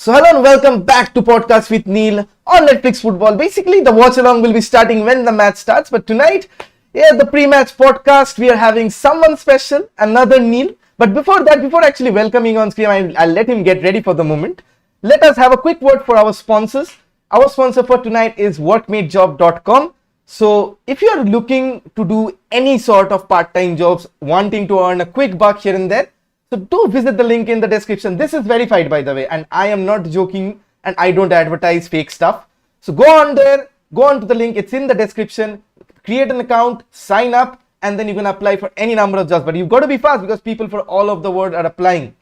So hello and welcome back to Podcast with Neil on Netflix Football. Basically, the watch along will be starting when the match starts. But tonight, the pre-match podcast, we are having someone special, another Neil. But before that, before actually welcoming on screen, I'll let him get ready for the moment. Let us have a quick word for our sponsors. Our sponsor for tonight is workmatejob.com. So if you are looking to do any sort of part-time jobs, wanting to earn a quick buck here and there, so do visit the link in the description. This is verified, by the way, and I am not joking, and I don't advertise fake stuff. So go on there, go on to the link. It's in the description. Create an account, sign up, and then you can apply for any number of jobs. But you've got to be fast because people for all of the world are applying.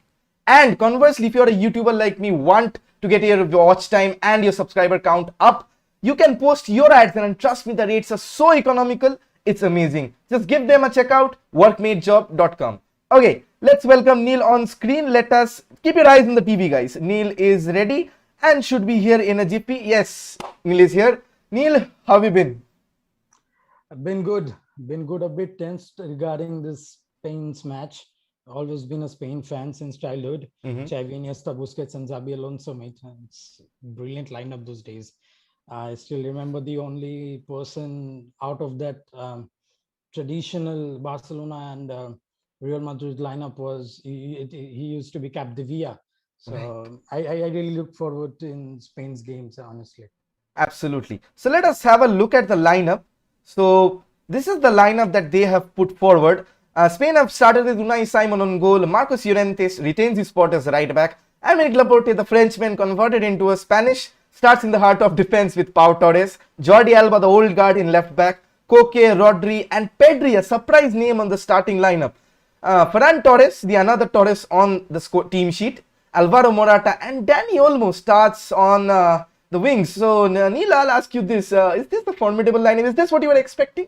And conversely, if you're a YouTuber like me, want to get your watch time and your subscriber count up, you can post your ads, and trust me, the rates are so economical. It's amazing. Just give them a check out, workmatejob.com. Okay, let's welcome Neil on screen. Let us keep your eyes on the TV, guys. Neil is ready and should be here in a jiffy. Yes, Neil is here. Neil, how have you been? I've been good. Been good. A bit tensed regarding this Spain's match. Always been a Spain fan since childhood. Xavi, Iniesta, Busquets, and Xabi Alonso, mate. It's brilliant lineup those days. I still remember the only person out of that traditional Barcelona and Real Madrid lineup was he used to be Capdevila. So right. I really look forward to in Spain's games, honestly. Absolutely. So let us have a look at the lineup. So this is the lineup that they have put forward. Spain have started with Unai Simon on goal. Marcos Llorente retains his spot as right back. Aymeric Laporte, the Frenchman converted into a Spanish, starts in the heart of defense with Pau Torres. Jordi Alba, the old guard, in left back. Koke, Rodri, and Pedri, a surprise name on the starting lineup. Ferran Torres, the another Torres on the team sheet. Alvaro Morata and Dani Olmo starts on the wings. So Neil, I'll ask you this: is this the formidable lineup? Is this what you were expecting?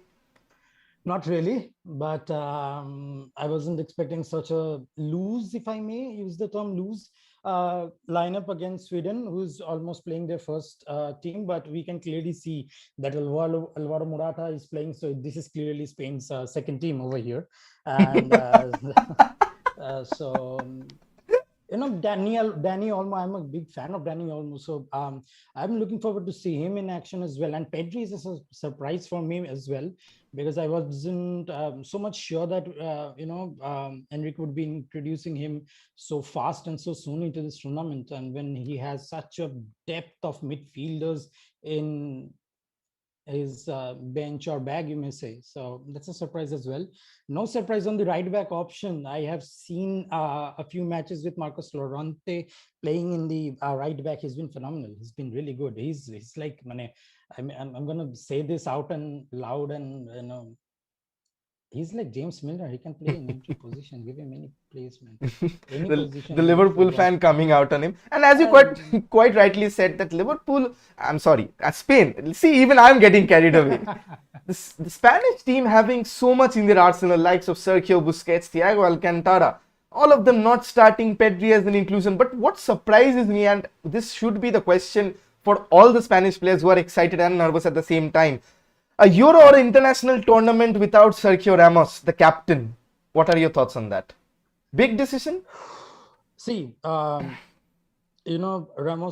Not really, but I wasn't expecting such a loose, if I may use the term loose, lineup against Sweden, who's almost playing their first team. But we can clearly see that Alvaro Morata is playing. So this is clearly Spain's second team over here. And so Dani Olmo, I'm a big fan of Dani Olmo, so I'm looking forward to see him in action as well. And Pedri is a surprise for me as well, because I wasn't so much sure that Enrique would be introducing him so fast and so soon into this tournament, and when he has such a depth of midfielders in his bench or bag, you may say. So that's a surprise as well. No surprise on the right back option. I have seen a few matches with Marcos Llorente playing in the right back. He's been phenomenal. He's been really good. He's like, I'm gonna say this out and loud, and he's like James Milner. He can play in every position. Give him any placement, any position. The Liverpool fan coming out on him, and as you quite rightly said, that Liverpool. I'm sorry, Spain. See, even I'm getting carried away. The Spanish team having so much in their arsenal, likes of Sergio Busquets, Thiago Alcantara, all of them not starting, Pedri as an inclusion. But what surprises me, and this should be the question for all the Spanish players who are excited and nervous at the same time. A Euro or international tournament without Sergio Ramos, the captain. What are your thoughts on that? Big decision? See, Ramos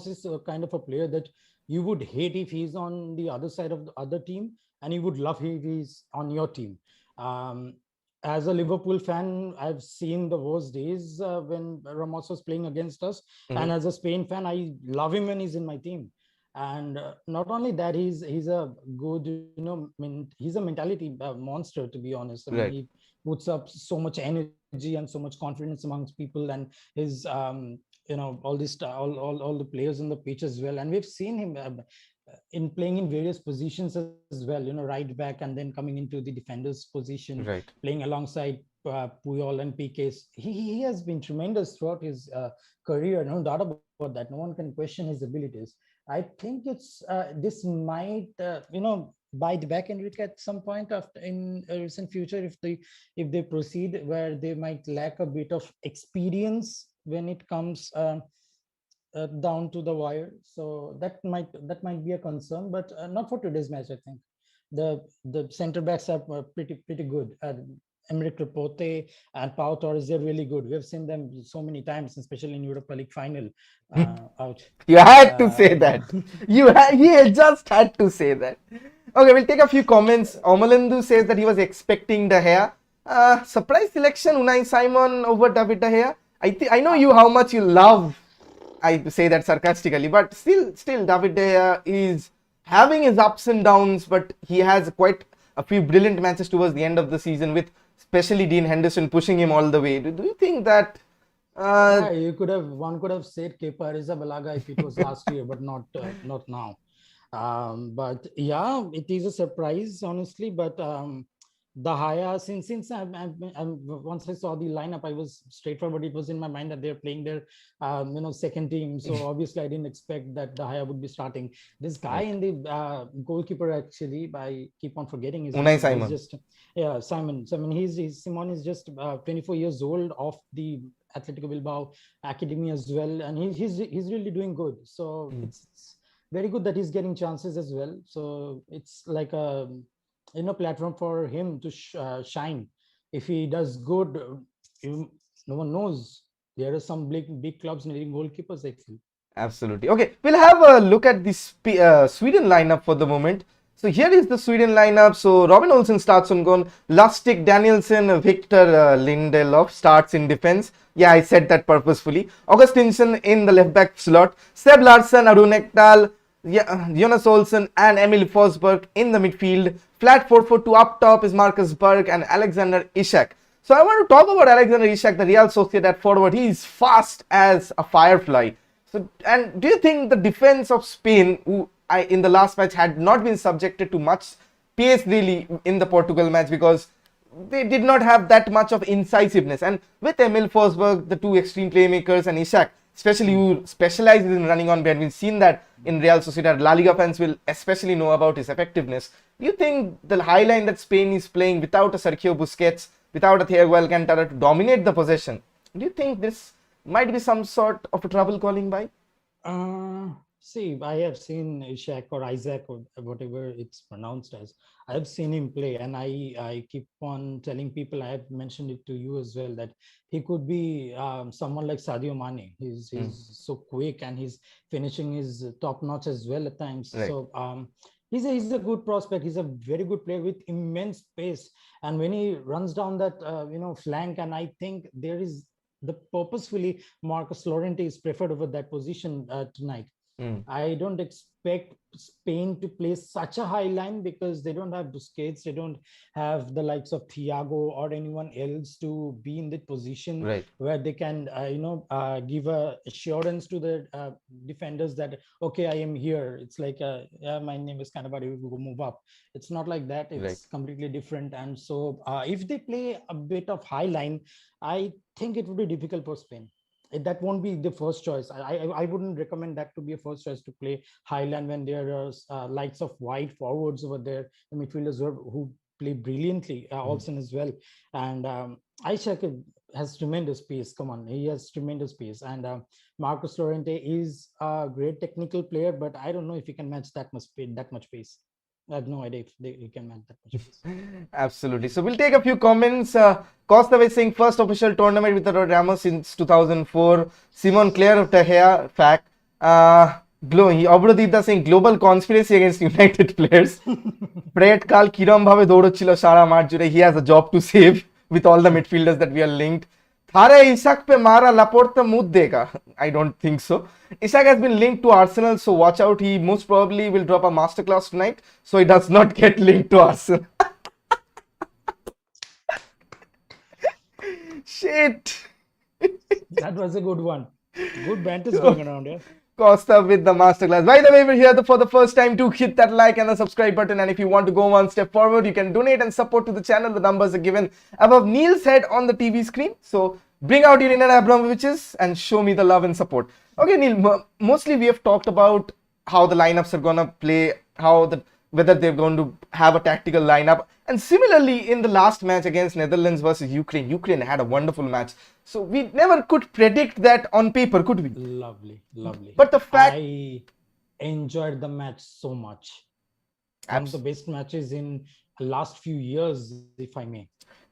is a kind of a player that you would hate if he's on the other side of the other team, and you would love if he's on your team. As a Liverpool fan, I've seen the worst days when Ramos was playing against us. And as a Spain fan, I love him when he's in my team. And not only that, he's a good, he's a mentality monster, to be honest. I mean, he puts up so much energy and so much confidence amongst people, and his, all the players on the pitch as well. And we've seen him in playing in various positions as well, right back, and then coming into the defender's position, playing alongside Puyol and PK. He has been tremendous throughout his career. No doubt about that. No one can question his abilities. I think it's this might bite back Enrique at some point in a recent future if they proceed, where they might lack a bit of experience when it comes down to the wire. So that might be a concern, but not for today's match. I think the center backs are pretty good. Emerick Laporte and Pau Torres, they're really good. We've seen them so many times, especially in Europa League final. Out. You had to say No. that. You just had to say that. Okay, we'll take a few comments. Omalendu says that he was expecting De Gea. Surprise selection, Unai Simon over David De Gea. I know you how much you love. I say that sarcastically, but still, David De Gea is having his ups and downs, but he has quite a few brilliant matches towards the end of the season, with especially Dean Henderson pushing him all the way. Do you think that? Yeah, one could have said Kepa Arrizabalaga if it was last year, but not now. But yeah, it is a surprise, honestly. But the higher since once I saw the lineup, I was straightforward. It was in my mind that they're playing their second team. So obviously, I didn't expect that the higher would be starting. This guy in the goalkeeper, actually, I keep on forgetting his Unai name. Simon. He's just Simon. Simon is just 24 years old, of the Atletico Bilbao academy as well, and he's really doing good. So it's very good that he's getting chances as well. So it's like a platform for him to shine. If he does good, no one knows. There are some big clubs needing goalkeepers, I feel. Absolutely. Okay, we'll have a look at the Sweden lineup for the moment. So here is the Sweden lineup. So Robin Olsen starts on goal. Lustig, Danielson, Victor Lindelof starts in defense. Yeah, I said that purposefully. Augustinsson in the left back slot. Seb Larsson, Arun Ekdal, Jonas Olsen and Emil Forsberg in the midfield. Flat 4-4-2 up top is Marcus Berg and Alexander Isak. So I want to talk about Alexander Isak, the Real Sociedad forward. He is fast as a firefly. So, and do you think the defense of Spain, who in the last match had not been subjected to much pace really in the Portugal match, because they did not have that much of incisiveness, and with Emil Forsberg, the two extreme playmakers, and Isak, especially who specializes in running on bend, we've seen that in Real Sociedad. La Liga fans will especially know about his effectiveness. Do you think the high line that Spain is playing without a Sergio Busquets, without a Thiago Alcantara to dominate the possession, do you think this might be some sort of a trouble calling by? See, I have seen Ishak or Isaac or whatever it's pronounced as. I have seen him play, and I keep on telling people, I have mentioned it to you as well, that he could be someone like Sadio Mane. He's so quick, and his finishing is top notch as well at times. Right. So he's a good prospect. He's a very good player with immense pace, and when he runs down that flank, and I think there is the purposefully Marcus Llorente is preferred over that position tonight. I don't expect Spain to play such a high line, because they don't have Busquets, they don't have the likes of Thiago or anyone else to be in that position, right, where they can give a assurance to the defenders that, okay, I am here. It's like yeah, my name is Kanabari, we will move up. It's not like that. It's right, completely different. And so if they play a bit of high line, I think it would be difficult for Spain. That won't be the first choice. I wouldn't recommend that to be a first choice, to play Highland when there are likes of wide forwards over there, the midfielders who play brilliantly, Olsen as well. And Ishak has tremendous pace. Come on, he has tremendous pace. And Marcus Llorente is a great technical player, but I don't know if he can match that much speed, that much pace. I have no idea if he can match that much pace. Absolutely. So we'll take a few comments. Costa was saying first official tournament with the Ramos since 2004. Simon Clare of Tahia, fact. Obrodita saying global conspiracy against United players. Fred Kal Kiram bhabe doudhocchilo sara maঠ jure. He has a job to save with all the midfielders that we are linked. Thare Isak pe mara Laporta mud dega. I don't think so. Isak has been linked to Arsenal, so watch out. He most probably will drop a masterclass tonight, so he does not get linked to Arsenal. Shit. That was a good one. Good band is going around here. Costa with the masterclass. By the way, we're here for the first time. Do hit that like and the subscribe button. And if you want to go one step forward, you can donate and support to the channel. The numbers are given above Neil's head on the TV screen. So bring out your inner Abramoviches and show me the love and support. Okay, Neil, mostly we have talked about how the lineups are going to play, whether they're going to have a tactical lineup. And similarly, in the last match against Netherlands versus Ukraine had a wonderful match. So we never could predict that on paper, could we? Lovely. But the fact... I enjoyed the match so much. One of the best matches in the last few years, if I may.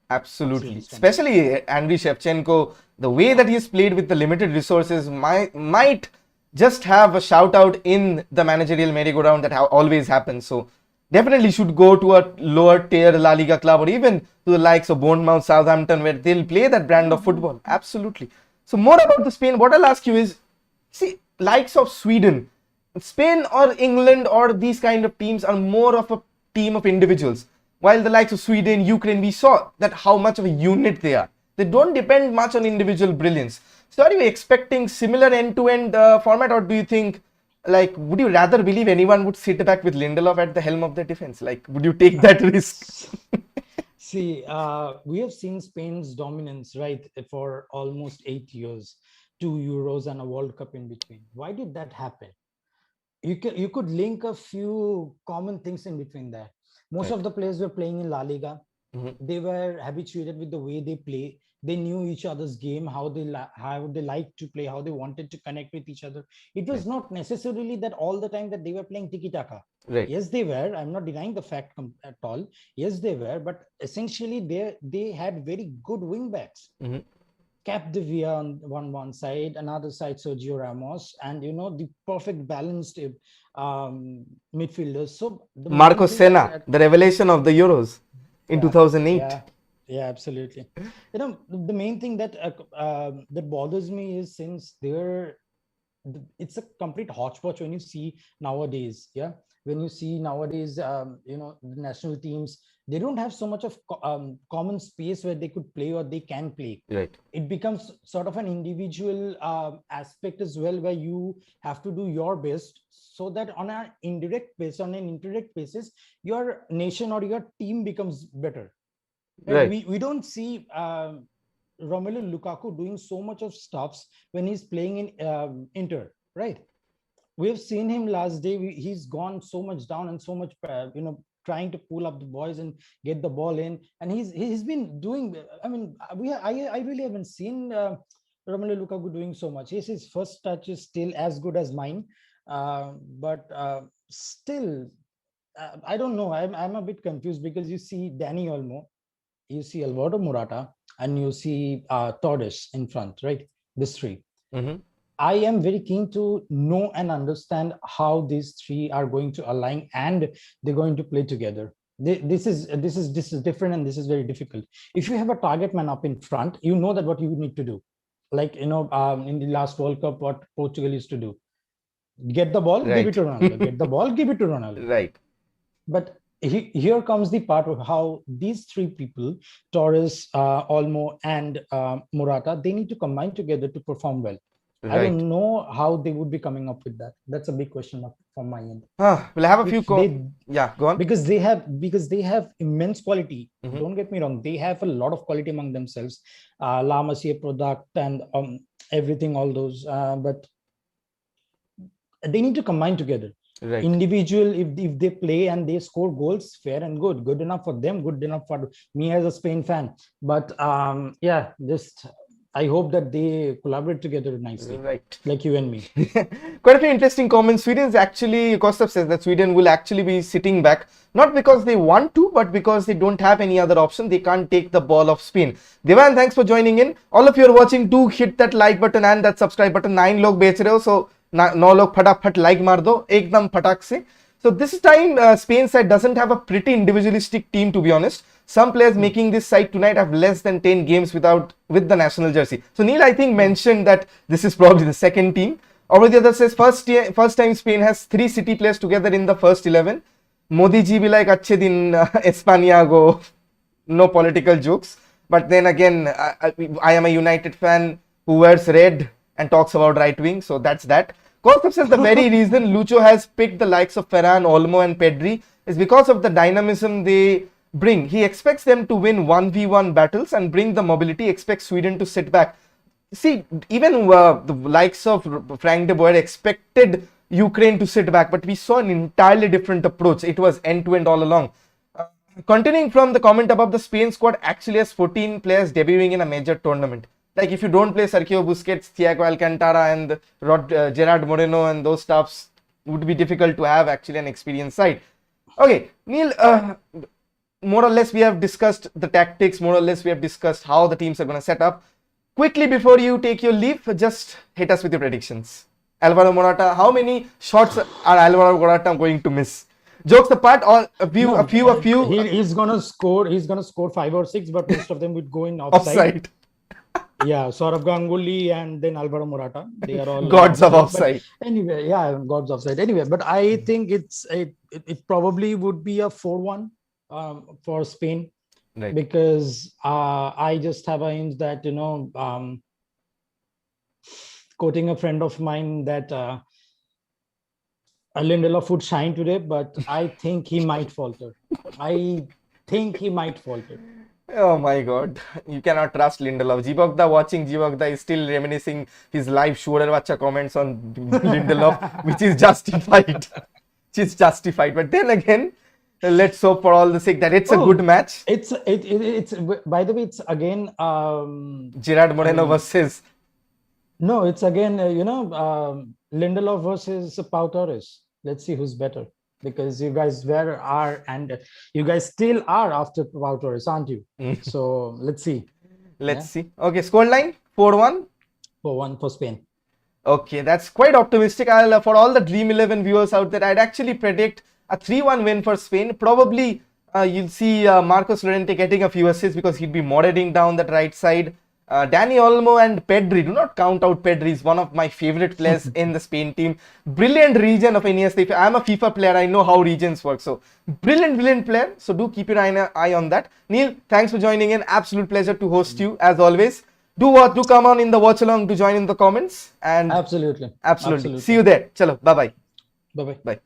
Absolutely. Excellent. Especially Andriy Shevchenko, the way that he's played with the limited resources might just have a shout out in the managerial merry-go-round that always happens. So definitely should go to a lower tier La Liga club or even to the likes of Bournemouth, Southampton, where they'll play that brand of football. Absolutely. So more about the Spain, what I'll ask you is, see, likes of Sweden, Spain or England or these kind of teams are more of a team of individuals. While the likes of Sweden, Ukraine, we saw that how much of a unit they are. They don't depend much on individual brilliance. So are you expecting similar end-to-end format, or do you think, like, would you rather believe anyone would sit back with Lindelof at the helm of their defense? Like, would you take that risk? See, we have seen Spain's dominance, right, for almost 8 years, 2 Euros and a World Cup in between. Why did that happen? You could link a few common things in between that. Most of the players were playing in La Liga. They were habituated with the way they play. They knew each other's game, how they like to play, how they wanted to connect with each other. It was not necessarily that all the time that they were playing tiki-taka. Right. Yes, they were. I'm not denying the fact at all. Yes, they were. But essentially, they had very good wing backs. Capdevila on one side, another side Sergio Ramos, and the perfect balanced midfielders. So Marco Senna, the revelation of the Euros in 2008. Yeah, absolutely. The main thing that that bothers me is, since it's a complete hodgepodge when you see nowadays. Yeah, when you see nowadays, the national teams, they don't have so much of common space where they could play or they can play. Right. It becomes sort of an individual aspect as well, where you have to do your best, so that on an indirect basis, your nation or your team becomes better. Right. We don't see Romelu Lukaku doing so much of stuffs when he's playing in Inter, right? We've seen him last day. He's gone so much down and so much, trying to pull up the boys and get the ball in, and he's been doing. I mean, I really haven't seen Romelu Lukaku doing so much. Yes, his first touch is still as good as mine, but still, I don't know. I'm a bit confused, because you see Dani Olmo, you see Alvaro Morata, and you see Torres in front, right? These three. I am very keen to know and understand how these three are going to align and they're going to play together. This is different, and this is very difficult. If you have a target man up in front, you know that what you need to do. Like, in the last World Cup, what Portugal used to do: get the ball, give it to Ronaldo. Get the ball, give it to Ronaldo. Right. But here comes the part of how these three people, Torres, Olmo, and Morata, they need to combine together to perform well. Right. I don't know how they would be coming up with that. That's a big question mark from my end. We'll have a few. Yeah, go on. Because they have immense quality. Don't get me wrong. They have a lot of quality among themselves. La Masia product and everything, all those. But they need to combine together. Right. Individual, if they play and they score goals, fair and good enough for them, good enough for me as a Spain fan. But yeah, just I hope that they collaborate together nicely, right? Like you and me. Quite a few interesting comments. Sweden's actually, Kostov says that Sweden will actually be sitting back, not because they want to, but because they don't have any other option. They can't take the ball off Spain. Devan, thanks for joining in. All of you are watching, do hit that like button and that subscribe button. 9 log bech rahe ho, so 9 log फटाफट like मार दो एकदम फटाक से. So this time Spain side doesn't have a pretty individualistic team, to be honest. Some players making this side tonight have less than 10 games with the national jersey. So Neil, I think, mentioned that this is probably the second team. Over the other says first time Spain has 3 City players together in the first 11. Modi ji be like अच्छे दिन Espania go. No political jokes. But then again, I am a United fan who wears red and talks about right wing. So that's that. Kostov says the very reason Lucho has picked the likes of Ferran, Olmo and Pedri is because of the dynamism they bring. He expects them to win 1v1 battles and bring the mobility, expects Sweden to sit back. See, even the likes of Frank de Boer expected Ukraine to sit back, but we saw an entirely different approach. It was end-to-end all along. Continuing from the comment above, the Spain squad actually has 14 players debuting in a major tournament. Like, if you don't play Sergio Busquets, Thiago Alcantara and Gerard Moreno and those stuffs, would be difficult to have actually an experienced side. Okay, Neil, more or less we have discussed the tactics, more or less we have discussed how the teams are going to set up. Quickly, before you take your leave, just hit us with your predictions. Alvaro Morata, how many shots are Alvaro Morata going to miss? Jokes apart, all a few. He's gonna score. He's gonna score 5 or 6, but most of them would go in offside. Offside. Yeah, Saurav Ganguly and then Alvaro Morata. They are all Gods of offside. But anyway, yeah, gods offside. Anyway, but I think it probably would be a 4-1 for Spain, Right. because I just have a hint that, quoting a friend of mine, that Lindelof would shine today, but I think he might falter. I think he might falter. Oh my god, you cannot trust Lindelof. Jibogda, watching Jibogda is still reminiscing his live Shurer Bacha comments on Lindelof, which is justified. But then again, let's hope for all the sake that it's a good match. It's by the way, it's again Gerard Moreno versus. No, it's again Lindelof versus Pau Torres. Let's see who's better, because you guys and you guys still are after Pau Torres, aren't you? So let's see. Let's see. Okay, scoreline 4-1. 4-1 for Spain. Okay, that's quite optimistic. For all the Dream 11 viewers out there, I'd actually predict a 3-1 win for Spain. Probably you'll see Marcos Llorente getting a few assists because he'd be moderating down that right side. Dani Olmo and Pedri, do not count out Pedri, is one of my favorite players in the Spain team. Brilliant region of Iniesta. I'm a FIFA player, I know how regions work. So brilliant player. So do keep your eye on that. Neil, thanks for joining in. Absolute pleasure to host you as always. Do come on in the watch along to join in the comments. And Absolutely. See you there. Chalo, bye. Bye.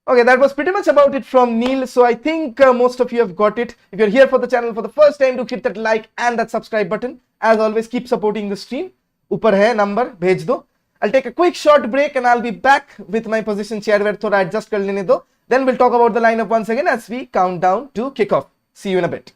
Okay, that was pretty much about it from Neil. So I think most of you have got it. If you're here for the channel for the first time, do hit that like and that subscribe button. As always, keep supporting the stream. Upar hai number, bhej do. I'll take a quick short break and I'll be back with my position chair where thoda adjust kar lene do. Then we'll talk about the lineup once again as we count down to kickoff. See you in a bit.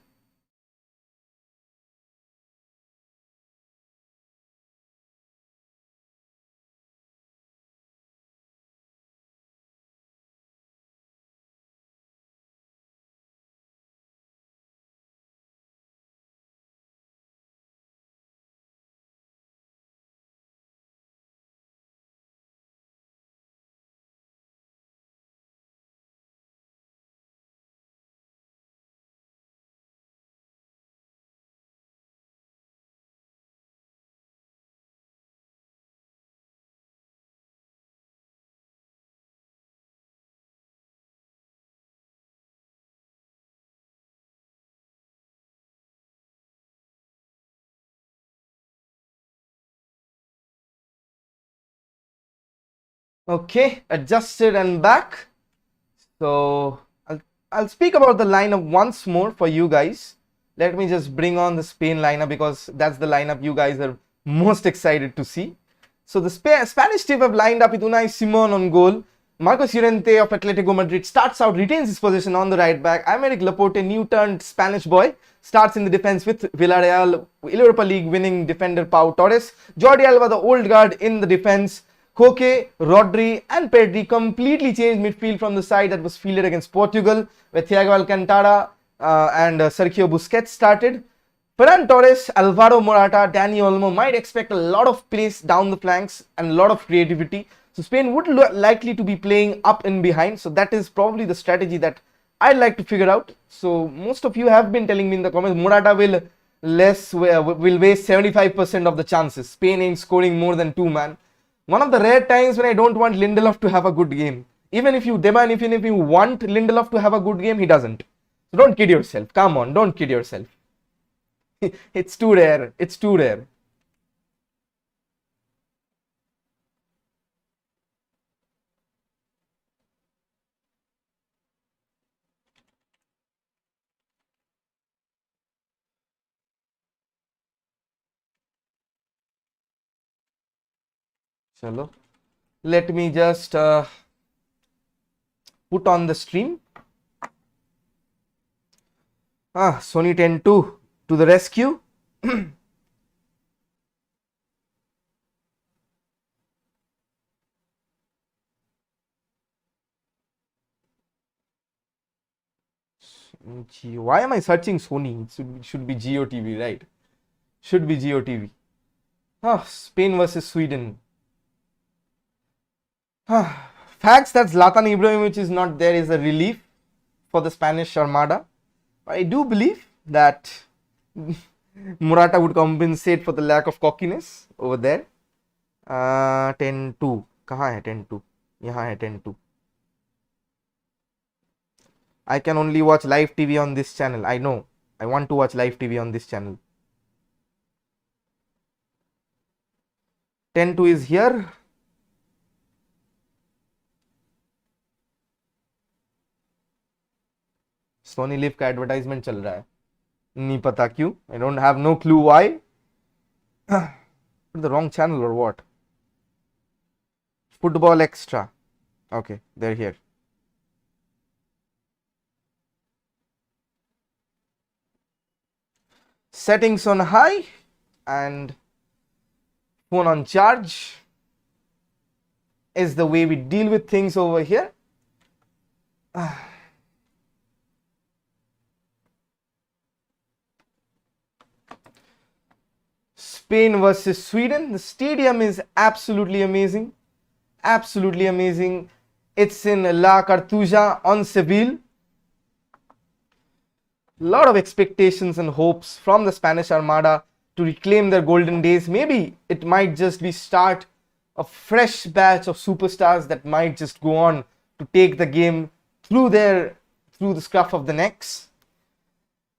Okay, adjusted and back. So I'll speak about the lineup once more for you guys. Let me just bring on the Spain lineup because that's the lineup you guys are most excited to see. So the Spanish team have lined up with Unai Simon on goal. Marcos Llorente of Atletico Madrid starts out, retains his position on the right back. Aymeric Laporte, new turned Spanish boy, starts in the defense with Villarreal Europa League winning defender Pau Torres. Jordi Alba, the old guard, in the defense. Koke, Rodri and Pedri completely changed midfield from the side that was fielded against Portugal, where Thiago Alcantara and Sergio Busquets started. Ferran Torres, Alvaro Morata, Dani Olmo might expect a lot of pace down the flanks and a lot of creativity. So Spain would likely to be playing up and behind. So that is probably the strategy that I'd like to figure out. So most of you have been telling me in the comments, Morata will waste 75% of the chances. Spain ain't scoring more than 2 man. One of the rare times when I don't want Lindelof to have a good game. Even if you want Lindelof to have a good game, he doesn't. So don't kid yourself. Come on, don't kid yourself. It's too rare. It's too rare. Chalo. Let me just put on the stream. Sony 10-2 to the rescue. Why am I searching Sony? It should be GOTV, right? Should be GOTV. Spain versus Sweden. Facts that Zlatan Ibrahimovic is not there is a relief for the Spanish Armada. I do believe that Morata would compensate for the lack of cockiness over there. 10-2. कहाँ है 10-2? यहाँ है 10-2. I can only watch live TV on this channel. I know. I want to watch live TV on this channel. 10-2 is here. Sony LIV का advertisement चल रहा है, नहीं पता क्यों. I don't have no clue why. The wrong channel or what? Football Extra. Okay, they're here. Settings on high and phone on charge is the way we deal with things over here. Spain versus Sweden. The stadium is absolutely amazing. Absolutely amazing. It's in La Cartuja on Seville. Lot of expectations and hopes from the Spanish Armada to reclaim their golden days. Maybe it might just be start a fresh batch of superstars that might just go on to take the game through the scruff of the necks.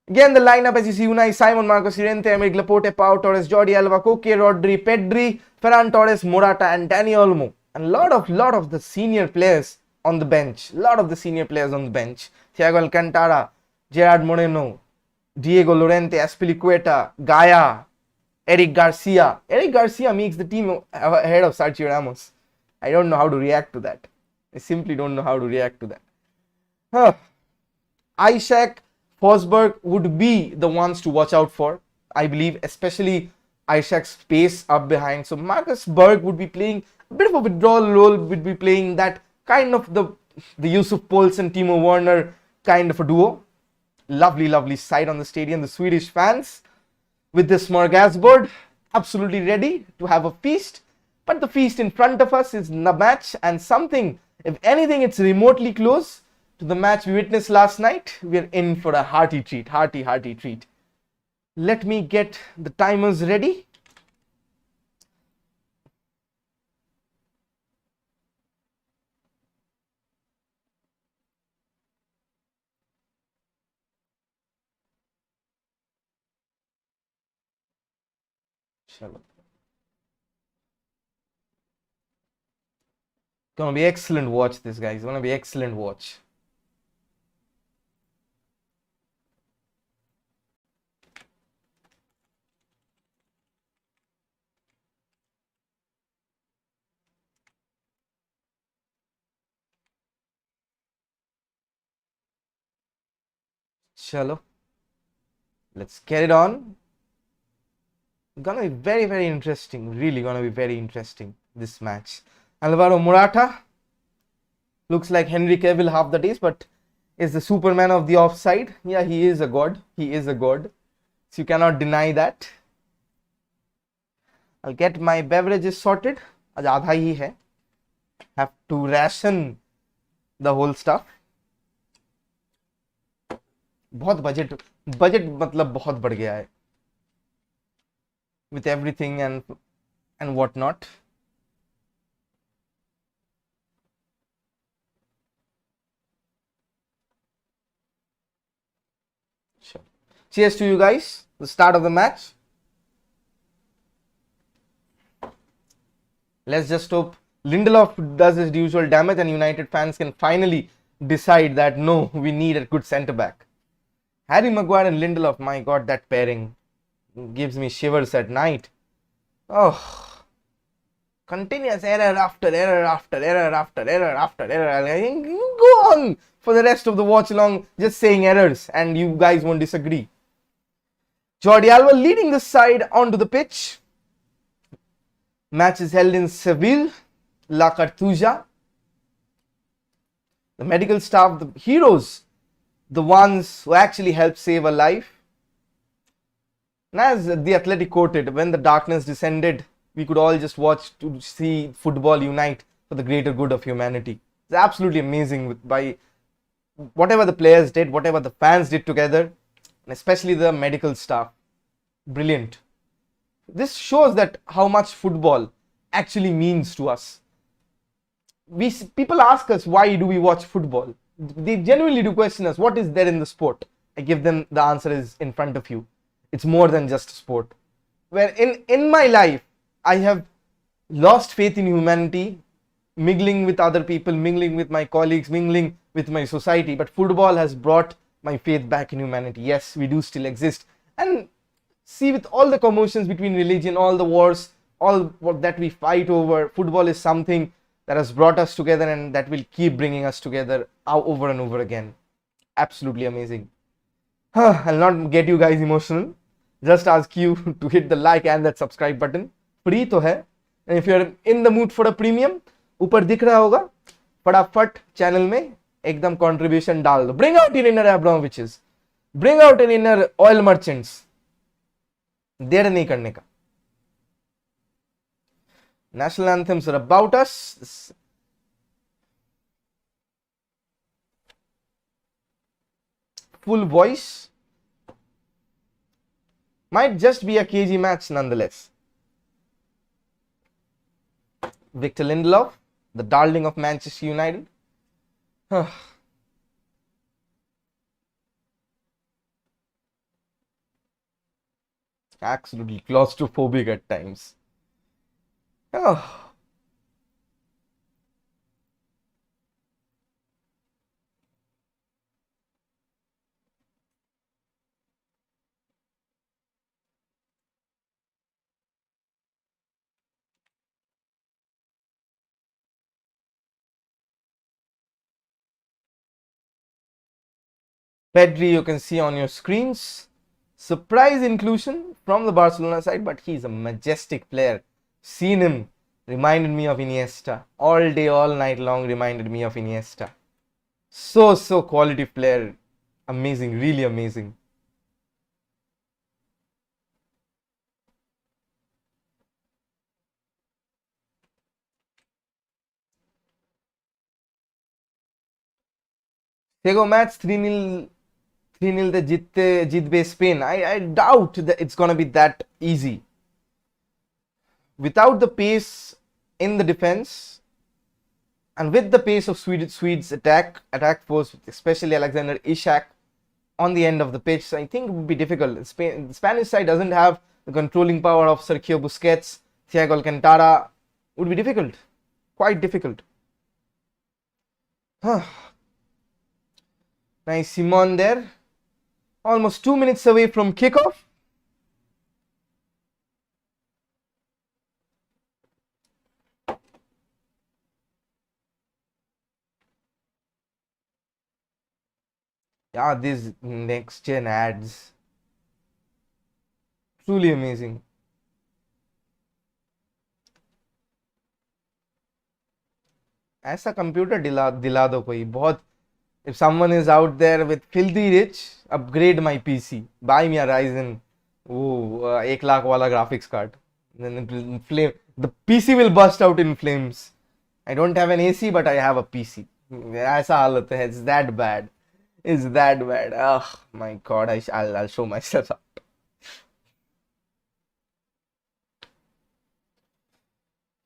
Again, the lineup as you see: Unai Simon, Marcos Llorente, Aymeric Laporte, Pau Torres, Jordi Alba, Koke, Rodri, Pedri, Ferran Torres, Morata and Dani Olmo. And lot of the senior players on the bench. Thiago Alcantara, Gerard Moreno, Diego Llorente, Azpilicueta, Gaia, Eric Garcia. Eric Garcia makes the team ahead of Sergio Ramos. I don't know how to react to that. I simply don't know how to react to that. Ishak, Forsberg would be the ones to watch out for, I believe, especially Ishak's pace up behind. So Marcus Berg would be playing a bit of a withdrawal role, would be playing that kind of the Yusuf Poulsen, Timo Werner kind of a duo. Lovely sight on the stadium. The Swedish fans with this smorgasbord, absolutely ready to have a feast. But the feast in front of us is the match, and something, if anything, it's remotely close to the match we witnessed last night. We're in for a hearty treat. Let me get the timers ready. Gonna be excellent watch this, guys. Gonna be excellent watch. Chalo, let's get it on. Gonna be very interesting. Really gonna be very interesting, this match. Alvaro Morata looks like Henry Cavill half the days, but is the Superman of the offside. Yeah, he is a god. So you cannot deny that. I'll get my beverages sorted. Aaj aadha hi hai. Have to ration the whole stuff. बहुत budget मतलब बहुत बढ़ गया है with everything and what not. Sure. Cheers to you guys. The start of the match. Let's just hope Lindelof does his usual damage and United fans can finally decide that no, we need a good centre back. Harry Maguire and Lindelof, my god, that pairing gives me shivers at night. Oh, continuous error after error. Go on for the rest of the watch along just saying errors and you guys won't disagree. Jordi Alba leading the side onto the pitch. Match is held in Seville, La Cartuja. The medical staff, the heroes, the ones who actually help save a life. And as the Athletic quoted, when the darkness descended, we could all just watch to see football unite for the greater good of humanity. It's absolutely amazing by whatever the players did, whatever the fans did together, and especially the medical staff. Brilliant. This shows that how much football actually means to us. People ask us, why do we watch football? They genuinely do question us, what is there in the sport? I give them the answer is in front of you. It's more than just a sport. Where in my life, I have lost faith in humanity, mingling with other people, mingling with my colleagues, mingling with my society. But football has brought my faith back in humanity. Yes, we do still exist. And see, with all the commotions between religion, all the wars, all that we fight over, football is something that has brought us together and that will keep bringing us together over and over again. Absolutely amazing. I'll not get you guys emotional. Just ask you to hit the like and that subscribe button. Free to hai. And if you're in the mood for a premium, ऊपर दिख रहा होगा, फटाफट channel में एकदम contribution डाल दो. Bring out your inner Abramoviches. Bring out your inner oil merchants. देर नहीं करने का. National anthems are about us. Full voice. Might just be a KG match nonetheless. Victor Lindelof, the darling of Manchester United. Absolutely claustrophobic at times. Pedri, you can see on your screens. Surprise inclusion from the Barcelona side, but he's a majestic player. Seen him, reminded me of Iniesta. All day, all night long, reminded me of Iniesta. So quality player. Amazing, really amazing. Tego match 3-0 the jitbe Spain. I doubt that it's gonna be that easy. Without the pace in the defense and with the pace of Swedes attack force, especially Alexander Isak on the end of the pitch, I think it would be difficult. The Spanish side doesn't have the controlling power of Sergio Busquets, Thiago Alcantara. Would be difficult, quite difficult. Nice Simon there. Almost 2 minutes away from kickoff. Yeah, these next gen ads. Truly amazing. ऐसा computer दिला दो कोई बहुत. If someone is out there with filthy rich, upgrade my PC. Buy me a Ryzen 1 lakh wala graphics card. Then it will flame. The PC will burst out in flames. I don't have an AC, but I have a PC. ऐसा हालत है. It's that bad. It's that bad. Oh my god, I'll show myself out.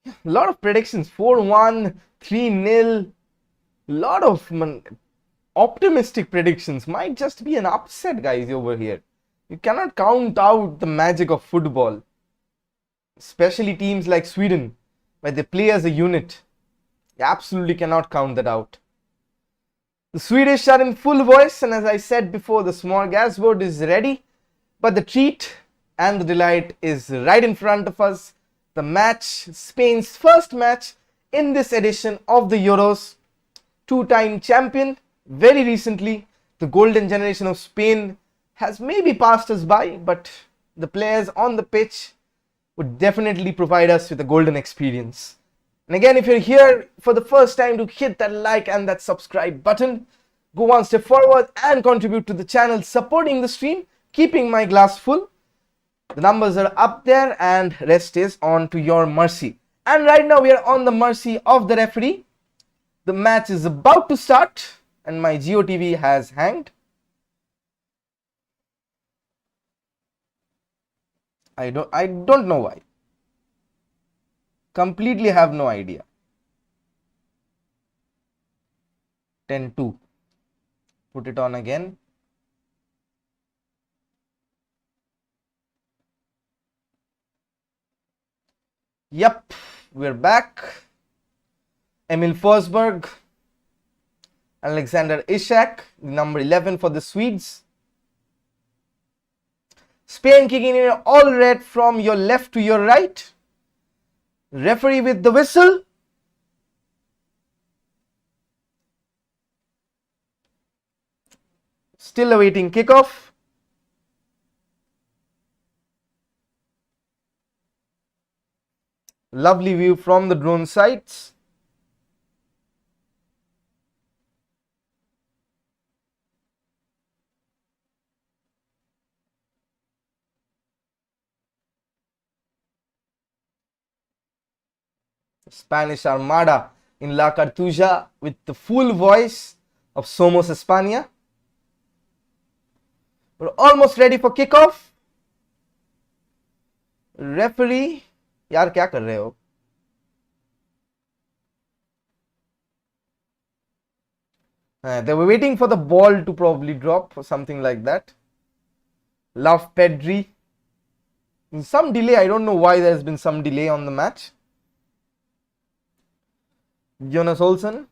A lot of predictions. 4-1, 3-0. Lot of optimistic predictions. Might just be an upset, guys, over here. You cannot count out the magic of football. Especially teams like Sweden, where they play as a unit. You absolutely cannot count that out. The Swedish are in full voice, and as I said before, the smorgasbord is ready. But the treat and the delight is right in front of us. The match, Spain's first match in this edition of the Euros. Two-time champion. Very recently, the golden generation of Spain has maybe passed us by, but the players on the pitch would definitely provide us with a golden experience. And again, if you're here for the first time, to hit that like and that subscribe button. go one step forward and contribute to the channel, supporting the stream, keeping my glass full. The numbers are up there and rest is on to your mercy. And right now we are on the mercy of the referee. The match is about to start and my GeoTV has hanged. I don't know why. Completely have no idea. 10-2. Put it on again. Yep, we're back. Emil Forsberg, Alexander Isak, number 11 for the Swedes. Spain kicking in all red from your left to your right. Referee with the whistle. Still awaiting kickoff. Lovely view from the drone sights. Spanish Armada in La Cartuja with the full voice of Somos España. We're almost ready for kickoff. Referee, यार क्या कर रहे हो? They were waiting for the ball to probably drop or something like that. Love Pedri. Some delay. I don't know why there has been some delay on the match. Jonas Olsen.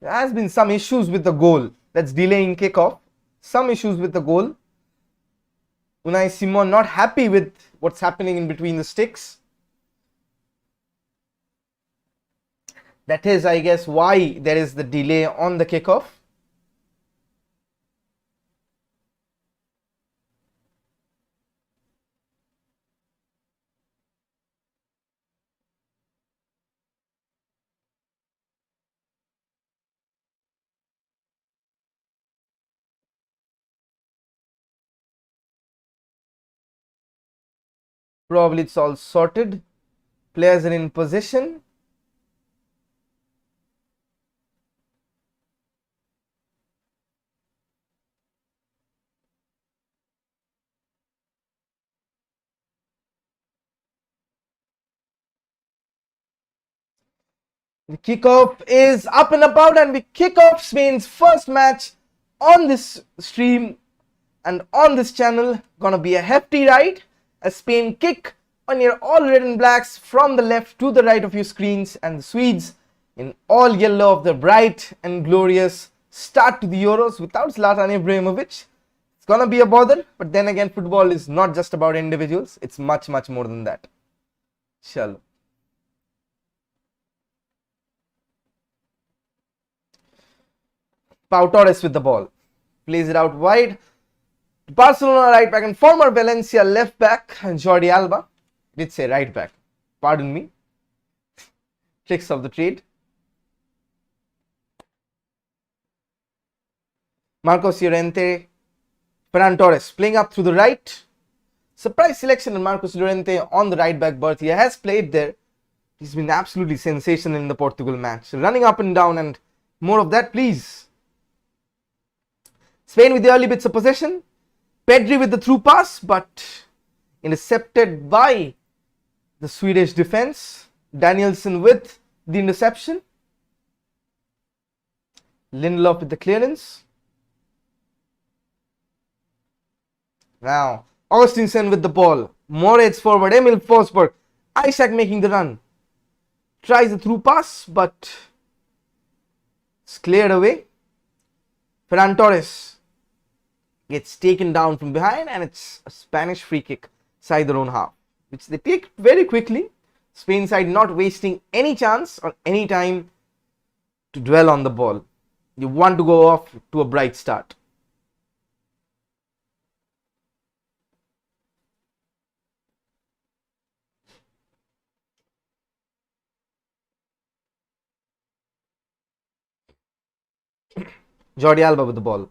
There has been some issues with the goal. That's delaying kickoff. Some issues with the goal. Unai Simon not happy with what's happening in between the sticks. That is, I guess, why there is the delay on the kickoff. Probably it's all sorted. Players are in position. The kickoff is up and about, and we kick off Spain's first match on this stream and on this channel. Gonna be a hefty ride. A Spain kick on your all red and blacks from the left to the right of your screens, and the Swedes in all yellow of the bright and glorious start to the Euros without Zlatan Ibrahimovic. It's gonna be a bother, but then again, football is not just about individuals. It's much more than that. Chalo. Pau Torres with the ball. Plays it out wide. Barcelona right back and former Valencia left back Jordi Alba. Did say right back. Pardon me. Tricks of the trade. Marcos Llorente. Ferran Torres playing up through the right. Surprise selection in Marcos Llorente on the right back berth. He has played there. He's been absolutely sensational in the Portugal match. Running up and down, and more of that, please. Spain with the early bits of possession. Pedri with the through pass, but intercepted by the Swedish defense. Danielson with the interception. Lindelof with the clearance. Now, Augustinsson with the ball. Moritz forward. Emil Forsberg. Isak making the run. Tries the through pass, but it's cleared away. Ferran Torres gets taken down from behind, and it's a Spanish free kick side their own half, which they take very quickly. Spain side not wasting any chance or any time to dwell on the ball. You want to go off to a bright start. Jordi Alba with the ball.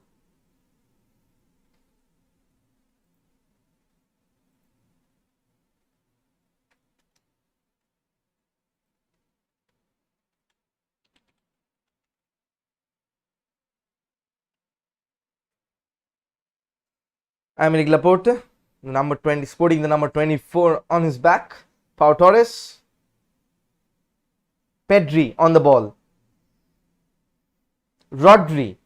Aymeric Laporte, number 20, sporting the number 24 on his back. Pau Torres. Pedri on the ball. Rodri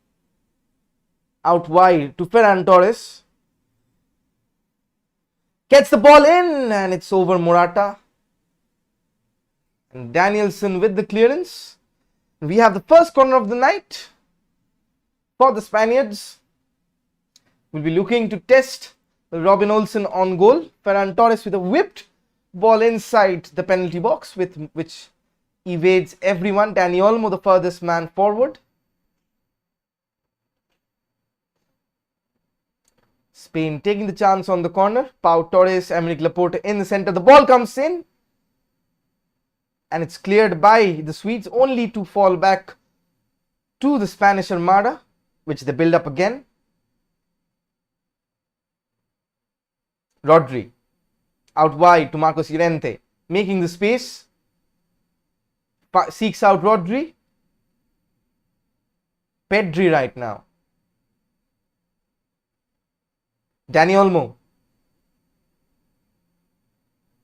out wide to Ferran Torres. Gets the ball in and it's over Morata. And Danielson with the clearance. We have the first corner of the night for the Spaniards. We'll be looking to test Robin Olsen on goal. Ferran Torres with a whipped ball inside the penalty box with which evades everyone. Dani Olmo, the furthest man forward. Spain taking the chance on the corner. Pau Torres, Aymeric Laporte in the center. The ball comes in and it's cleared by the Swedes, only to fall back to the Spanish Armada, which they build up again. Rodri out wide to Marcos Llorente, making the space. Seeks out Rodri. Pedri right now. Dani Olmo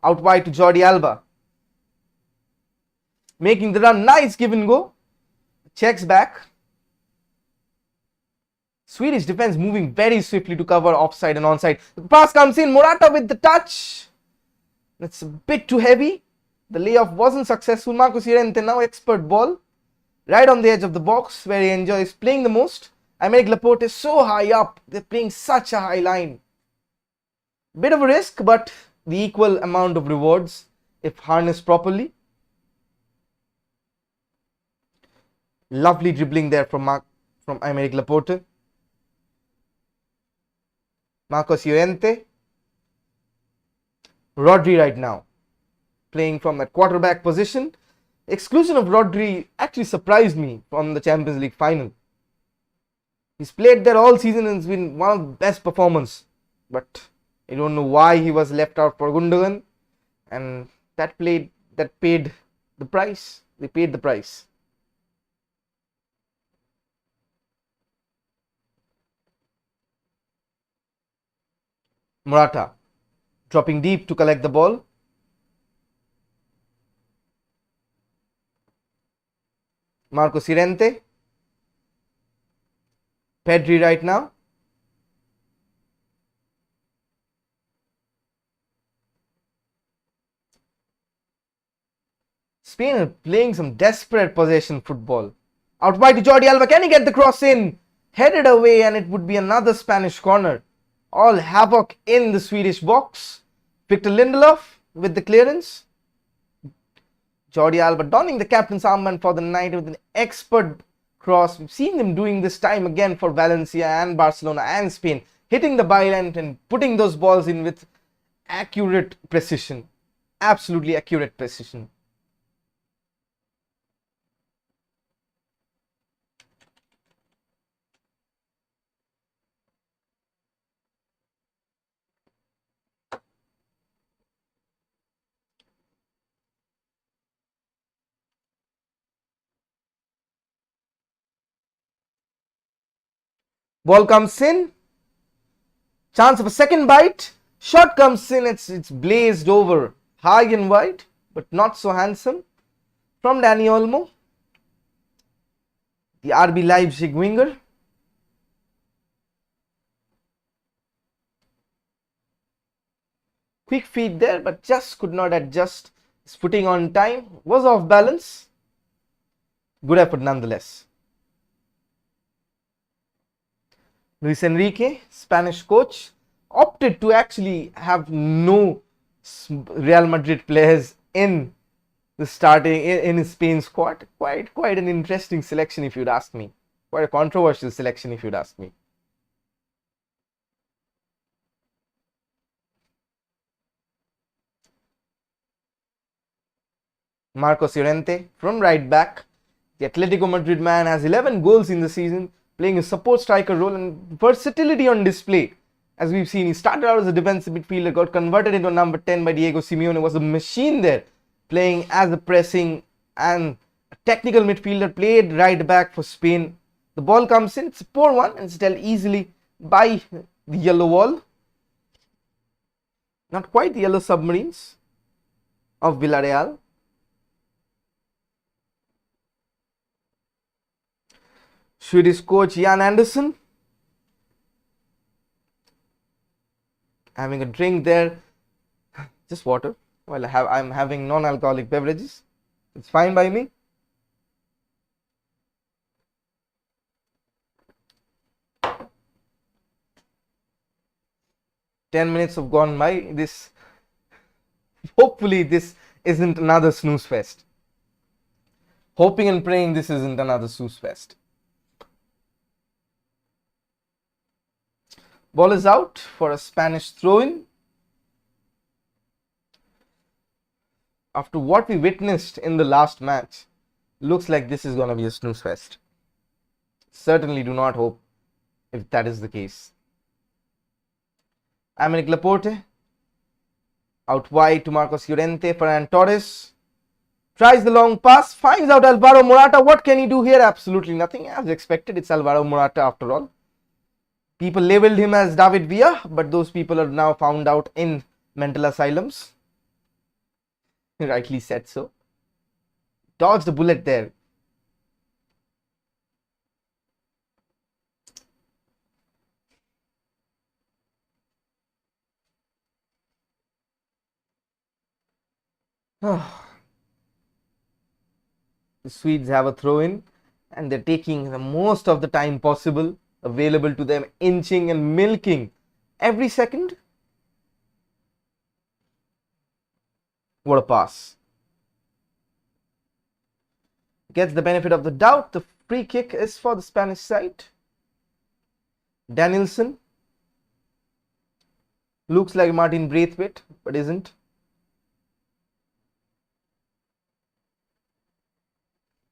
out wide to Jordi Alba, making the run. Nice give and go. Checks back. Swedish defense moving very swiftly to cover offside and onside. The pass comes in. Morata with the touch. That's a bit too heavy. The layoff wasn't successful. Marcos Llorente, now expert ball, right on the edge of the box where he enjoys playing the most. Aymeric Laporte is so high up. They're playing such a high line. Bit of a risk, but the equal amount of rewards if harnessed properly. Lovely dribbling there from Aymeric Laporte. Marcos Llorente. Rodri right now, playing from that quarterback position. Exclusion of Rodri actually surprised me from the Champions League final. He's played there all season and it's been one of the best performances. But I don't know why he was left out for Gundogan. And that paid the price. They paid the price. Morata dropping deep to collect the ball. Marcos Llorente. Pedri right now. Spain are playing some desperate possession football. Out wide to Jordi Alba. Can he get the cross in? Headed away and it would be another Spanish corner. All havoc in the Swedish box. Victor Lindelof with the clearance. Jordi Alba donning the captain's armband for the night with an expert cross. We've seen them doing this time again for Valencia and Barcelona and Spain. Hitting the byline and putting those balls in with accurate precision. Absolutely accurate precision. Ball comes in. Chance of a second bite. Shot comes in. It's blazed over. High and wide, but not so handsome. From Dani Olmo, the RB Leipzig winger. Quick feet there, but just could not adjust. His footing on time was off balance. Good effort nonetheless. Luis Enrique, Spanish coach, opted to actually have no Real Madrid players in the starting in his Spain squad. Quite an interesting selection if you'd ask me. Quite a controversial selection if you'd ask me. Marcos Llorente from right back. The Atletico Madrid man has 11 goals in the season. playing a support striker role and versatility on display. As we've seen, he started out as a defensive midfielder, got converted into a number 10 by Diego Simeone, was a machine there, playing as a pressing and a technical midfielder, played right back for Spain. The ball comes in, it's a poor one, and it's dealt easily by the yellow wall. Not quite the yellow submarines of Villarreal. Swedish coach Jan Andersson having a drink there, just water, while I'm having non-alcoholic beverages. It's fine by me. "10 minutes have gone by. Hopefully this isn't another snooze fest. Hoping and praying this isn't another snooze fest. Ball is out for a Spanish throw-in. After what we witnessed in the last match, looks like this is going to be a snooze fest. Certainly do not hope if that is the case. Aymeric Laporte out wide to Marcos Llorente. Ferran Torres tries the long pass, finds out Alvaro Morata. What can he do here? Absolutely nothing. As expected, it's Alvaro Morata after all. People labeled him as David Villa, but those people are now found out in mental asylums. Rightly said so. Dodged a bullet there. The Swedes have a throw-in, and they're taking the most of the time possible available to them, inching and milking every second. What a pass. Gets the benefit of the doubt. The free kick is for the Spanish side. Danielson looks like Martin Braithwaite, but isn't.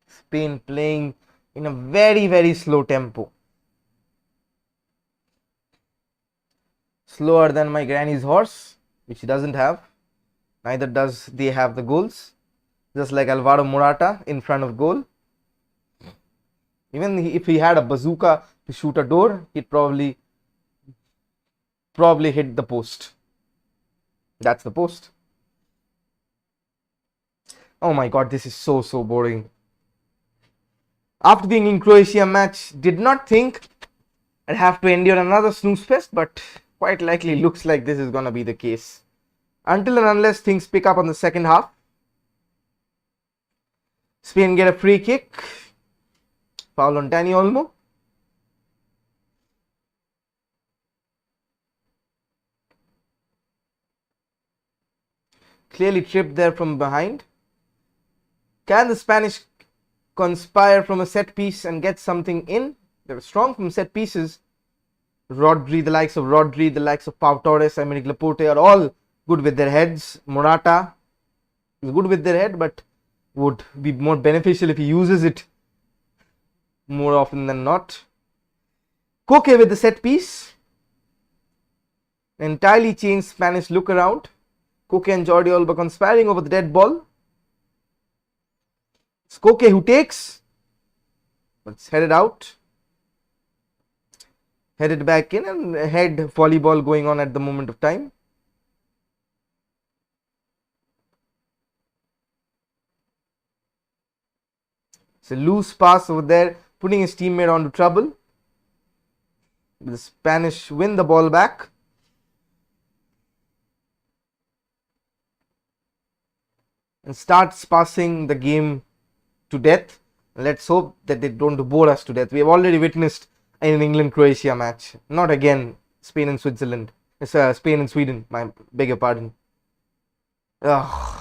Spain playing in a very, very slow tempo. Slower than my granny's horse, which he doesn't have. Neither does they have the goals. Just like Alvaro Morata in front of goal. Even if he had a bazooka to shoot a door, he'd probably hit the post. That's the post. Oh my god, this is so boring. After the England-Croatia match, did not think I'd have to endure another snooze fest, but quite likely looks like this is going to be the case. Until and unless things pick up on the second half. Spain get a free kick. Foul on Dani Olmo. Clearly tripped there from behind. Can the Spanish conspire from a set piece and get something in? They're strong from set pieces. Rodri, the likes of Rodri, the likes of Pau Torres, Aymeric Laporte are all good with their heads. Morata is good with their head, but would be more beneficial if he uses it more often than not. Koke with the set piece. Entirely changed Spanish look around. Koke and Jordi Alba conspiring over the dead ball. It's Koke who takes, but it's headed out. Headed back in, and head volleyball going on at the moment of time. It's a loose pass over there, putting his teammate onto trouble. The Spanish win the ball back. And starts passing the game to death. Let's hope that they don't bore us to death. We have already witnessed in an England-Croatia match. Not again Spain and Switzerland. It's Spain and Sweden, my beg your pardon. Ugh.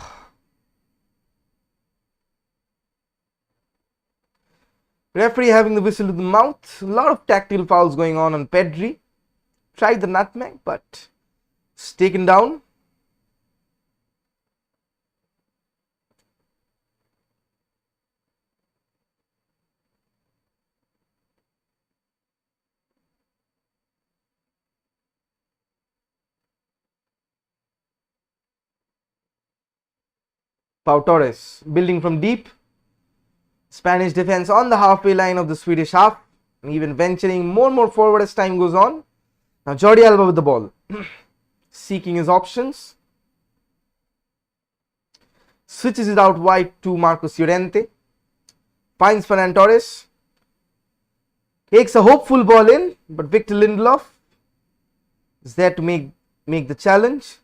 Referee having the whistle to the mouth. A lot of tactical fouls going on Pedri. Tried the nutmeg, but it's taken down. Pau Torres building from deep. Spanish defense on the halfway line of the Swedish half, and even venturing more and more forward as time goes on. Now Jordi Alba with the ball, seeking his options. Switches it out wide to Marcos Llorente. Finds Ferran Torres. Takes a hopeful ball in, but Victor Lindelof is there to make the challenge.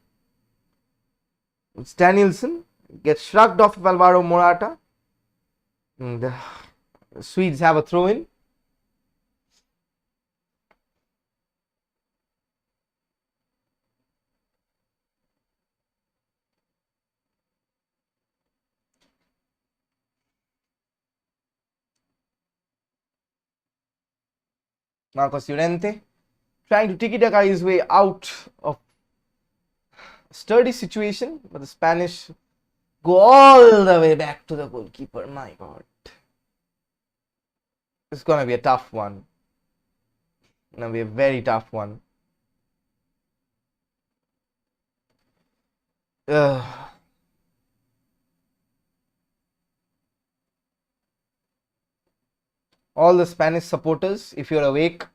It's Danielson. Gets shrugged off of Alvaro Morata. And the Swedes have a throw in. Marcos Llorente trying to tiki-taka his way out of a sturdy situation, but the Spanish go all the way back to the goalkeeper. My God. It's going to be a tough one. It's going to be a very tough one. All the Spanish supporters, if you're awake,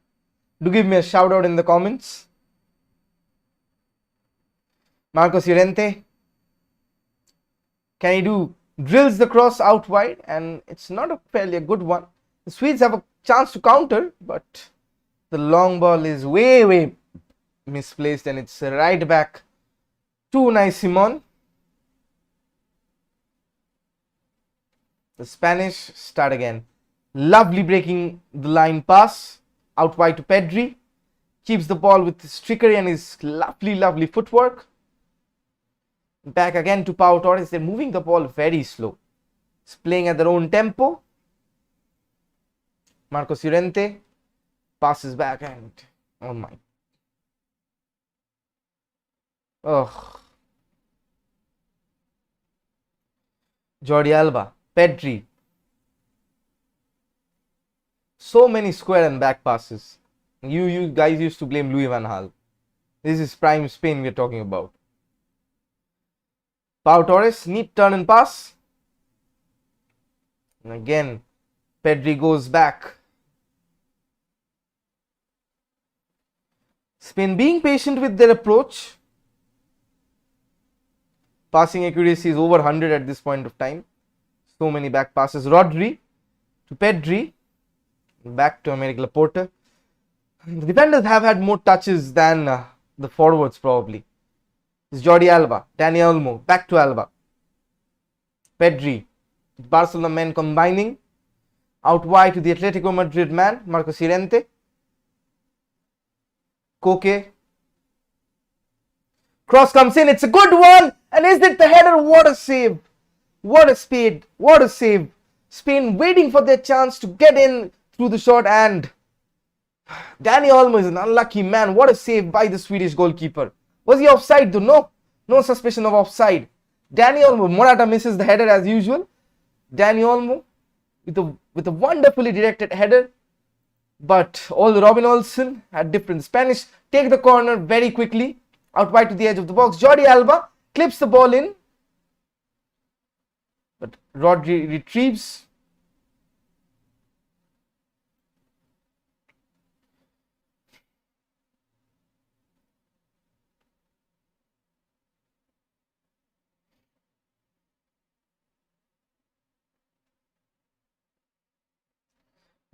do give me a shout out in the comments. Marcos Llorente, can he do? Drills the cross out wide, and it's not a fairly a good one. The Swedes have a chance to counter, but the long ball is way misplaced, and it's right back to Unai Simon. The Spanish start again. Lovely breaking the line pass out wide to Pedri. Keeps the ball with his trickery and his lovely footwork. Back again to Pau Torres. They're moving the ball very slow. It's playing at their own tempo. Marcos Llorente passes back and oh my. Oh. Jordi Alba, Pedri. So many square and back passes. You guys used to blame Louis van Gaal. This is prime Spain we're talking about. Pau Torres, neat turn and pass. And again, Pedri goes back. Spain being patient with their approach. Passing accuracy is over 100 at this point of time. So many back passes. Rodri to Pedri. Back to Aymeric Laporte. The defenders have had more touches than the forwards probably. It's Jordi Alba, Dani Olmo, back to Alba. Pedri, Barcelona men combining. Out wide to the Atletico Madrid man, Marcos Llorente. Koke. Cross comes in, it's a good one. And is it the header? What a save. What a speed. What a save. Spain waiting for their chance to get in through the shot, and Dani Olmo is an unlucky man. What a save by the Swedish goalkeeper. Was he offside though? No suspicion of offside. Dani Olmo, Morata misses the header as usual. Dani Olmo with a wonderfully directed header, but all Robin Olsen had different. Spanish take the corner very quickly out wide to the edge of the box. Jordi Alba clips the ball in, but Rodri retrieves.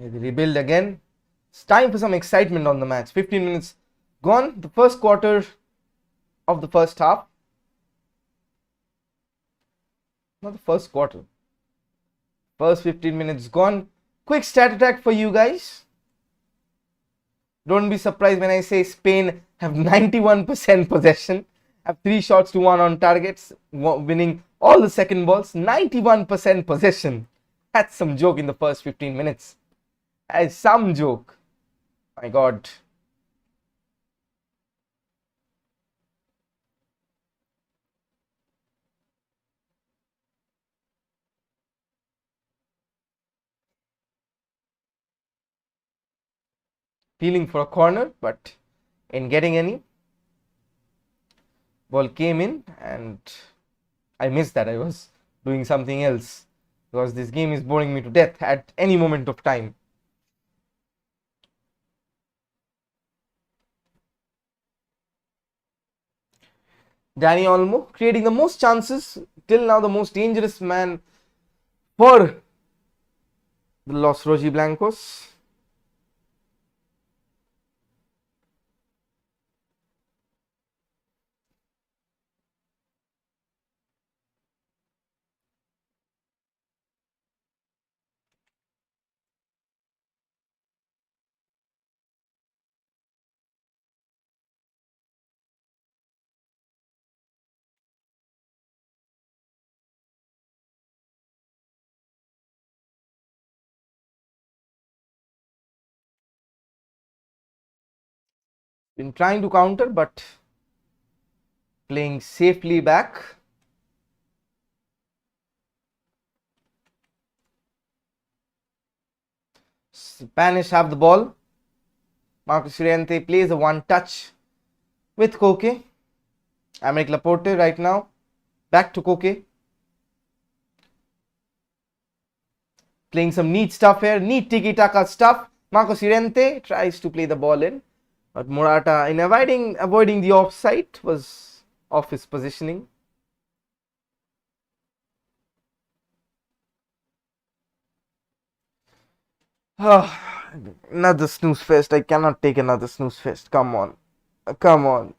They rebuild again. It's time for some excitement on the match. 15 minutes gone. The first quarter of the first half. Not the first quarter. First 15 minutes gone. Quick stat attack for you guys. Don't be surprised when I say Spain have 91% possession. Have 3 shots to 1 on targets. Winning all the second balls. 91% possession. That's some joke in the first 15 minutes. As some joke. My God. Feeling for a corner, but in getting any. Ball came in and I missed that. I was doing something else, because this game is boring me to death at any moment of time. Dani Olmo creating the most chances, till now the most dangerous man for the Los Rojiblancos. Been trying to counter, but playing safely back. Spanish have the ball. Marcos Llorente plays a one touch with Koke. Aymeric Laporte right now. Back to Koke. Playing some neat stuff here. Neat tiki-taka stuff. Marcos Llorente tries to play the ball in. But Morata, in avoiding the offside, was off his positioning. Another snooze fest. I cannot take another snooze fest. Come on. Come on.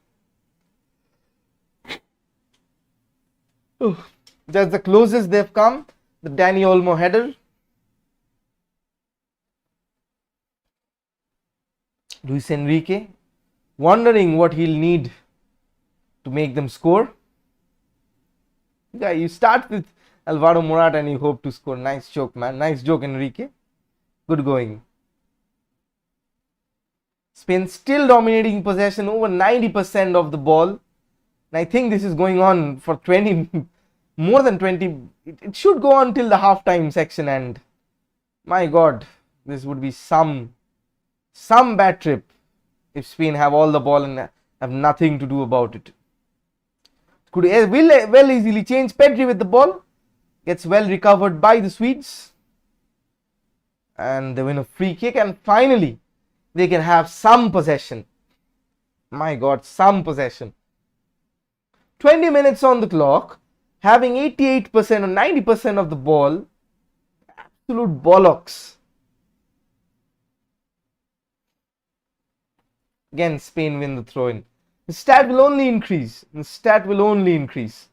That's the closest they've come. The Dani Olmo header. Luis Enrique wondering what he'll need to make them score. Yeah, you start with Alvaro Morata and you hope to score. Nice joke, man. Nice joke, Enrique. Good going. Spain still dominating possession, over 90% of the ball. And I think this is going on for 20, more than 20. It should go on till the halftime section, and my God, this would be some bad trip if Spain have all the ball and have nothing to do about it. Could well easily change. Pedri with the ball, gets well recovered by the Swedes, and they win a free kick, and finally they can have some possession. My God, some possession. 20 minutes on the clock, having 88% or 90% of the ball. Absolute bollocks. Again, Spain win the throw-in. The stat will only increase. The stat will only increase.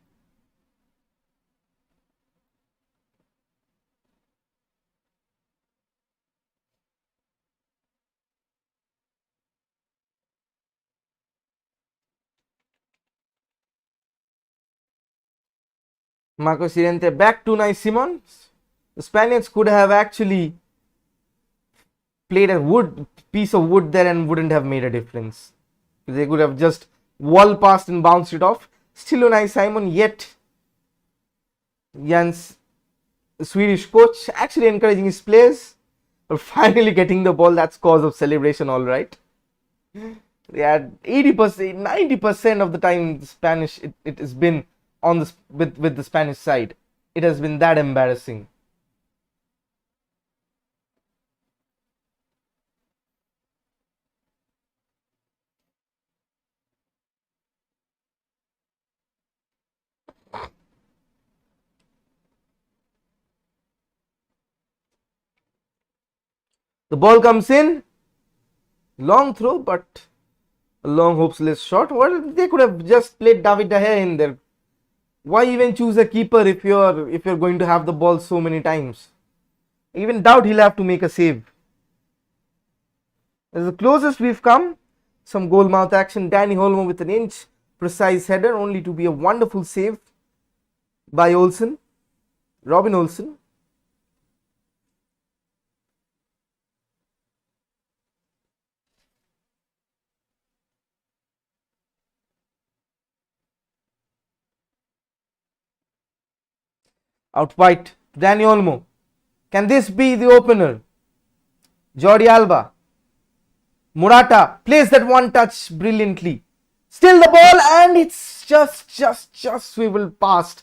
Marcos Llorente back to Unai Simon. The Spaniards could have actually played a piece of wood there and wouldn't have made a difference. They could have just wall passed and bounced it off. Still Unai Simon, yet Jan's Swedish coach actually encouraging his players for finally getting the ball. That's cause of celebration, all right. They had 80%, 90% of the time the Spanish, it has been on the with the Spanish side. It has been that embarrassing. The ball comes in, long throw, but a long hopeless shot. Well, they could have just played David De Gea in there. Why even choose a keeper if you're going to have the ball so many times? I even doubt he'll have to make a save. That's the closest we've come. Some goal mouth action. Dani Olmo with an inch precise header, only to be a wonderful save by Olsen, Robin Olsen. Out wide, Dani Olmo. Can this be the opener? Jordi Alba. Morata plays that one touch brilliantly. Still the ball, and it's just swiveled past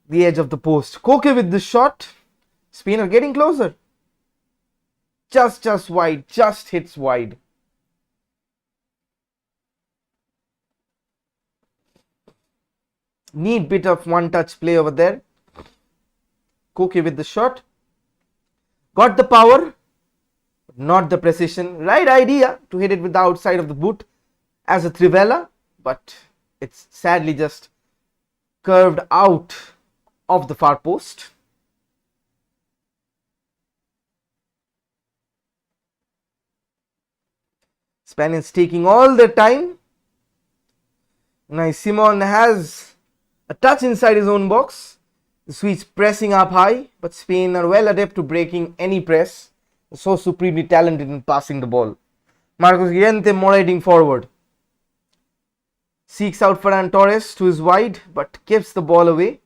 the edge of the post. Koke with the shot. Spain are getting closer. Just wide. Just hits wide. Neat bit of one-touch play over there. Koke with the shot. Got the power. Not the precision. Right idea to hit it with the outside of the boot as a trivela, but it's sadly just curved out of the far post. Spaniards taking all their time. Now Simon has a touch inside his own box. The Swedes pressing up high, but Spain are well adept to breaking any press. So supremely talented in passing the ball. Marcos Llorente moderating forward. Seeks out Ferran Torres to his wide, but gives the ball away.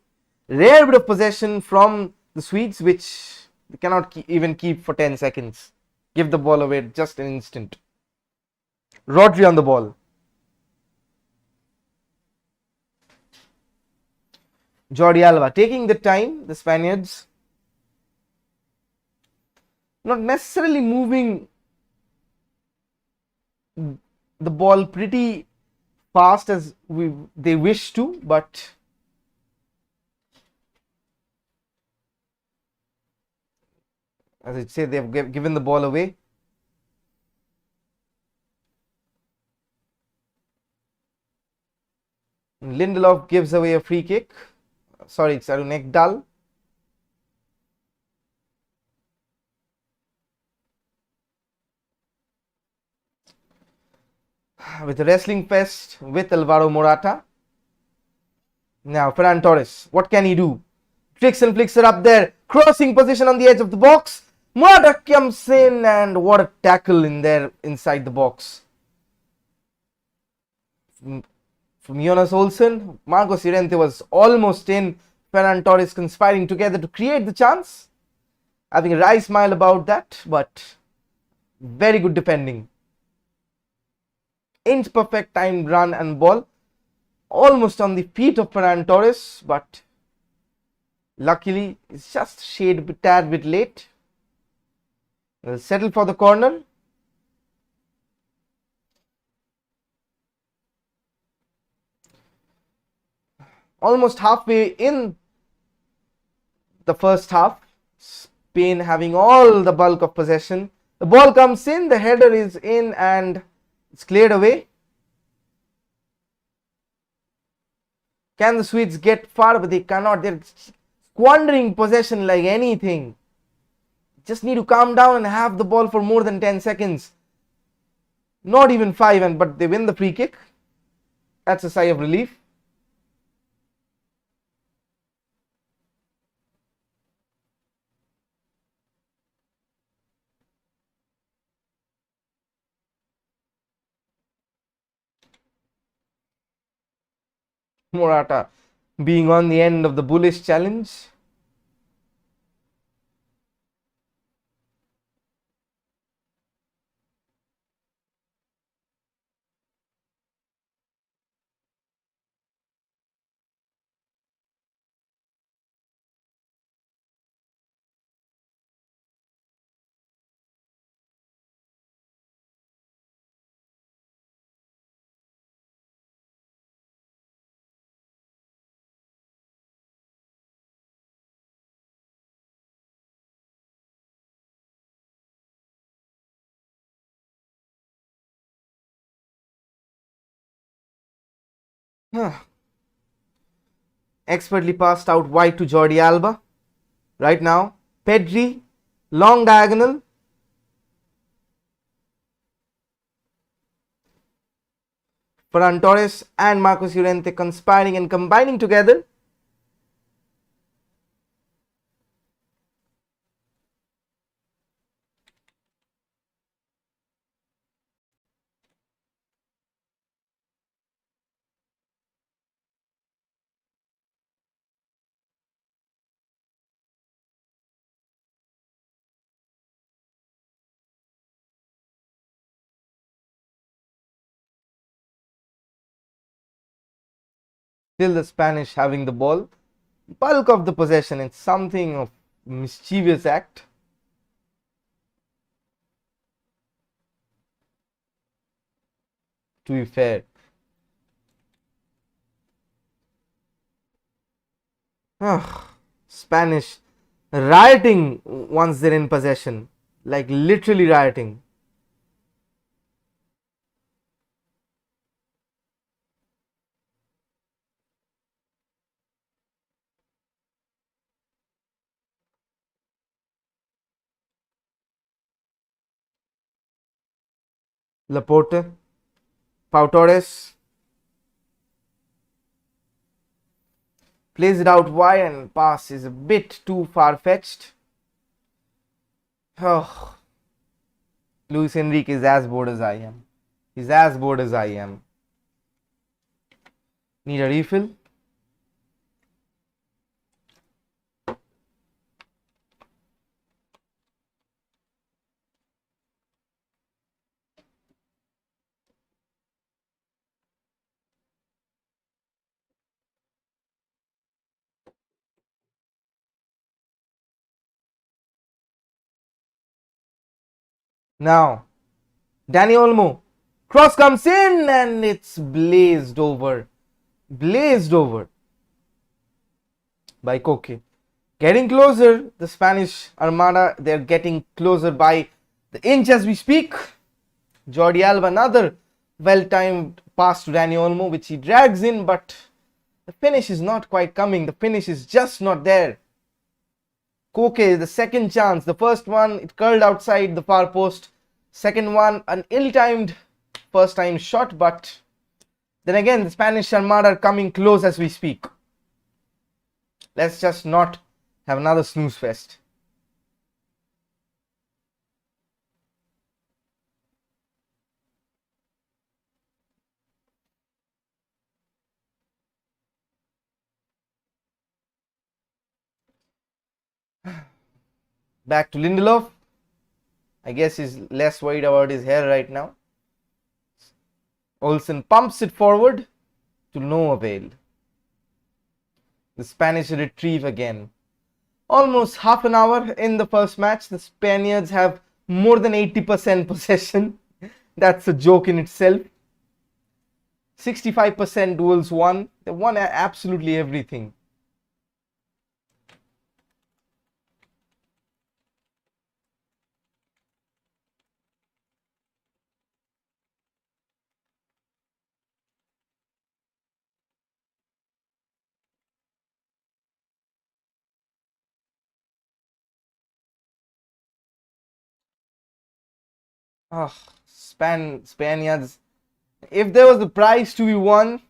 Rare bit of possession from the Swedes, which they cannot even keep for 10 seconds. Give the ball away just an instant. Rodri on the ball. Jordi Alba taking the time, the Spaniards not necessarily moving the ball pretty fast as they wish to, but as I say, they've given the ball away. Lindelof gives away a free kick. Sorry, it's Arun Ekdal. With a wrestling fest with Alvaro Morata. Now Ferran Torres, what can he do? Tricks and flicks are up there, crossing position on the edge of the box. Morata comes in, and what a tackle in there inside the box. From Jonas Olsen, Marcos Llorente was almost in. Ferran Torres conspiring together to create the chance. Having a wry smile about that, but very good defending. Inch perfect timed run and ball. Almost on the feet of Ferran Torres, but luckily it's just shade tad bit late. We'll settle for the corner. Almost halfway in the first half, Spain having all the bulk of possession. The ball comes in, the header is in, and it's cleared away. Can the Swedes get far? But they cannot. They're squandering possession like anything. Just need to calm down and have the ball for more than 10 seconds. Not even 5, but they win the free kick. That's a sigh of relief. Morata being on the end of the bullish challenge. Expertly passed out wide to Jordi Alba. Right now, Pedri, long diagonal. Ferran Torres and Marcos Llorente conspiring and combining together. Still the Spanish having the ball. bulk of the possession. It's something of mischievous act. To be fair. Spanish rioting once they're in possession. Like literally rioting. Laporte. Pau Torres. Plays it out wide and pass is a bit too far-fetched. Oh. Luis Enrique is as bored as I am. He's as bored as I am. Need a refill. Now, Dani Olmo. Cross comes in and it's blazed over. Blazed over by Koke. Getting closer, the Spanish Armada, they're getting closer by the inch as we speak. Jordi Alba, another well-timed pass to Dani Olmo, which he drags in, but the finish is not quite coming. The finish is just not there. Koke, the second chance. The first one, it curled outside the far post. Second one, an ill-timed first-time shot, but then again, the Spanish Armada are coming close as we speak. Let's just not have another snooze fest. Back to Lindelof. I guess he's less worried about his hair right now. Olsen pumps it forward to no avail. The Spanish retrieve again. Almost half an hour in the first match. The Spaniards have more than 80% possession. That's a joke in itself. 65% duels won. They won absolutely everything. Spaniards. If there was a prize to be won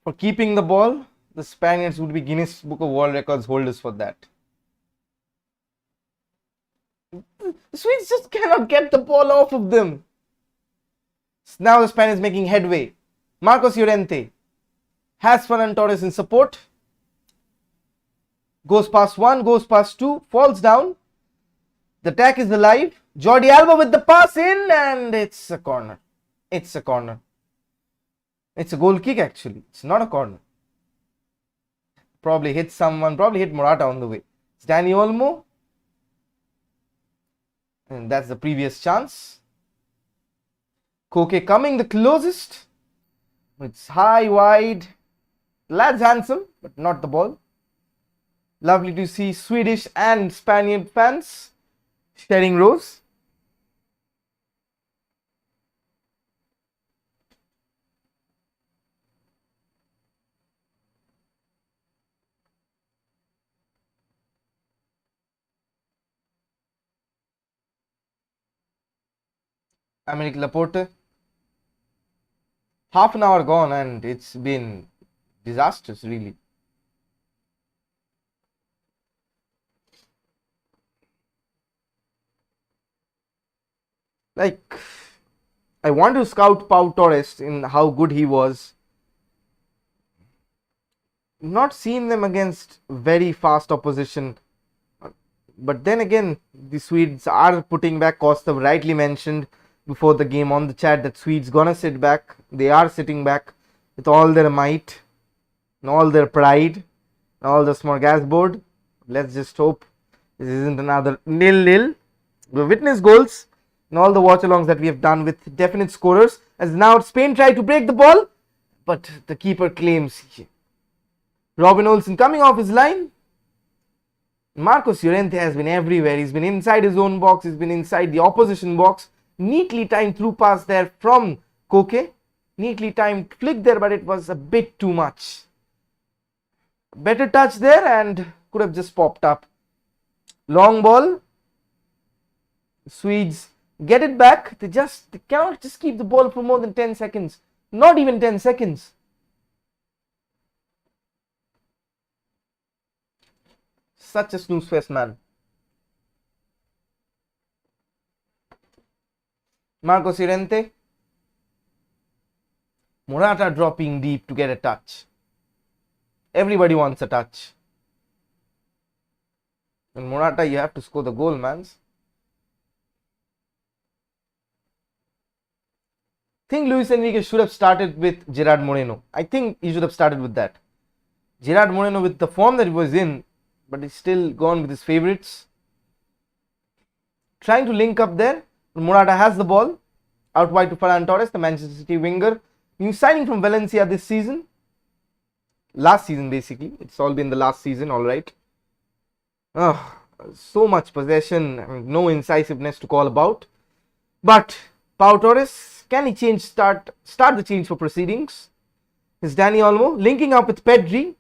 for keeping the ball, the Spaniards would be Guinness Book of World Records holders for that. The Swedes just cannot get the ball off of them. Now the Spaniards making headway. Marcos Llorente has Ferran Torres in support. Goes past one, goes past two, falls down. The attack is alive. Jordi Alba with the pass in, and it's a corner. It's a corner. It's a goal kick actually. It's not a corner. Probably hit someone, probably hit Morata on the way. It's Dani Olmo. And that's the previous chance. Koke coming the closest. It's high, wide. Lad's handsome, but not the ball. Lovely to see Swedish and Spaniard fans sharing rows. Aymeric Laporte. Half an hour gone and it's been disastrous really. Like, I want to scout Pau Torres in how good he was. Not seen them against very fast opposition. But then again, the Swedes are putting back. Costa rightly mentioned before the game on the chat that Swedes gonna sit back. They are sitting back with all their might and all their pride. all the smorgasbord. Let's just hope this isn't another 0-0. We witnessed goals in all the watch-alongs that we have done with definite scorers. As now Spain tried to break the ball, but the keeper claims. Robin Olsen coming off his line. Marcos Llorente has been everywhere. He's been inside his own box. He's been inside the opposition box. Neatly timed through pass there from Koke. Neatly timed flick there, but it was a bit too much. Better touch there and could have just popped up. Long ball. Swedes get it back. They cannot just keep the ball for more than 10 seconds. Not even 10 seconds. Such a snooze fest, man. Marcos Llorente. Morata dropping deep to get a touch. Everybody wants a touch. And Morata, you have to score the goal, man. I think Luis Enrique should have started with Gerard Moreno. I think he should have started with that. Gerard Moreno, with the form that he was in, but he's still gone with his favourites. Trying to link up there. Morata has the ball. Out wide to Ferran Torres, the Manchester City winger. New signing from Valencia this season. Last season, basically. It's all been the last season, alright. So much possession. No incisiveness to call about. But Pau Torres, can he start the change for proceedings? Is Dani Olmo linking up with Pedri,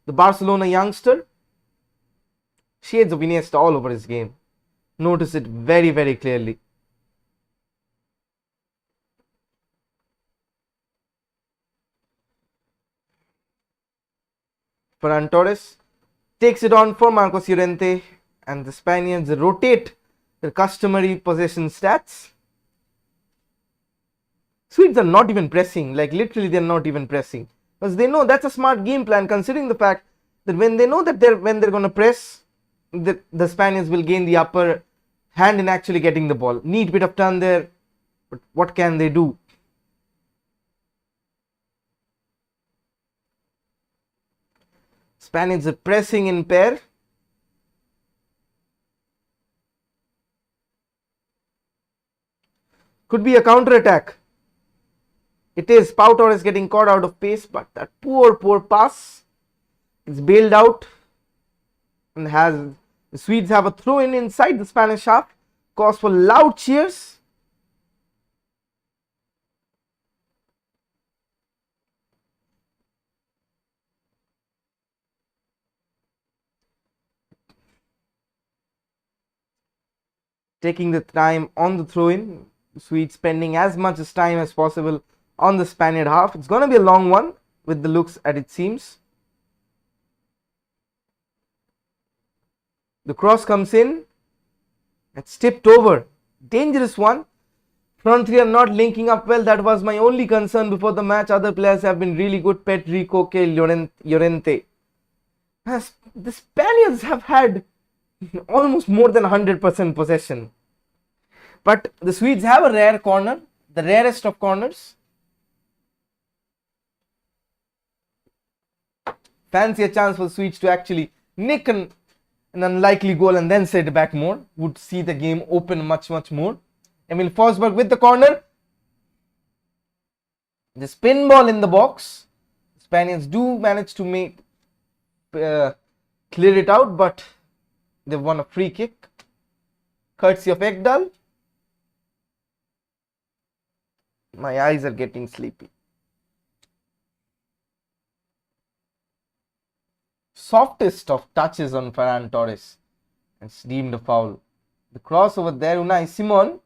the Barcelona youngster. Shades of Iniesta all over his game. Notice it very, very clearly. Ferran Torres takes it on for Marcos Llorente, and the Spaniards rotate their customary possession stats. Swedes are not even pressing, like literally they're not even pressing, because they know that's a smart game plan, considering the fact that when they know that they're going to press, the Spaniards will gain the upper hand in actually getting the ball. Neat bit of turn there, but what can they do? Spaniards are pressing in pair. Could be a counter attack. It is. Pau Torres getting caught out of pace, but that poor pass is bailed out, and the Swedes have a throw in inside the Spanish half. Cause for loud cheers. Taking the time on the throw in. Swedes spending as much as time as possible on the Spaniard half. It's going to be a long one with the looks at it seems. The cross comes in. It's tipped over. Dangerous one. Front three are not linking up well. That was my only concern before the match. Other players have been really good. Pedri, Koke, Llorente. The Spaniards have had almost more than 100% possession. But the Swedes have a rare corner. The rarest of corners. Fancy a chance for the Swedes to actually nick an unlikely goal and then set it back more. Would see the game open much more. Emil Forsberg with the corner. The spin ball in the box. Spaniards do manage to clear it out, but they've won a free kick. Courtesy of Ekdal. My eyes are getting sleepy. Softest of touches on Ferran Torres. It's deemed a foul. The cross over there, Unai Simon.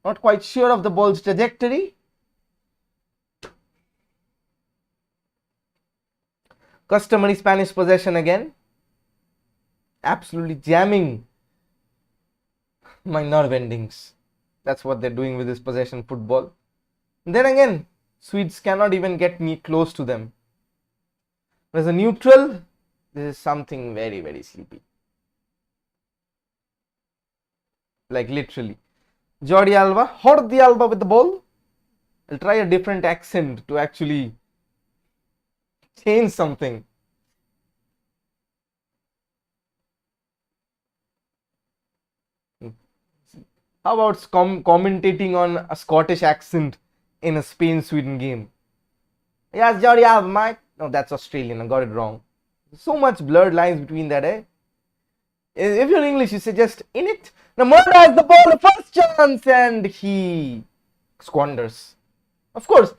Not quite sure of the ball's trajectory. Customary Spanish possession again. Absolutely jamming my nerve endings. That's what they're doing with this possession football. And then again, Swedes cannot even get me close to them. As a neutral, this is something very, very sleepy. Like literally. Jordi Alba with the ball. I'll try a different accent to actually change something. How about commentating on a Scottish accent in a Spain-Sweden game? Yes, Jordy, Mike. No, that's Australian. I got it wrong. So much blurred lines between that, eh? If you're English, you say just in it. Now Morata has the ball, the first chance, and he squanders. Of course,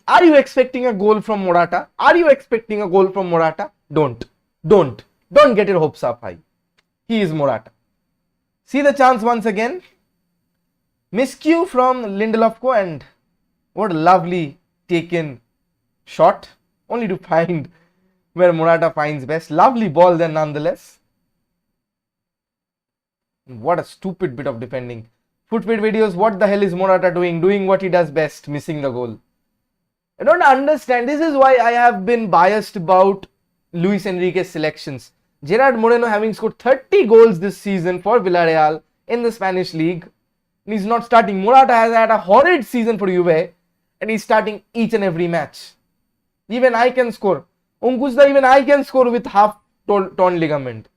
are you expecting a goal from Morata? Are you expecting a goal from Morata? Don't get your hopes up high. He is Morata. See the chance once again. Miscue from Lindelof, and what a lovely taken shot, only to find where Morata finds best. Lovely ball then nonetheless. What a stupid bit of defending. Footwear videos, what the hell is Morata doing? Doing what he does best, missing the goal. I don't understand. This is why I have been biased about Luis Enrique's selections. Gerard Moreno having scored 30 goals this season for Villarreal in the Spanish league. And he's not starting. Morata has had a horrid season for Juve and he's starting each and every match. Even I can score. Onguzda, even I can score with half torn ligament.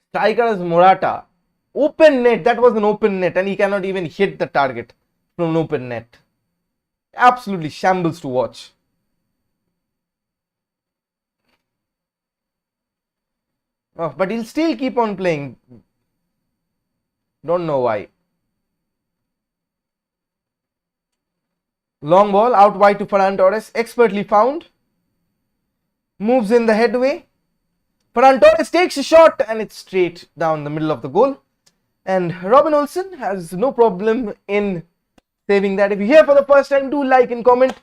Striker is Morata. Open net, that was an open net and he cannot even hit the target from an open net. Absolutely shambles to watch. Oh, but he'll still keep on playing. Don't know why. Long ball out wide to Ferran Torres, expertly found. Moves in the headway. Ferran Torres takes a shot and it's straight down the middle of the goal. And Robin Olsen has no problem in saving that. If you're here for the first time, do like and comment.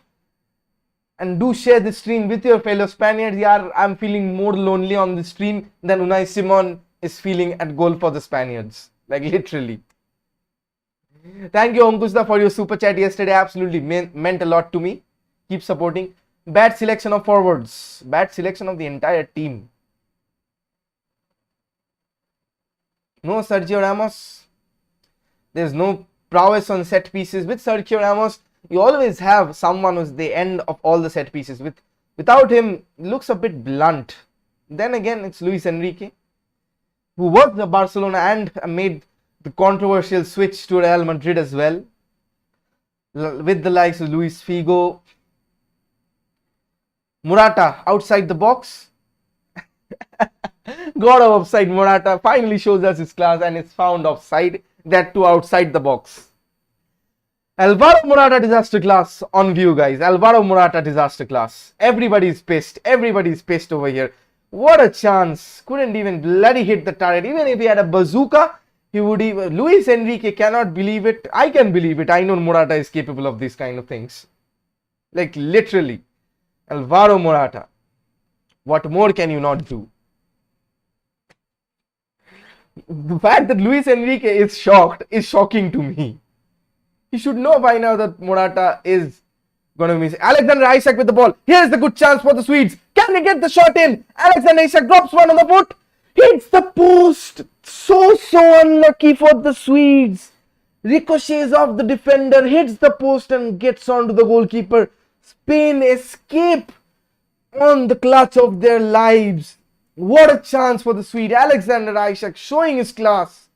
And do share this stream with your fellow Spaniards. Yeah, I'm feeling more lonely on this stream than Unai Simon is feeling at goal for the Spaniards. Like literally. Thank you, Onguzda, for your super chat yesterday. Absolutely meant a lot to me. Keep supporting. Bad selection of forwards. Bad selection of the entire team. No Sergio Ramos. There's no prowess on set pieces. With Sergio Ramos, you always have someone who's the end of all the set pieces. Without him, it looks a bit blunt. Then again, it's Luis Enrique, who worked the Barcelona and made the controversial switch to Real Madrid as well. With the likes of Luis Figo. Morata outside the box. God of offside. Morata finally shows us his class and is found offside. That too outside the box. Alvaro Morata disaster class on view, guys. Alvaro Morata disaster class. Everybody's pissed. Everybody's pissed over here. What a chance. Couldn't even bloody hit the target. Even if he had a bazooka, he would even... Luis Enrique cannot believe it. I can believe it. I know Morata is capable of these kind of things. Like literally. Alvaro Morata. What more can you not do? The fact that Luis Enrique is shocked is shocking to me. He should know by now that Morata is going to miss. Alexander Isak with the ball. Here's the good chance for the Swedes. Can they get the shot in? Alexander Isak drops one on the foot. Hits the post. So unlucky for the Swedes. Ricochets off the defender. Hits the post and gets onto the goalkeeper. Spain escape on the clutch of their lives. What a chance for the Swede. Alexander Isak showing his class.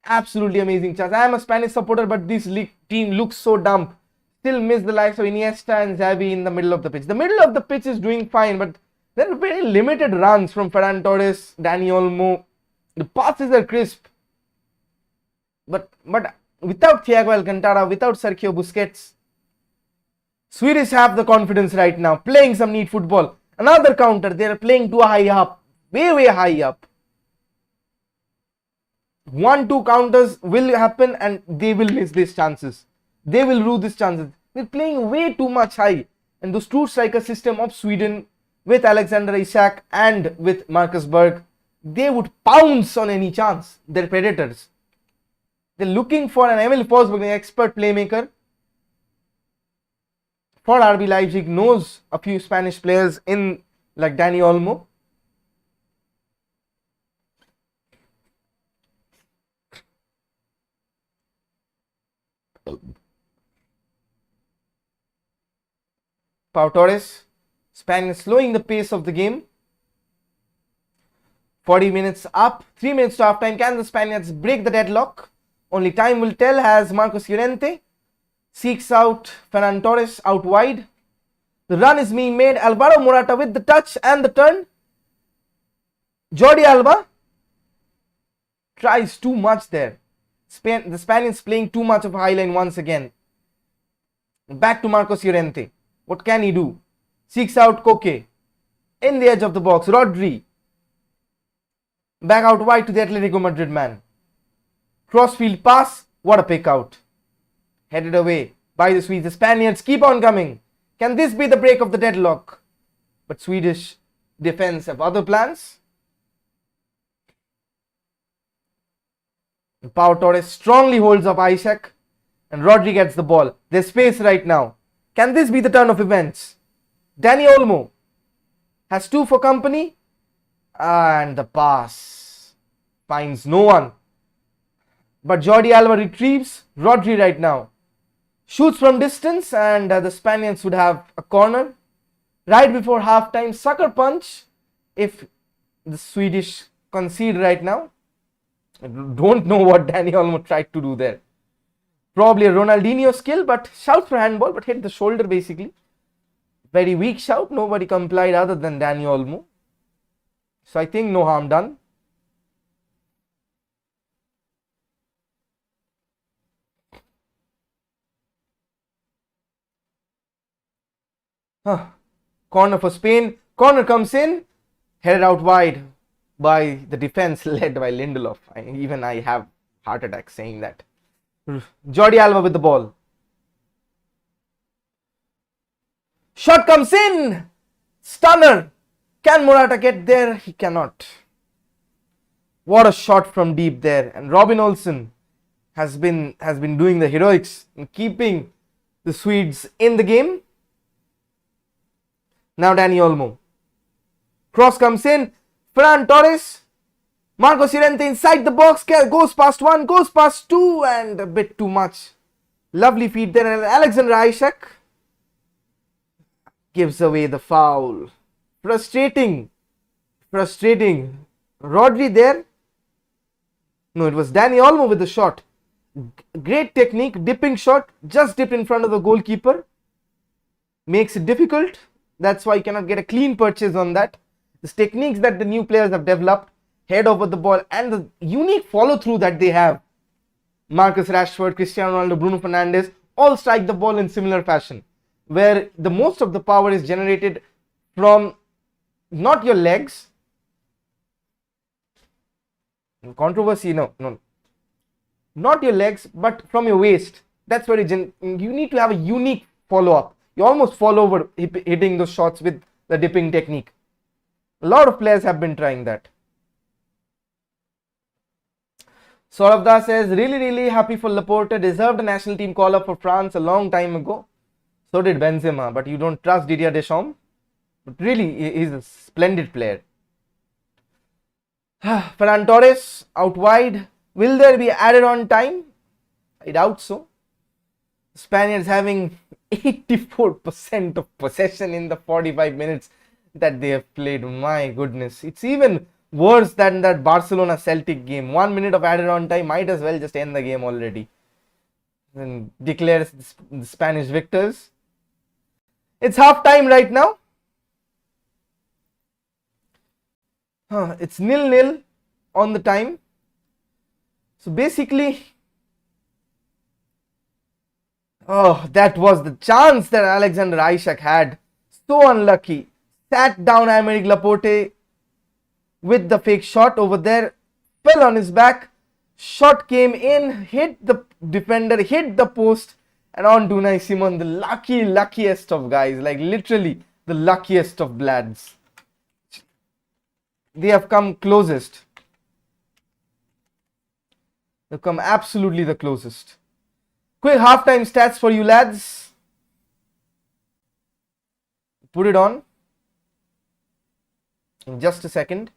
Absolutely amazing chance. I am a Spanish supporter, but this league team looks so dumb. Still miss the likes of Iniesta and Xavi in the middle of the pitch. The middle of the pitch is doing fine, but there are very limited runs from Ferran Torres, Dani Olmo. The passes are crisp. But without Thiago Alcantara, without Sergio Busquets, Swedes have the confidence right now, playing some neat football. Another counter, they are playing too high up, way high up. 1-2 counters will happen and they will miss these chances. They will rue these chances. They're playing way too much high. And those two striker system of Sweden with Alexander Isak and with Marcus Berg, they would pounce on any chance. They're predators. They're looking for an Emil Forsberg, an expert playmaker. For RB Leipzig, knows a few Spanish players in like Dani Olmo. Pau Torres. Spain is slowing the pace of the game. 40 minutes up, 3 minutes to half time. Can the Spaniards break the deadlock? Only time will tell as Marcos Llorente seeks out Ferran Torres out wide. The run is being made. Alvaro Morata with the touch and the turn. Jordi Alba tries too much there. The Spaniards playing too much of a high line once again. Back to Marcos Llorente. What can he do? Seeks out Koke. In the edge of the box. Rodri. Back out wide to the Atletico Madrid man. Crossfield pass. What a pick out. Headed away by the Swedes. The Spaniards keep on coming. Can this be the break of the deadlock? But Swedish defense have other plans. Pau Torres strongly holds up Isaac. And Rodri gets the ball. There's space right now. Can this be the turn of events? Dani Olmo has 2 for company. And the pass finds no one. But Jordi Alba retrieves. Rodri right now shoots from distance, and the Spaniards would have a corner. Right before halftime, sucker punch if the Swedish concede right now. I don't know what Dani Olmo tried to do there. Probably a Ronaldinho skill, but shout for handball, but hit the shoulder basically. Very weak shout. Nobody complied other than Dani Olmo. So I think no harm done. Corner for Spain. Corner comes in. Headed out wide by the defense led by Lindelof. Even I have heart attack saying that. Jordi Alba with the ball. Shot comes in. Stunner. Can Morata get there? He cannot. What a shot from deep there. And Robin Olsen has been doing the heroics in keeping the Swedes in the game. Now Dani Olmo. Cross comes in. Ferran Torres. Marcos Llorente inside the box. Goes past 1. Goes past 2. And a bit too much. Lovely feed there. And Alexander Isak gives away the foul. Frustrating. Rodri there. No, it was Dani Olmo with the shot. Great technique. Dipping shot. Just dipped in front of the goalkeeper. Makes it difficult. That's why you cannot get a clean purchase on that. The techniques that the new players have developed, head over the ball, and the unique follow through that they have. Marcus Rashford, Cristiano Ronaldo, Bruno Fernandes all strike the ball in similar fashion, where the most of the power is generated from not your legs. Controversy, no, not your legs, but from your waist. That's where you need to have a unique follow up. You almost fall over hitting those shots with the dipping technique. A lot of players have been trying that. Sauravda says, really happy for Laporte. Deserved a national team call up for France a long time ago. So did Benzema. But you don't trust Didier Deschamps. But really, he's a splendid player. Ferran Torres out wide. Will there be added on time? I doubt so. Spaniards having 84% of possession in the 45 minutes that they have played. My goodness. It's even worse than that Barcelona Celtic game. 1 minute of added on time, might as well just end the game already. And declares the Spanish victors. It's half time right now. It's 0-0 on the time. So basically, that was the chance that Alexander Isak had. So unlucky. Sat down Aymeric Laporte with the fake shot over there. Fell on his back. Shot came in. Hit the defender. Hit the post. And on to Unai Simon. The luckiest of guys. Like literally the luckiest of lads. They have come closest. They've come absolutely the closest. Quick halftime stats for you lads. Put it on in just a second.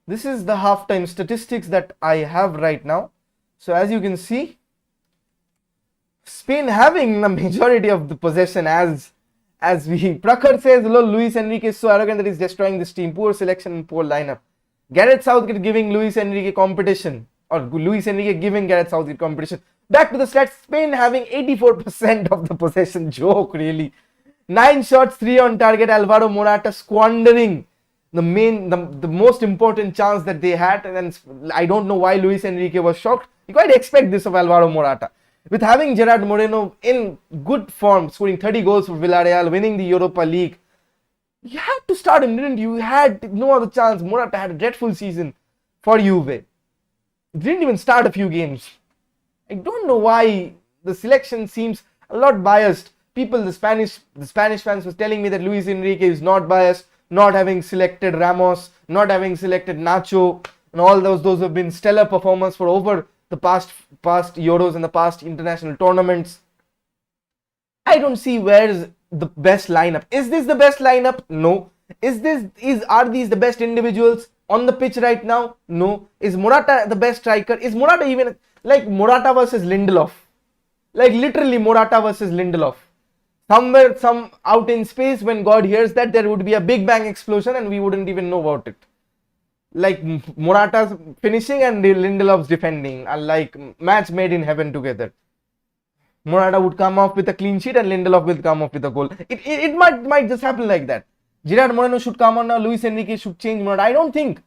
This is the halftime statistics that I have right now. So as you can see, Spain having the majority of the possession as As we Prakhar says, Luis Enrique is so arrogant that he's destroying this team. Poor selection and poor lineup. Gareth Southgate giving Luis Enrique competition, or Luis Enrique giving Gareth Southgate competition. Back to the stats. Spain having 84% of the possession. Joke, really. 9 shots, 3 on target. Alvaro Morata squandering the most important chance that they had, and I don't know why Luis Enrique was shocked. You quite expect this of Alvaro Morata. With having Gerard Moreno in good form, scoring 30 goals for Villarreal, winning the Europa League, you had to start him, didn't you? You had no other chance. Morata had a dreadful season for Juve. Didn't even start a few games. I don't know why the selection seems a lot biased. People, the Spanish fans was telling me that Luis Enrique is not biased, not having selected Ramos, not having selected Nacho, and all those have been stellar performers for over the past Euros and the past international tournaments. I don't see where is the best lineup. Is this the best lineup? No. Are these the best individuals on the pitch right now? No. Is Morata the best striker? Is Morata even like Morata versus Lindelof? Like literally Morata versus Lindelof. Somewhere, some out in space, when God hears that, there would be a big bang explosion and we wouldn't even know about it. Like Morata's finishing and Lindelof's defending are like match made in heaven together. Morata would come off with a clean sheet and Lindelof will come off with a goal. It might just happen like that. Gerard Moreno should come on now. Luis Enrique should change Morata. I don't think.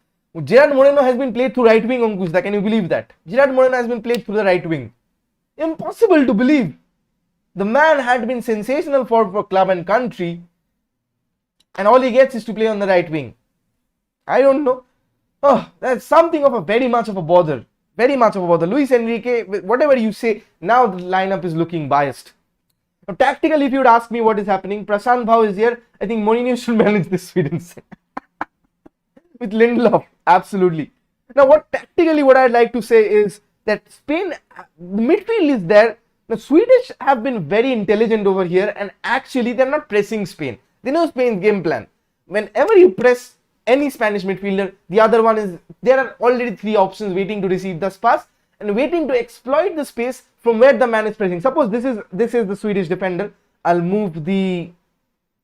Gerard Moreno has been played through right wing, Ankushda. Can you believe that? Gerard Moreno has been played through the right wing. Impossible to believe. The man had been sensational for club and country, and all he gets is to play on the right wing. I don't know. Oh, that's something of a very much of a bother. Very much of a bother. Luis Enrique, whatever you say, now the lineup is looking biased. Now, tactically, if you would ask me what is happening, Prashant Bhau is here. I think Mourinho should manage this Sweden side. With Lindelof, absolutely. Now, what I'd like to say is that Spain, the midfield is there. The Swedish have been very intelligent over here, and actually they're not pressing Spain. They know Spain's game plan. Whenever you press any Spanish midfielder, the other one is, there are already 3 options waiting to receive the pass and waiting to exploit the space from where the man is pressing. Suppose this is the Swedish defender. I'll move the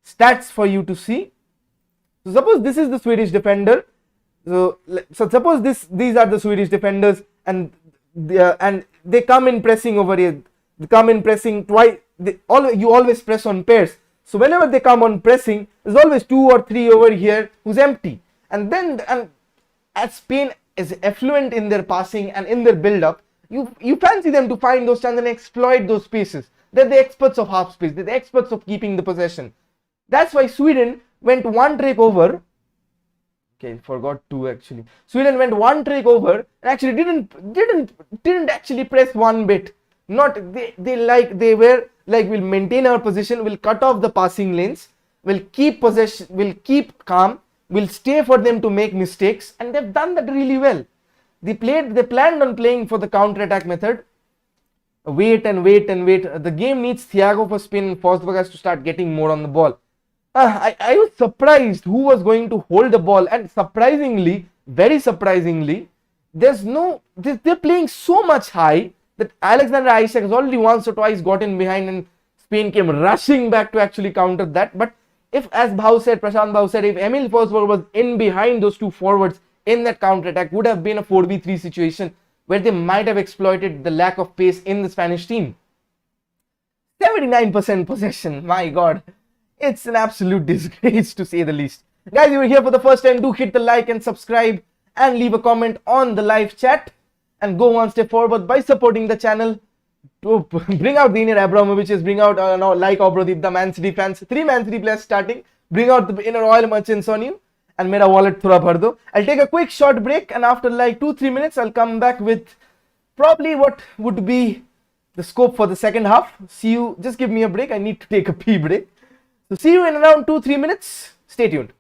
stats for you to see. So suppose this is the Swedish defender. So suppose these are the Swedish defenders, and they come in pressing over here. They come in pressing twice. You always press on pairs. So whenever they come on pressing, there's always 2 or 3 over here who's empty. And as Spain is affluent in their passing and in their build-up, you fancy them to find those chances and exploit those spaces. They're the experts of half space. They're the experts of keeping the possession. That's why Sweden went 1 trig over. Okay, forgot 2 actually. Sweden went 1 trig over and actually didn't actually press one bit. Not they were like, we'll maintain our position, we'll cut off the passing lanes, we'll keep possession, we'll keep calm, we'll stay for them to make mistakes, and they've done that really well. They planned on playing for the counter-attack method. Wait. The game needs Thiago for Spain and Forsberg to start getting more on the ball. I was surprised who was going to hold the ball, and surprisingly, very surprisingly, they're playing so much high that Alexander Isak has already once or twice gotten behind and Spain came rushing back to actually counter that. But if, as Prashant Bhau said, if Emil Forsberg was in behind those 2 forwards in that counter attack, would have been a 4v3 situation where they might have exploited the lack of pace in the Spanish team. 79% possession, my god. It's an absolute disgrace to say the least. Guys, you were here for the first time, do hit the like and subscribe and leave a comment on the live chat. And go one step forward by supporting the channel to bring out the inner Abramoviches, bring out like Obrodip, the Man City fans, 3 Man City players starting, bring out the inner oil merchants on you, and mera wallet thoda bhar do. I'll take a quick short break, and after like 2-3 minutes, I'll come back with probably what would be the scope for the second half. See you, just give me a break, I need to take a pee break. So see you in around 2-3 minutes, stay tuned.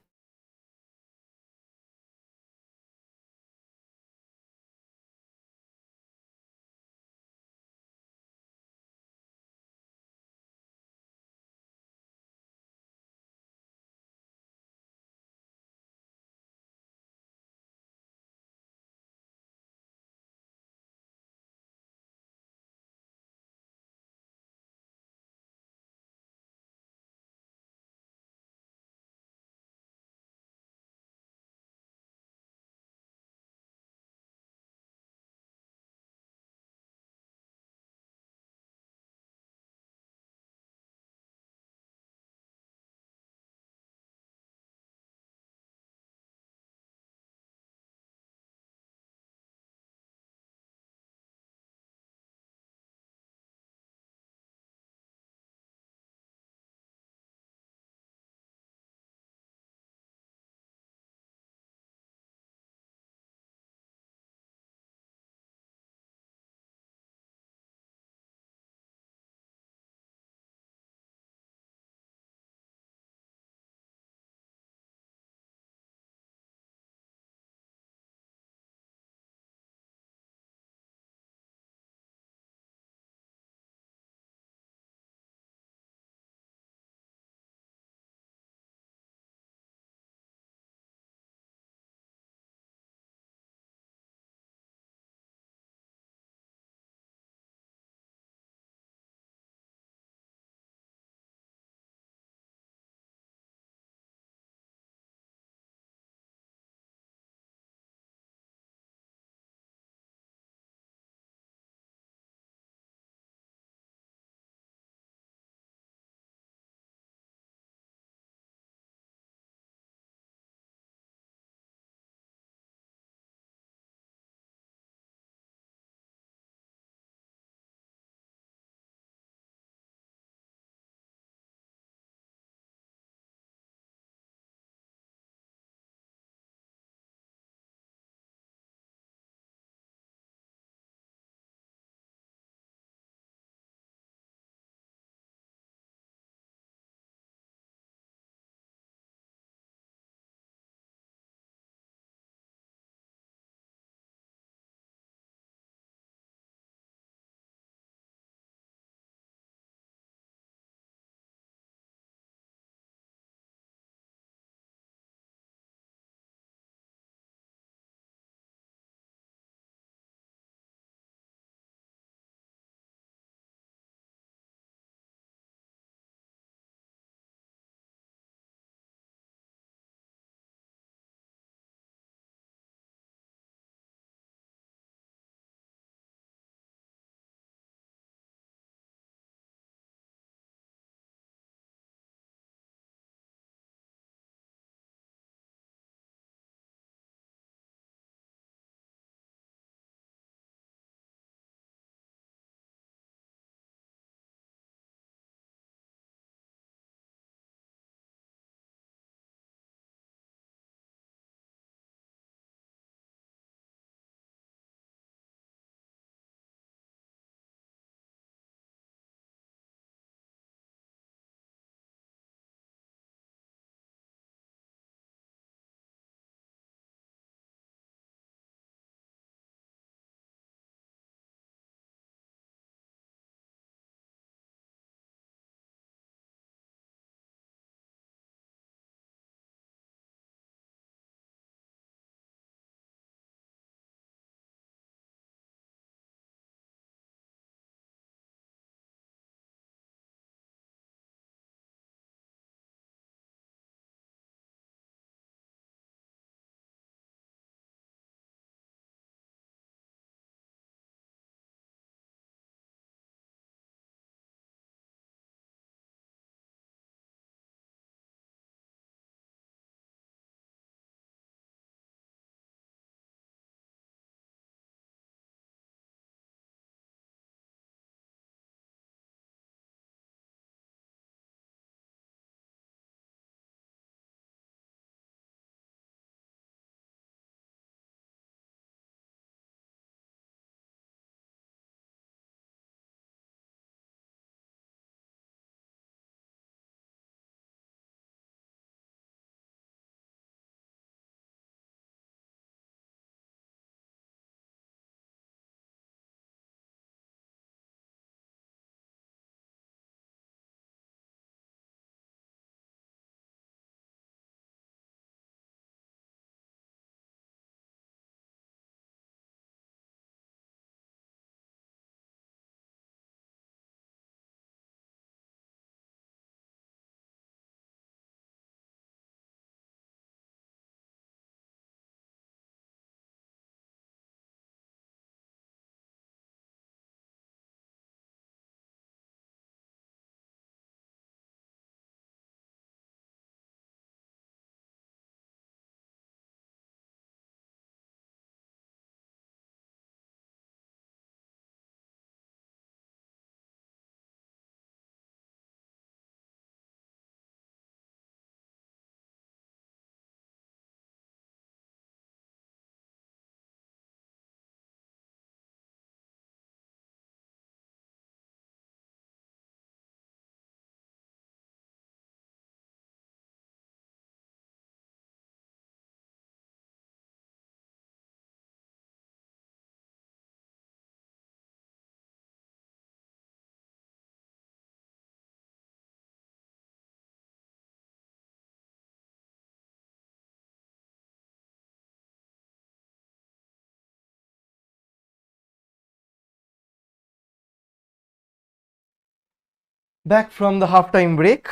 Back from the halftime break.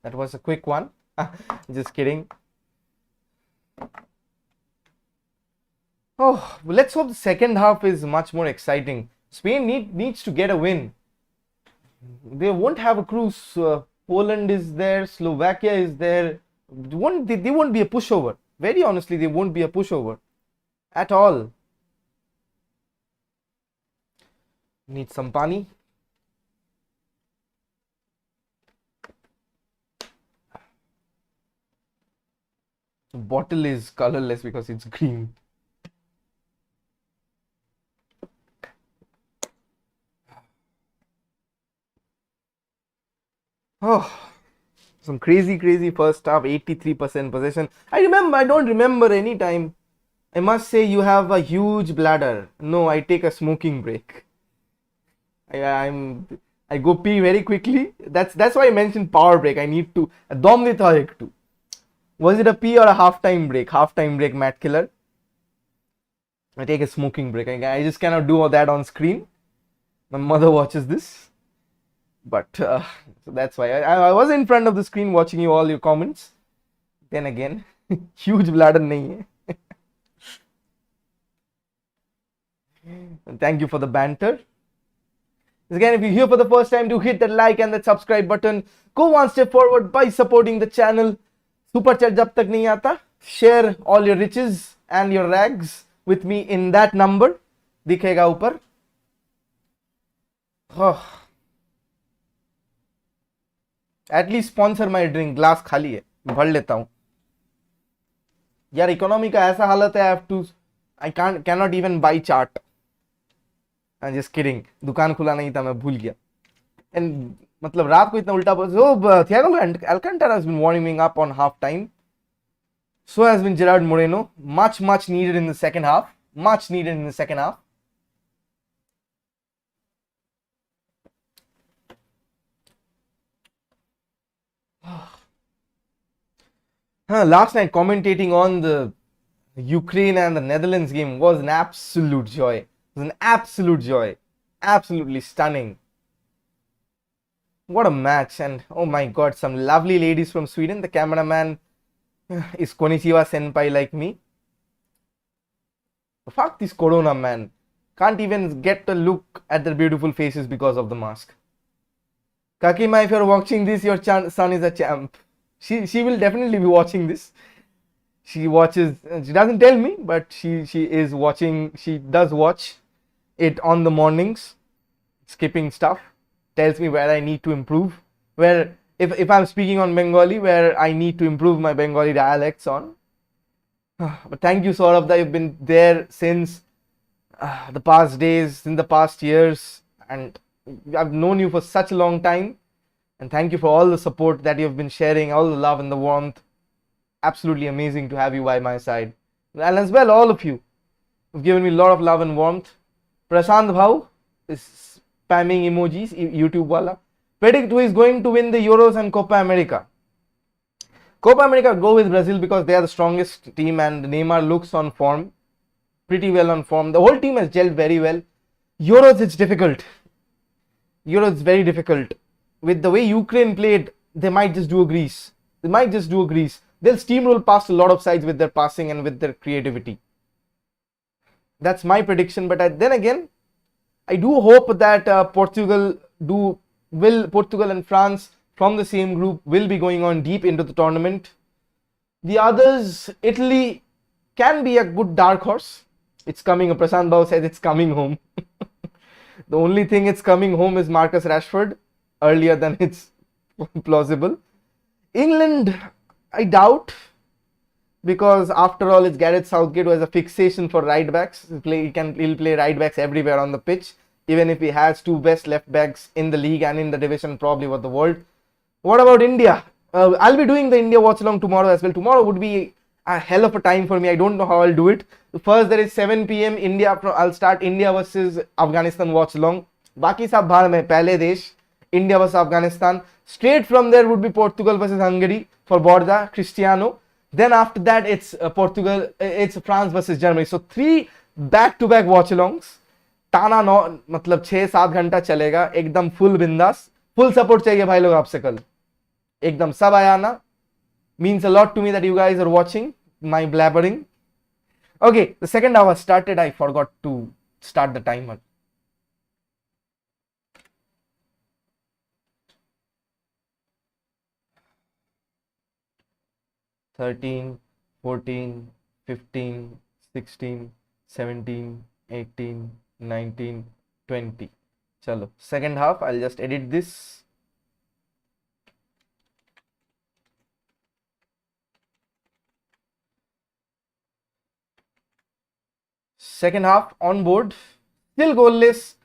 That was a quick one. Just kidding. Oh, well, let's hope the second half is much more exciting. Spain needs to get a win. They won't have a cruise. Poland is there, Slovakia is there. They won't be a pushover. Very honestly, they won't be a pushover at all. Need some pani. The bottle is colorless because it's green. Oh, some crazy first half, 83% possession. I don't remember any time. I must say you have a huge bladder. No, I take a smoking break. I go pee very quickly. That's why I mentioned power break. I need to. Dom ditha ektu. Was it a pee or a halftime break? Halftime break, Matt Killer. I take a smoking break. I just cannot do all that on screen. My mother watches this. But so that's why I was in front of the screen watching you all your comments. Then again, huge bladder nahi hai. Thank you for the banter. Again, if you're here for the first time, do hit that like and that subscribe button. Go one step forward by supporting the channel. Super chat jab tak nahi aata. Share all your riches and your rags with me in that number. Dikhega upar. Oh. At least sponsor my drink. Glass खाली है, भर लेता हूँ यार. Economy का ऐसा हालत है, I cannot even buy chart. I'm just kidding. दुकान खुला नहीं था, मैं भूल गया. And मतलब रात को इतना उल्टा Thiago Alcantara has been warming me up on half time. So has been Gerard Moreno. Much needed in the second half. Much needed in the second half. Last night commentating on the Ukraine and the Netherlands game was an absolute joy. It was an absolute joy. Absolutely stunning. What a match. And oh my god, some lovely ladies from Sweden. The cameraman is Konnichiwa senpai like me. Fuck this corona, man. Can't even get a look at their beautiful faces because of the mask. Kakima, if you're watching this, your son is a champ. She will definitely be watching this. She watches, she doesn't tell me, but she is watching. She does watch it on the mornings, skipping stuff, tells me where I need to improve, where if I'm speaking on Bengali, where I need to improve my Bengali dialects on. But thank you, Saurabh, you've been there since the past days, in the past years, and I've known you for such a long time. And thank you for all the support that you've been sharing, all the love and the warmth. Absolutely amazing to have you by my side. And as well, all of you have given me a lot of love and warmth. Prashant Bhau is spamming emojis, YouTube wala. Predict who is going to win the Euros and Copa America. Copa America, go with Brazil because they are the strongest team and Neymar looks on form. Pretty well on form. The whole team has gelled very well. Euros, it's difficult. Euros, it's very difficult. With the way Ukraine played, they might just do a Greece. They'll steamroll past a lot of sides with their passing and with their creativity. That's my prediction. But then again, I do hope that Portugal and France from the same group will be going on deep into the tournament. The others, Italy can be a good dark horse. It's coming. Prashant Bhau said it's coming home. The only thing it's coming home is Marcus Rashford. Earlier than it's plausible. England, I doubt, because after all, it's Gareth Southgate who has a fixation for right backs. He'll play right backs everywhere on the pitch, even if he has two best left backs in the league and in the division, probably of the world. What about India? I'll be doing the India watch along tomorrow as well. Tomorrow would be a hell of a time for me. I don't know how I'll do it. First, there is 7 p.m. India. I'll start India versus Afghanistan watch along. Baki sab bhar mein pehle desh. India versus Afghanistan. Straight from there would be Portugal versus Hungary for Borja, Cristiano. Then after that, it's it's France versus Germany. So 3 back-to-back watch-alongs. Tana no, matlab 6-7 घंटा चलेगा एकदम full बिंदास. Full support चाहिए भाई लोग आपसे कल, एकदम सब आया आना. Means a lot to me that you guys are watching my blabbering. Okay, the second hour started. I forgot to start the timer. "13, 14, 15, 16, 17, 18, 19, 20." Chalo, second half. I'll just edit this. Second half on board. Still goalless.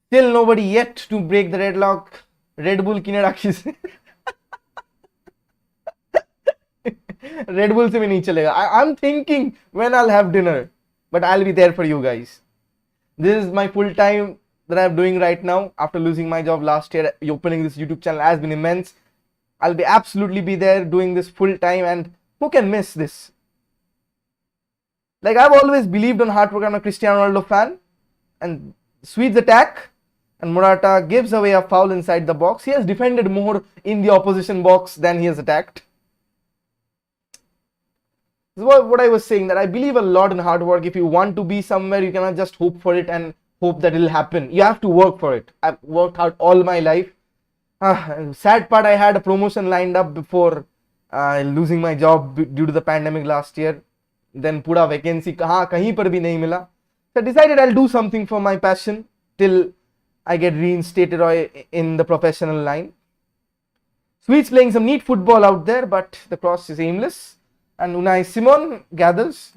Still nobody yet to break the deadlock. Red Bull किने राखी से Red Bull से भी नहीं चलेगा. I'm thinking when I'll have dinner, but I'll be there for you guys. This is my full time that I'm doing right now after losing my job last year. Opening this YouTube channel has been immense. I'll be absolutely be there doing this full time, and who can miss this? Like, I've always believed on hard work. I'm a Cristiano Ronaldo fan, and Swedes attack, and Morata gives away a foul inside the box. He has defended more in the opposition box than he has attacked. This is what I was saying, that I believe a lot in hard work. If you want to be somewhere, you cannot just hope for it and hope that it'll happen. You have to work for it. I've worked hard all my life. Sad part, I had a promotion lined up before losing my job due to the pandemic last year. Then pura vacancy kahin par bhi nahi mila. So I decided I'll do something for my passion till I get reinstated in the professional line. Swedes playing some neat football out there, but the cross is aimless. And Unai Simon gathers.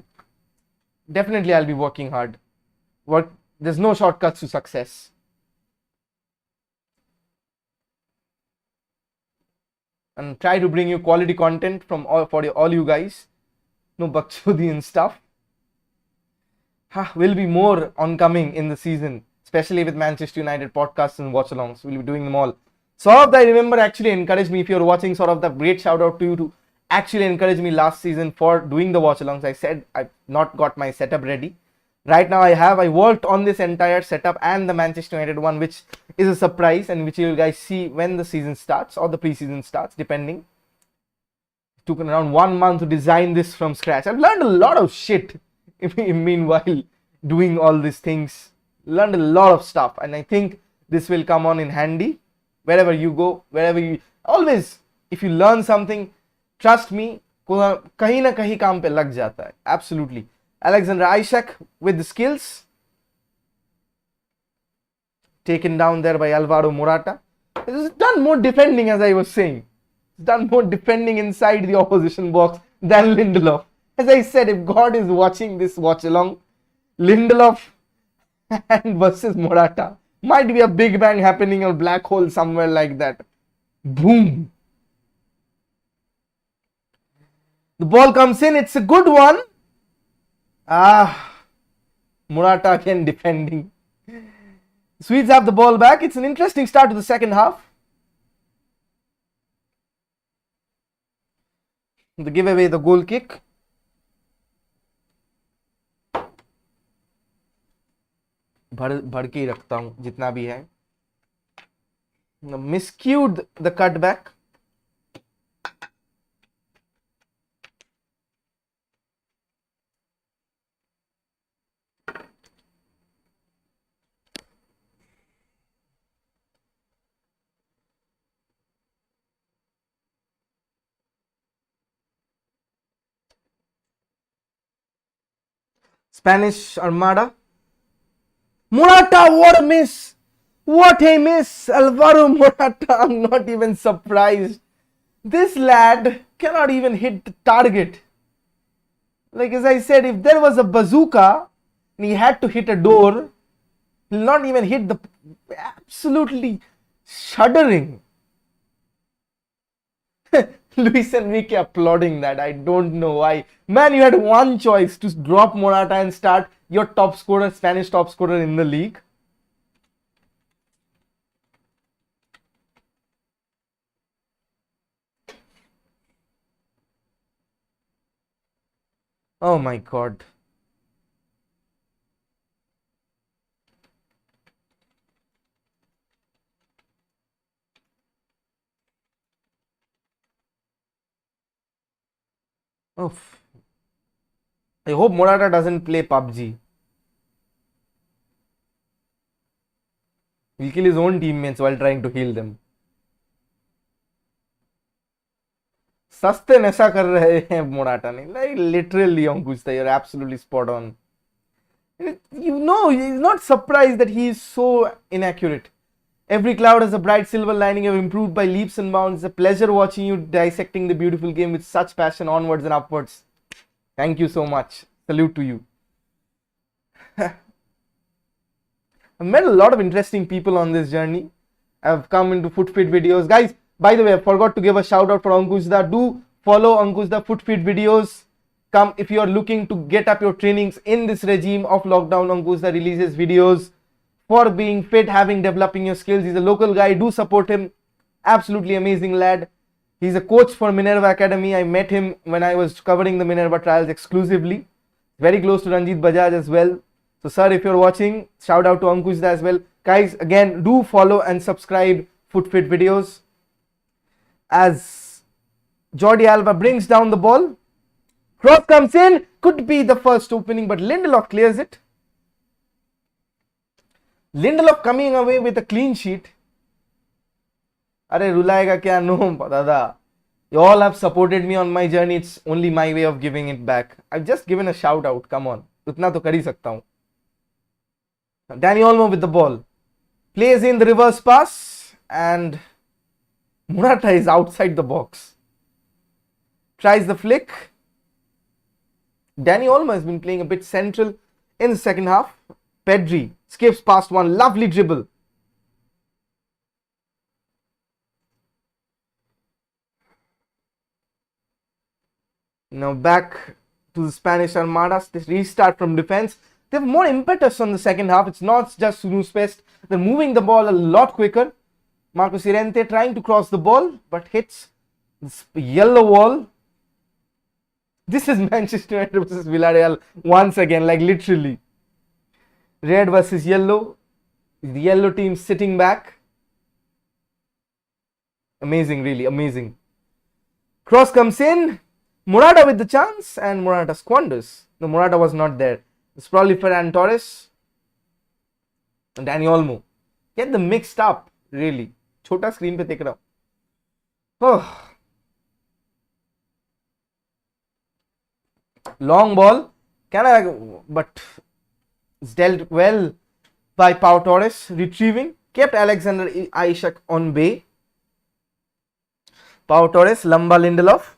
Definitely I'll be working hard. There's no shortcuts to success. And try to bring you quality content for all you guys. No bakchodi and stuff. Will be more oncoming in the season, especially with Manchester United podcasts and watch-alongs. We'll be doing them all. Saurav, I remember, actually encouraged me. If you're watching, Saurav, the great shout out to you to actually encourage me last season for doing the watch-alongs. I said I've not got my setup ready. Right now I have. I worked on this entire setup and the Manchester United one, which is a surprise and which you guys see when the season starts or the preseason starts, depending. It took around 1 month to design this from scratch. I've learned a lot of shit meanwhile doing all these things. Learned a lot of stuff, and I think this will come on in handy wherever you go, wherever you always. If you learn something, trust me, kahin na kahin kaam pe lag jata hai. Absolutely. Alexander Isak with the skills, taken down there by Alvaro Morata. He's done more defending, as I was saying. He's done more defending inside the opposition box than Lindelof. As I said, if God is watching this watch along, Lindelof and versus Morata might be a big bang happening or black hole somewhere like that. Boom. The ball comes in. It's a good one. Morata again defending. Swedes have the ball back. It's an interesting start to the second half. They give away the goal kick. भर के ही रखता हूं जितना भी है. Miscued the cutback. Spanish Armada. Morata, what a miss! What a miss! Alvaro Morata, I'm not even surprised. This lad cannot even hit the target. Like, as I said, if there was a bazooka and he had to hit a door, he'll not even hit the. Absolutely shuddering. Luis Enrique applauding that. I don't know why. Man, you had one choice to drop Morata and start your top scorer, Spanish top scorer in the league. Oh my God. Oof. I hope Morata doesn't play PUBG. He'll kill his own teammates while trying to heal them. सस्ते नशा कर रहे हैं Morata ने. Like literally, Ankush, you're absolutely spot on. You know, he's not surprised that he is so inaccurate. Every cloud has a bright silver lining. You've improved by leaps and bounds. It's a pleasure watching you dissecting the beautiful game with such passion onwards and upwards. Thank you so much. Salute to you. I've met a lot of interesting people on this journey. I've come into FootFit videos. Guys, by the way, I forgot to give a shout out for Ankushda. Do follow Ankushda FootFit videos. Come if you are looking to get up your trainings in this regime of lockdown. Ankushda releases videos for being fit, developing your skills. He's a local guy. Do support him. Absolutely amazing lad. He's a coach for Minerva Academy. I met him when I was covering the Minerva trials exclusively. Very close to Ranjit Bajaj as well. So sir, if you're watching, shout out to Ankushda as well. Guys, again, do follow and subscribe FootFit videos. As Jordi Alba brings down the ball. Cross comes in. Could be the first opening, but Lindelof clears it. Lindelof coming away with a clean sheet. Arey rulayega kya? No, dada. You all have supported me on my journey. It's only my way of giving it back. I've just given a shout out. Come on. Utna to kar hi sakta hu. Dani Olmo with the ball. Plays in the reverse pass. And Morata is outside the box. Tries the flick. Dani Olmo has been playing a bit central in the second half. Pedri skips past one. Lovely dribble. Now back to the Spanish Armadas. They restart from defense. They have more impetus on the second half. It's not just snooze fest. They're moving the ball a lot quicker. Marcos Llorente trying to cross the ball, but hits this yellow wall. This is Manchester United versus Villarreal once again, like literally. Red versus yellow. The yellow team sitting back. Amazing, really amazing. Cross comes in. Morata with the chance and Morata squanders. No, Morata was not there. It's probably Ferran Torres and Dani Olmo. Get them mixed up, really. Chota screen pe dekh raha hu. Oh. Long ball. But it's dealt well by Pau Torres. Retrieving. Kept Alexander Isak on bay. Pau Torres, Lamba Lindelof.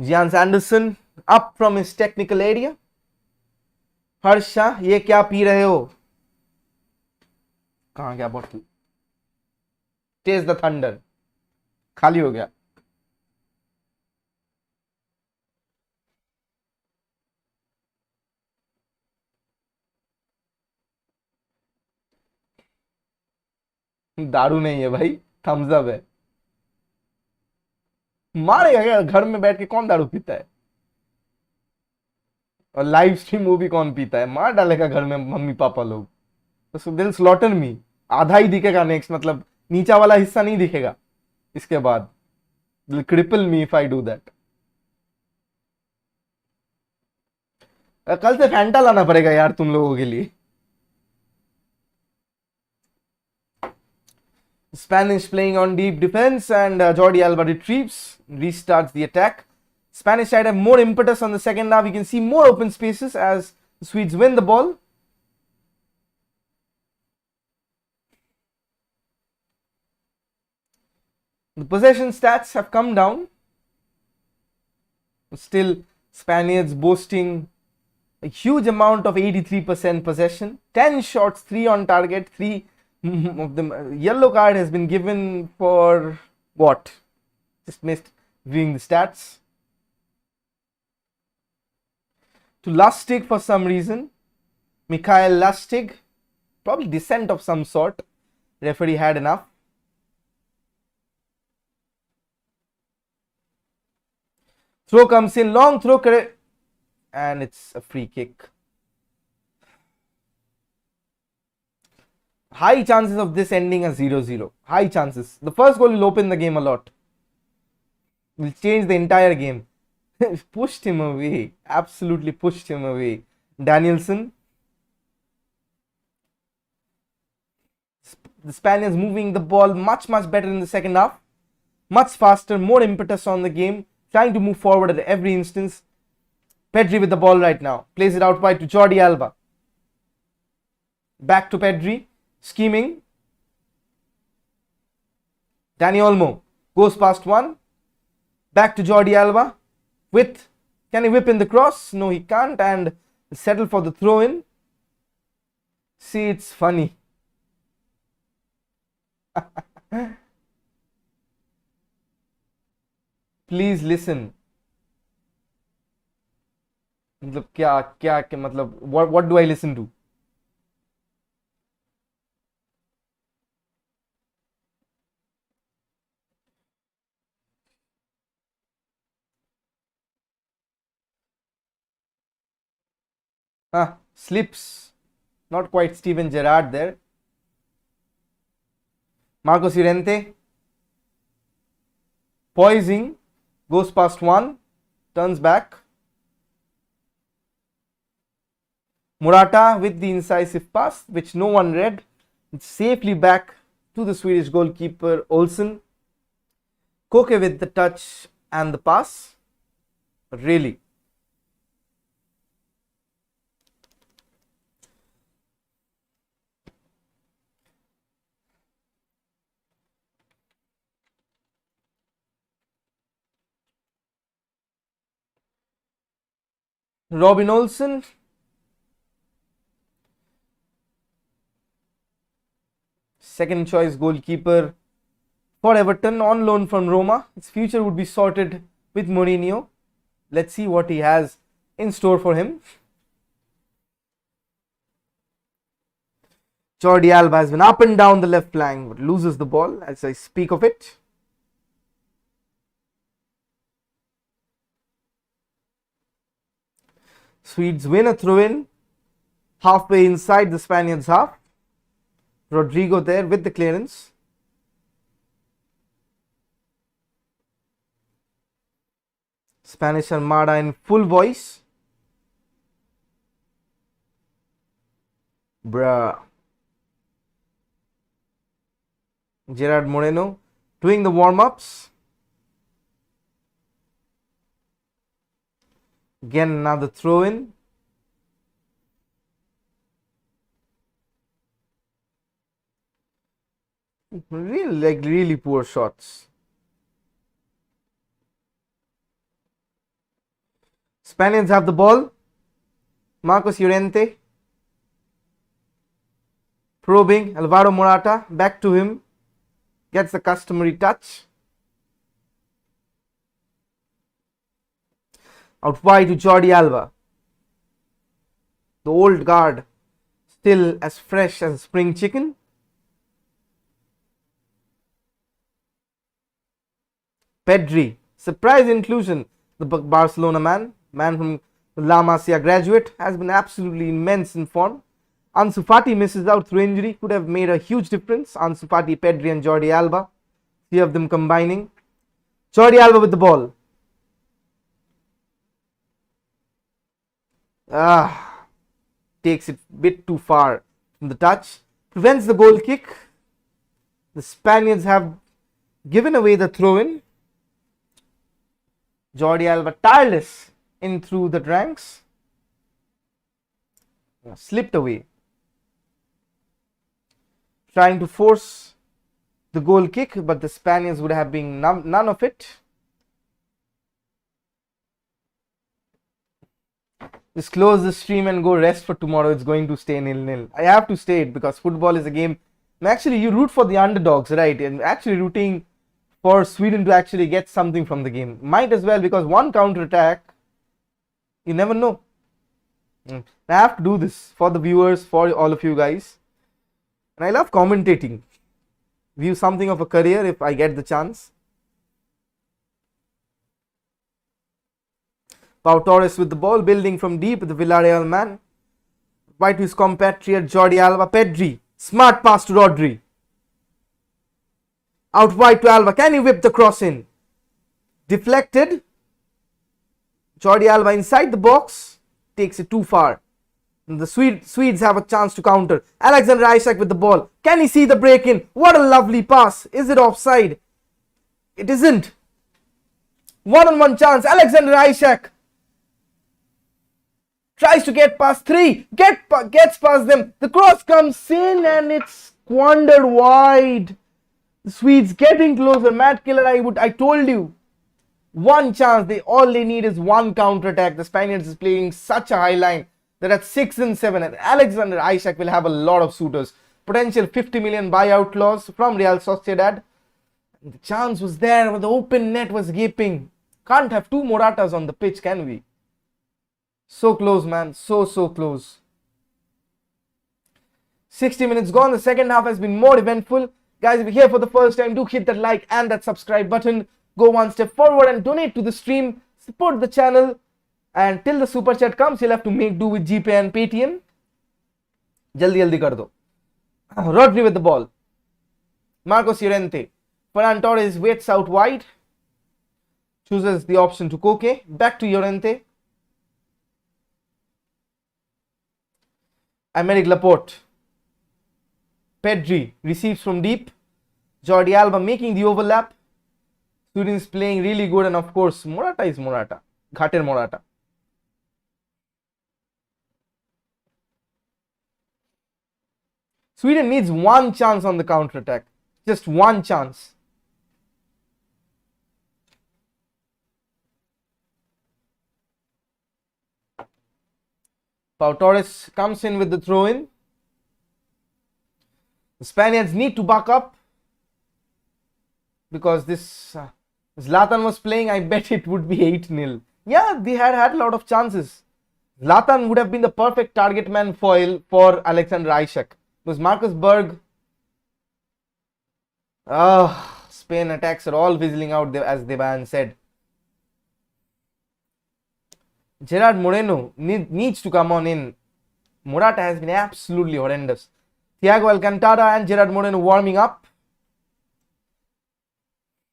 Jans Anderson up from his technical area. Harsha, ये क्या P रहे हो? कहाँ गया bottle? Taste the thunder. खाली हो गया. दारू नहीं है भाई, थम्स अप है. मारेगा क्या? घर में बैठ के कौन दारू पीता है? और लाइव स्ट्रीम वो भी कौन पीता है? मार डालेगा घर में मम्मी पापा लोग. तो दिल स्लॉटर मी. आधा ही दिखेगा नेक्स्ट, मतलब नीचा वाला हिस्सा नहीं दिखेगा इसके बाद. दिल cripple me if I do that. कल से फैंटा लाना पड़ेगा यार तुम लोगों के लिए. Spanish playing on deep defense and Jordi Alba retrieves, restarts the attack. Spanish side have more impetus on the second half. You can see more open spaces as the Swedes win the ball. The possession stats have come down. Still, Spaniards boasting a huge amount of 83% possession. 10 shots, 3 on target, 3 of them. Yellow card has been given for what? Just missed viewing the stats. To Lustig for some reason. Mikhail Lustig. Probably dissent of some sort. Referee had enough. Throw comes in, long throw, and it's a free kick. High chances of this ending as 0-0. High chances. The first goal will open the game a lot. will change the entire game. Pushed him away. Absolutely pushed him away. Danielson. The Spaniards moving the ball much better in the second half. Much faster, more impetus on the game. Trying to move forward at every instance. Pedri with the ball right now. Plays it out wide to Jordi Alba. Back to Pedri. Scheming. Dani Olmo goes past one. Back to Jordi Alba. Can he whip in the cross? No, he can't, and settle for the throw in. See, it's funny. Please listen. मतलब क्या मतलब what do I listen to? Slips. Not quite Steven Gerrard there. Marcos Llorente. Poising. Goes past one. Turns back. Morata with the incisive pass, which no one read. It's safely back to the Swedish goalkeeper Olsen. Koke with the touch and the pass. But really, Robin Olsen. Second choice goalkeeper for Everton, on loan from Roma. His future would be sorted with Mourinho. Let's see what he has in store for him. Jordi Alba has been up and down the left flank, but loses the ball as I speak of it. Swedes win a throw-in halfway inside the Spaniards' half. Rodrigo there with the clearance. Spanish Armada in full voice. Gerard Moreno doing the warm-ups. Again, another throw-in. Really poor shots. Spaniards have the ball. Marcos Llorente probing. Alvaro Morata back to him. Gets the customary touch. Out wide to Jordi Alba. The old guard still as fresh as spring chicken. Pedri, surprise inclusion. The Barcelona man from La Masia graduate, has been absolutely immense in form. Ansu Fati misses out through injury, could have made a huge difference. Ansu Fati, Pedri and Jordi Alba, three of them combining. Jordi Alba with the ball. Takes it a bit too far from the touch. Prevents the goal kick. The Spaniards have given away the throw-in. Jordi Alba tireless in through the ranks. Slipped away. Trying to force the goal kick, but the Spaniards would have been none of it. Just close the stream and go rest for tomorrow. It's going to stay 0-0. I have to stay it because football is a game. And actually, you root for the underdogs, right? And actually rooting for Sweden to actually get something from the game. Might as well, because one counter attack, you never know. I have to do this for the viewers, for all of you guys. And I love commentating. View something of a career if I get the chance. Pau Torres with the ball, building from deep, the Villarreal man. Right to his compatriot Jordi Alba. Pedri, smart pass to Rodri. Out wide to Alba. Can he whip the cross in? Deflected. Jordi Alba inside the box. Takes it too far. And the Swedes have a chance to counter. Alexander Isak with the ball. Can he see the break in? What a lovely pass. Is it offside? It isn't. One-on-one chance. Alexander Isak tries to get past three. Gets past them. The cross comes in and it's squandered wide. The Swedes getting closer. Matt Killer, I told you. One chance. All they need is one counter attack. The Spaniards is playing such a high line that at 6 and 7, Alexander Isak will have a lot of suitors. Potential 50 million buyout clause from Real Sociedad. The chance was there, but the open net was gaping. Can't have two Moratas on the pitch, can we? So close, man. So close. 60 minutes gone. The second half has been more eventful. Guys, if you're here for the first time, do hit that like and that subscribe button. Go one step forward and donate to the stream. Support the channel. And till the super chat comes, you'll have to make do with GPay and Paytm. Jaldi kar do. Rodri with the ball. Marcos Llorente. Ferran Torres waits out wide. Chooses the option to Koke. Back to Llorente. Aymeric Laporte. Pedri receives from deep. Jordi Alba making the overlap. Students playing really good, and of course Morata is Morata. Ghater Morata. Sweden needs one chance on the counter attack. Just one chance. Pau Torres comes in with the throw in. The Spaniards need to buck up because this Zlatan was playing. I bet it would be 8-0. Yeah, they had a lot of chances. Zlatan would have been the perfect target man foil for Alexander Isak. Because Marcus Berg, Spain attacks are all fizzling out, as Devan said. Gerard Moreno needs to come on in. Morata has been absolutely horrendous. Thiago Alcantara and Gerard Moreno warming up.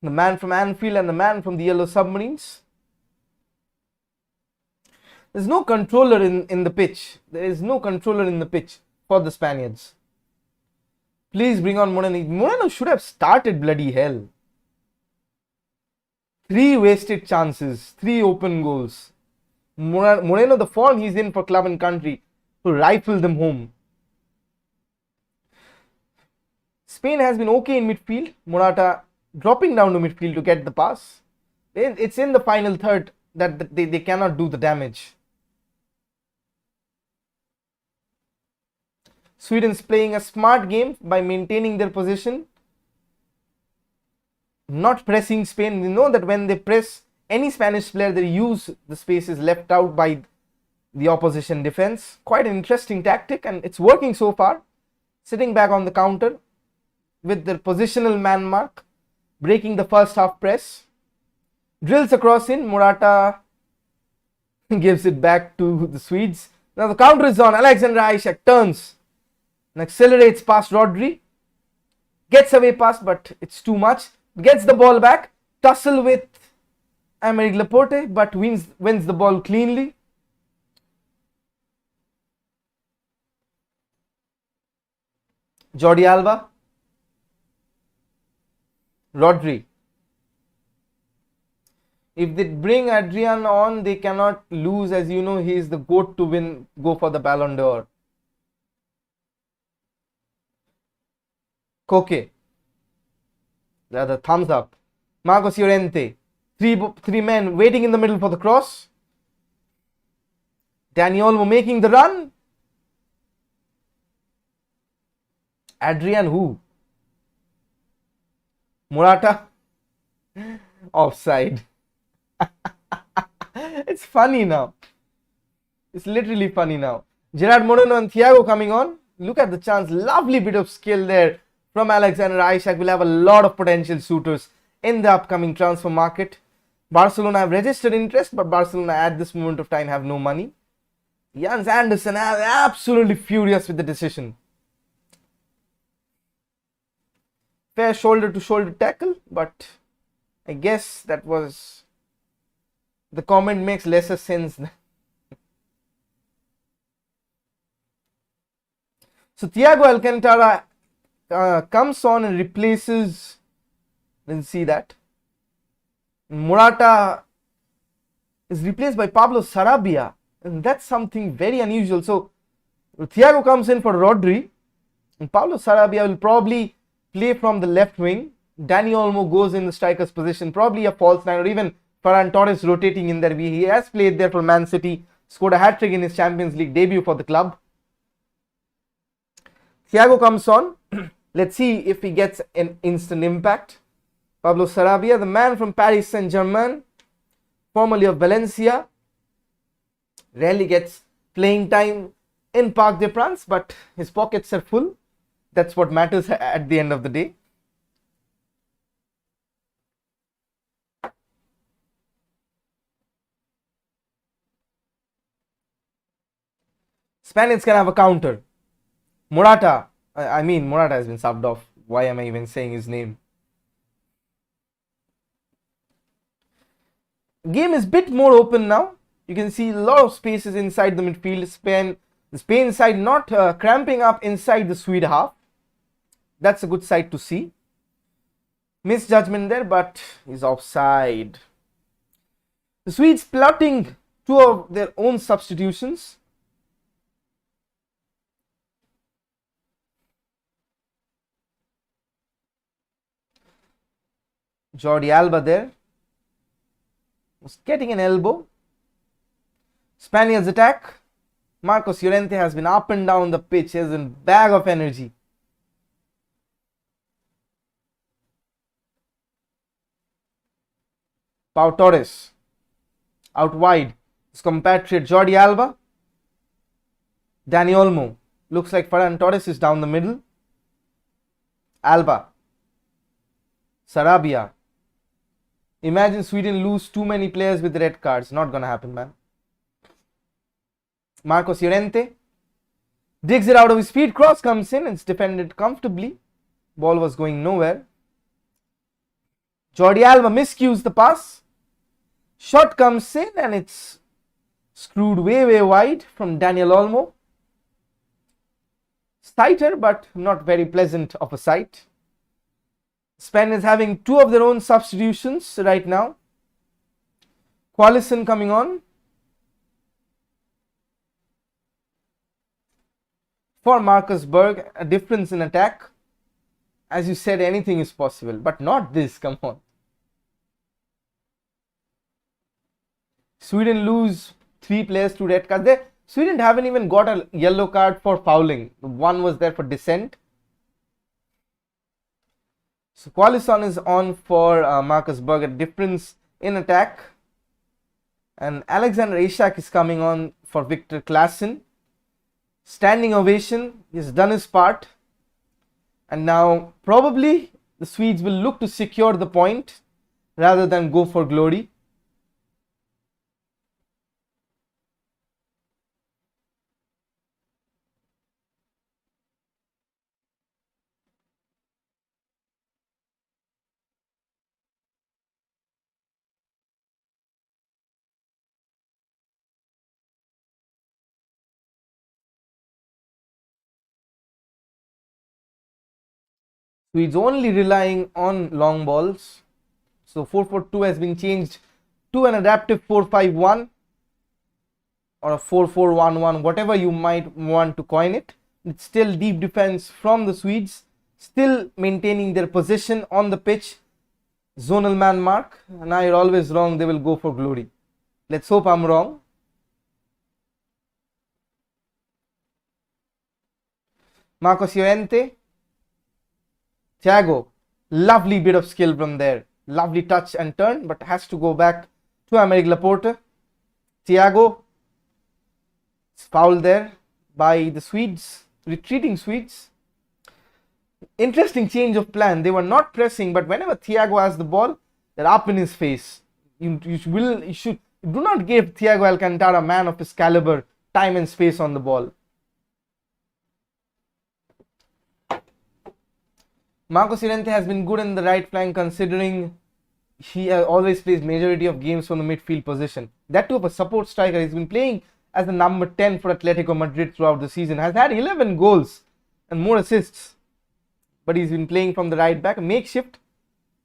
The man from Anfield and the man from the Yellow Submarines. There's no controller in the pitch. There is no controller in the pitch for the Spaniards. Please bring on Moreno. Moreno should have started, bloody hell. 3 wasted chances, 3 open goals. Moreno, the form he's in for club and country, to rifle them home. Spain has been okay in midfield. Morata dropping down to midfield to get the pass. It's in the final third that they cannot do the damage. Sweden's playing a smart game by maintaining their position, not pressing Spain. They know that when they press any Spanish player, they use the spaces left out by the opposition defense. Quite an interesting tactic, and it's working so far. Sitting back on the counter with their positional man mark, breaking the first half press. Drills across in. Morata gives it back to the Swedes. Now the counter is on. Alexander Isak turns and accelerates past Rodri. Gets away past, but it's too much. Gets the ball back. Tussle with Aymeric Laporte, but wins the ball cleanly. Jordi Alba. Rodri. If they bring Adrian on, they cannot lose. As you know, he is the GOAT to go for the Ballon d'Or. Koke. The other thumbs up. Marcos Llorente. Three men waiting in the middle for the cross. Dani Olmo making the run. Adrian who? Morata. Offside. It's funny now. It's literally funny now. Gerard Moreno and Thiago coming on. Look at the chance. Lovely bit of skill there from Alexander Isak. Will have a lot of potential suitors in the upcoming transfer market. Barcelona have registered interest, but Barcelona at this moment of time have no money. Jens Anderson are absolutely furious with the decision. Fair shoulder to shoulder tackle, but I guess that was The comment makes lesser sense. So Thiago Alcantara comes on and replaces, let's see that, Morata is replaced by Pablo Sarabia, and that's something very unusual. So Thiago comes in for Rodri, and Pablo Sarabia will probably play from the left wing. Dani Olmo goes in the striker's position, probably a false nine, or even Ferran Torres rotating in there. He has played there for Man City, scored a hat-trick in his Champions League debut for the club. Thiago comes on. Let's see if he gets an instant impact. Pablo Sarabia, the man from Paris Saint-Germain, formerly of Valencia, rarely gets playing time in Parc des Princes, but his pockets are full. That's what matters at the end of the day. Spaniards can have a counter. Morata has been subbed off. Why am I even saying his name? Game is a bit more open now. You can see a lot of spaces inside the midfield. The Spain side not cramping up inside the Swede half. That's a good sight to see. Misjudgment there, but he's offside. The Swedes plotting two of their own substitutions. Jordi Alba there was getting an elbow. Spaniards attack. Marcos Llorente has been up and down the pitch as a bag of energy. Pau Torres out wide. His compatriot Jordi Alba. Dani Olmo. Looks like Ferran Torres is down the middle. Alba. Sarabia. Imagine Sweden lose too many players with red cards. Not gonna happen, man. Marcos Llorente digs it out of his feet. Cross comes in and it's defended comfortably. Ball was going nowhere. Jordi Alba miscues the pass. Shot comes in and it's screwed way wide from Daniel Olmo. Sighter, but not very pleasant of a sight. Spain is having two of their own substitutions right now. Qualisson coming on for Marcus Berg. A difference in attack. As you said, anything is possible, but not this. Come on. Sweden lose 3 players to red cards. Sweden haven't even got a yellow card for fouling. One was there for dissent. So Qualisson is on for Marcus Berg. A difference in attack. And Alexander Isak is coming on for Victor Claesson. Standing ovation. He's done his part. And now probably the Swedes will look to secure the point rather than go for glory. Swedes only relying on long balls. So 4-4-2 has been changed to an adaptive 4-5-1 or a 4-4-1-1, whatever you might want to coin it. It's still deep defense from the Swedes, still maintaining their position on the pitch. Zonal man mark. And you're always wrong, they will go for glory. Let's hope I'm wrong. Marcos Llorente. Thiago, lovely bit of skill from there. Lovely touch and turn, but has to go back to Aymeric Laporte. Thiago, it's fouled there by the Swedes, retreating Swedes. Interesting change of plan. They were not pressing, but whenever Thiago has the ball, they're up in his face. You should do not give Thiago Alcantara, man of his caliber, time and space on the ball. Marcos Llorente has been good in the right flank considering he always plays majority of games from the midfield position. That too of a support striker. He's been playing as the number 10 for Atletico Madrid throughout the season. Has had 11 goals and more assists. But he's been playing from the right back, a makeshift.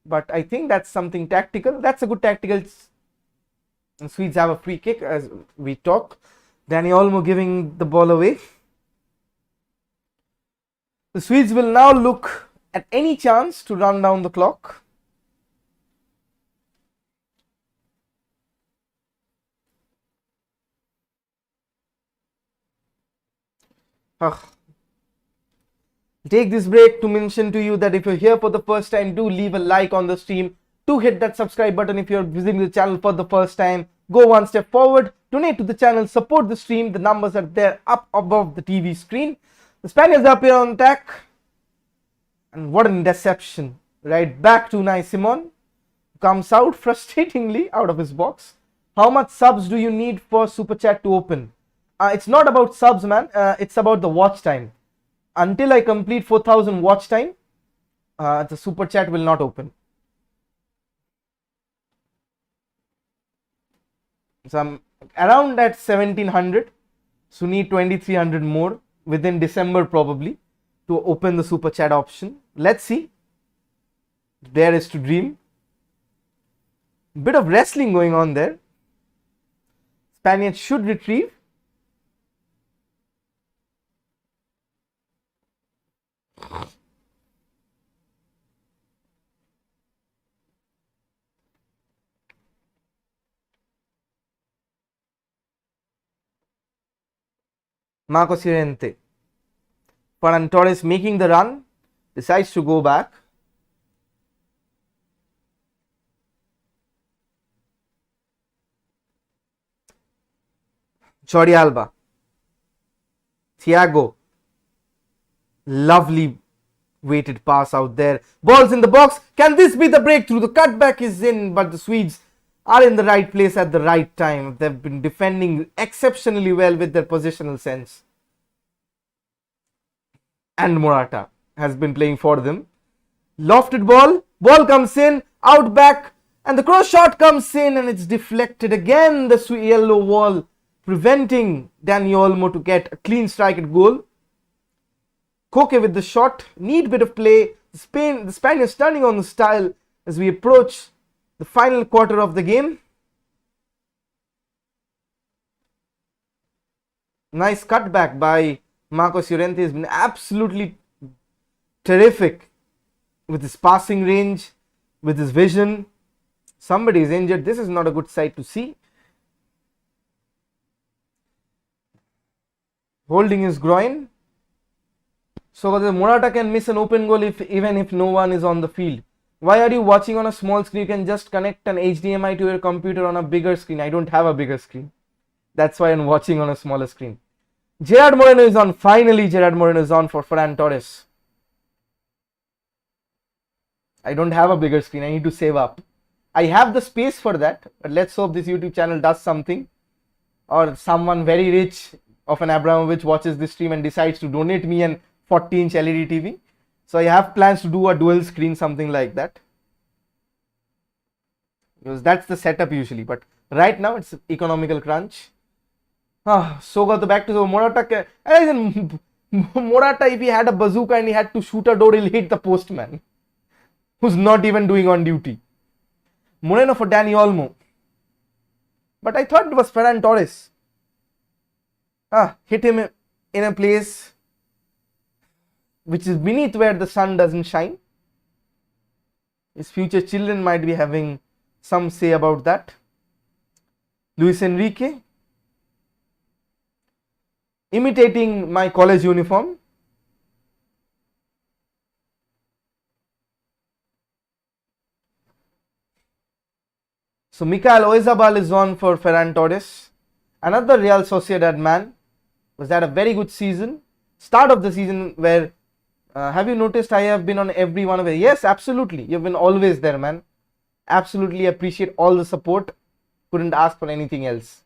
But I think that's something tactical. That's a good tactical. And Swedes have a free kick as we talk. Dani Olmo giving the ball away. The Swedes will now look at any chance to run down the clock. Take this break to mention to you that if you're here for the first time, do leave a like on the stream. Do hit that subscribe button if you're visiting the channel for the first time. Go one step forward, donate to the channel, support the stream. The numbers are there up above the TV screen. The Spaniards are up here on attack. And what an interception. Right back to Unai Simon. Comes out frustratingly out of his box. How much subs do you need for Super Chat to open? It's not about subs, man. It's about the watch time. Until I complete 4,000 watch time, the Super Chat will not open. So I'm around at 1700. So need 2300 more within December probably to open the Super Chat option. Let's see. There is to dream. Bit of wrestling going on there. Spaniards should retrieve. Marcos Llorente. Ferran Torres making the run, decides to go back. Jordi Alba. Thiago. Lovely weighted pass out there. Ball's in the box. Can this be the breakthrough? The cutback is in, but the Swedes are in the right place at the right time. They've been defending exceptionally well with their positional sense. And Morata has been playing for them. Lofted ball. Ball comes in. Out back. And the cross shot comes in and it's deflected again. The yellow wall preventing Dani Olmo to get a clean strike at goal. Koke with the shot. Neat bit of play. The Spaniards turning on the style as we approach the final quarter of the game. Nice cutback by Marcos Llorente. Has been absolutely terrific with his passing range, with his vision. Somebody is injured. This is not a good sight to see. Holding his groin. So the Morata can miss an open goal even if no one is on the field. Why are you watching on a small screen? You can just connect an HDMI to your computer on a bigger screen. I don't have a bigger screen. That's why I'm watching on a smaller screen. Gerard Moreno is on. Finally, Gerard Moreno is on for Ferran Torres. I don't have a bigger screen. I need to save up. I have the space for that. But let's hope this YouTube channel does something. Or someone very rich of an Abramovich watches this stream and decides to donate me an 40-inch LED TV. So I have plans to do a dual screen, something like that. Because that's the setup usually. But right now it's economical crunch. So got the back to the Morata. Morata, if he had a bazooka and he had to shoot a door, he'll hit the postman. Who's not even doing on duty. Moreno for Dani Olmo. But I thought it was Ferran Torres. Hit him in a place which is beneath where the sun doesn't shine. His future children might be having some say about that. Luis Enrique. Imitating my college uniform. So Mikael Oyarzabal is on for Ferran Torres. Another Real Sociedad man. Was that a very good season? Start of the season where, have you noticed I have been on every one of it? Yes, absolutely. You've been always there, man. Absolutely appreciate all the support. Couldn't ask for anything else.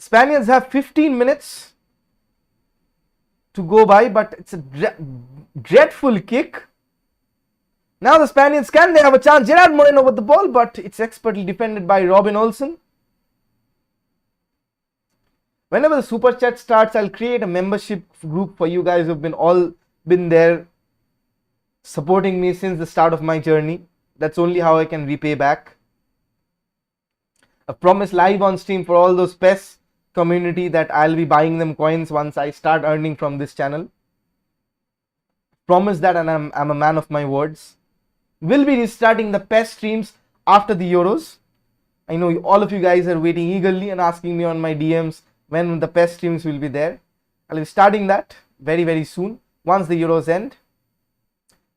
Spaniards have 15 minutes to go by, but it's a dreadful kick. Now the Spaniards, can they have a chance? Gerard Moreno with the ball, but it's expertly defended by Robin Olsen. Whenever the super chat starts, I'll create a membership group for you guys who've been there supporting me since the start of my journey. That's only how I can repay back. I promise live on stream for all those PES community that I'll be buying them coins once I start earning from this channel. Promise that, and I'm a man of my words. We'll be restarting the PES streams after the Euros. I know all of you guys are waiting eagerly and asking me on my DMs when the PES streams will be there. I'll be starting that very, very soon once the Euros end.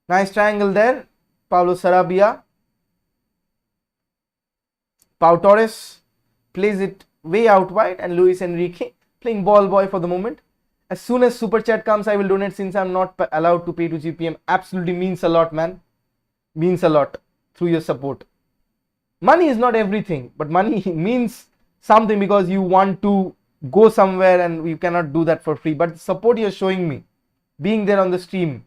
Nice triangle there. Pablo Sarabia. Pau Torres plays it way out wide, and Luis Enrique playing ball boy for the moment. As soon as super chat comes, I will donate since I'm not allowed to pay to GPM. Absolutely means a lot, man. Means a lot through your support. Money is not everything, but money means something because you want to go somewhere and you cannot do that for free. But the support you're showing me, being there on the stream,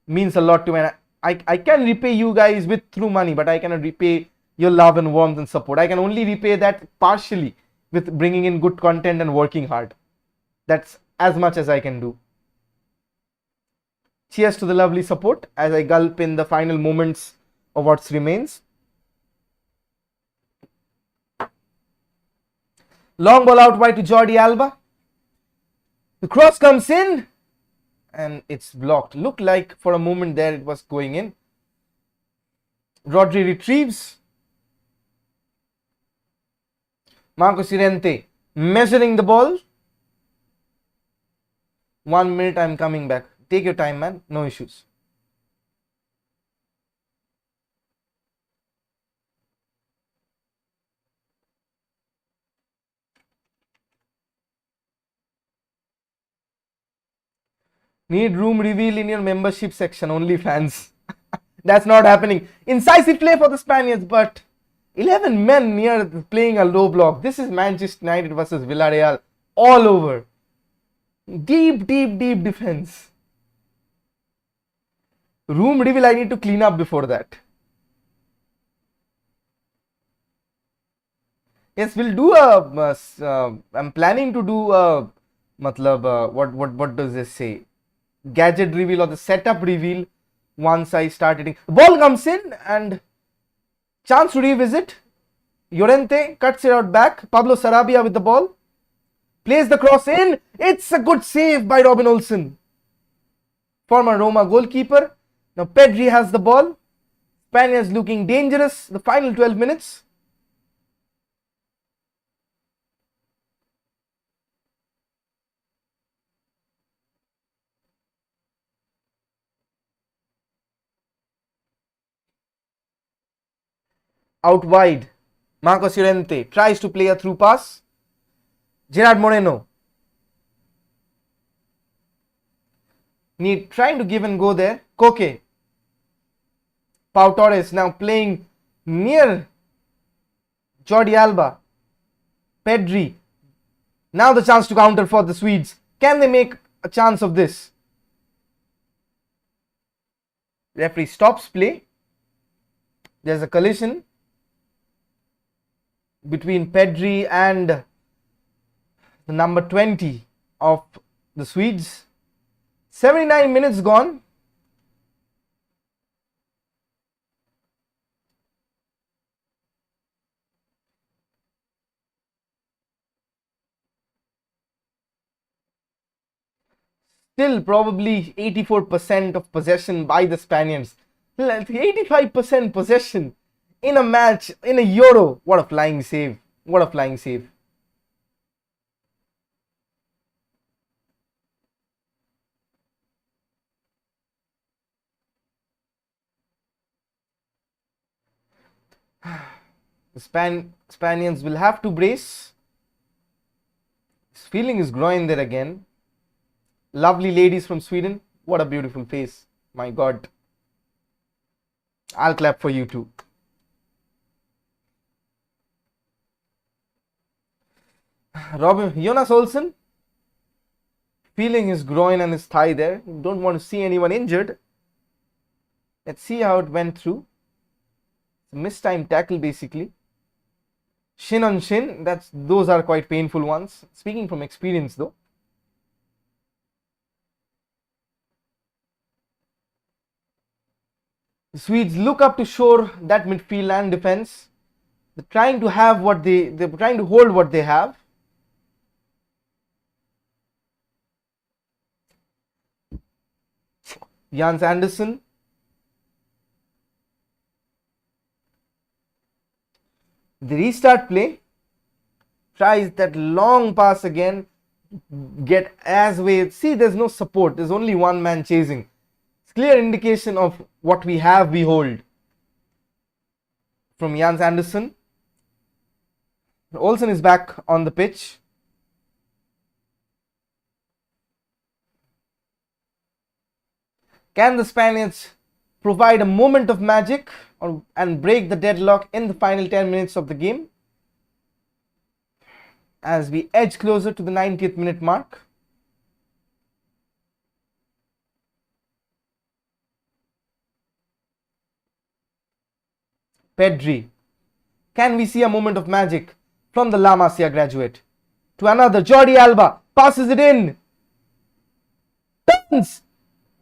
means a lot to me. I can repay you guys through money, but I cannot repay your love and warmth and support. I can only repay that partially with bringing in good content and working hard. That's as much as I can do. Cheers to the lovely support as I gulp in the final moments of what remains. Long ball out wide to Jordi Alba. The cross comes in and it's blocked. Looked like for a moment there it was going in. Rodri retrieves. Marcos Llorente measuring the ball. 1 minute, I'm coming back. Take your time, man. No issues. Need room reveal in your membership section, only fans. That's not happening. Incisive play for the Spaniards, but 11 men near playing a low block. This is Manchester United versus Villarreal all over. Deep defense. Room reveal, I need to clean up before that. Yes, we'll do I'm planning to do a, what does this say? Gadget reveal or the setup reveal once I start hitting. The ball comes in and chance to revisit. Llorente cuts it out back. Pablo Sarabia with the ball. Plays the cross in. It's a good save by Robin Olsen. Former Roma goalkeeper. Now Pedri has the ball. Spaniards looking dangerous. The final 12 minutes. Out wide. Marcos Llorente tries to play a through pass. Gerard Moreno. Trying to give and go there. Koke. Pau Torres now playing near Jordi Alba. Pedri. Now the chance to counter for the Swedes. Can they make a chance of this? Referee stops play. There's a collision between Pedri and the number 20 of the Swedes. 79 minutes gone. Still probably 84% of possession by the Spaniards. 85% possession in a match, in a Euro. What a flying save. What a flying save. The Spaniards will have to brace. His feeling is growing there again. Lovely ladies from Sweden. What a beautiful face. My God. I'll clap for you too. Jonas Olsen feeling his groin and his thigh there. Don't want to see anyone injured. Let's see how it went through. Mistimed tackle basically. Shin on shin, those are quite painful ones. Speaking from experience though. The Swedes look up to shore that midfield and defense. They're trying to have they're trying to hold what they have. Jens Andersen. The restart play. Tries that long pass again. Get as way. See, there's no support. There's only one man chasing. It's clear indication of what we have, we hold. From Jens Andersen. Olsen is back on the pitch. Can the Spaniards provide a moment of magic and break the deadlock in the final 10 minutes of the game? As we edge closer to the 90th minute mark. Pedri. Can we see a moment of magic from the La Masia graduate? To another, Jordi Alba passes it in. Turns.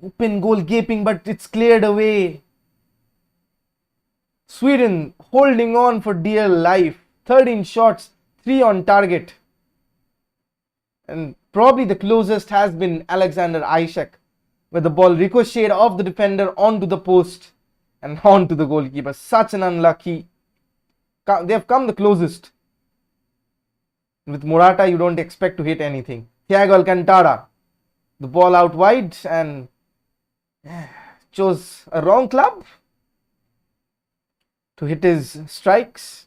Open goal gaping, but it's cleared away. Sweden holding on for dear life. 13 shots, 3 on target. And probably the closest has been Alexander Isak, where the ball ricocheted off the defender onto the post and onto the goalkeeper. Such an unlucky. They have come the closest. With Morata, you don't expect to hit anything. Thiago Alcantara. The ball out wide and chose a wrong club to hit his strikes.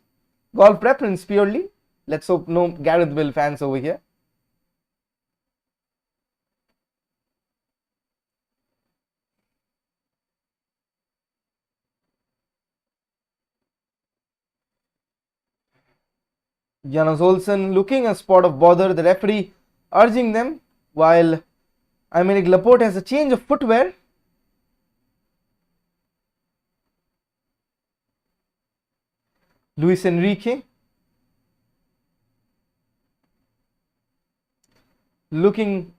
Golf preference purely. Let's hope no Gareth Bale fans over here. Jonas Olsen looking a spot of bother. The referee urging them, while Aymeric Laporte has a change of footwear. Luis Enrique looking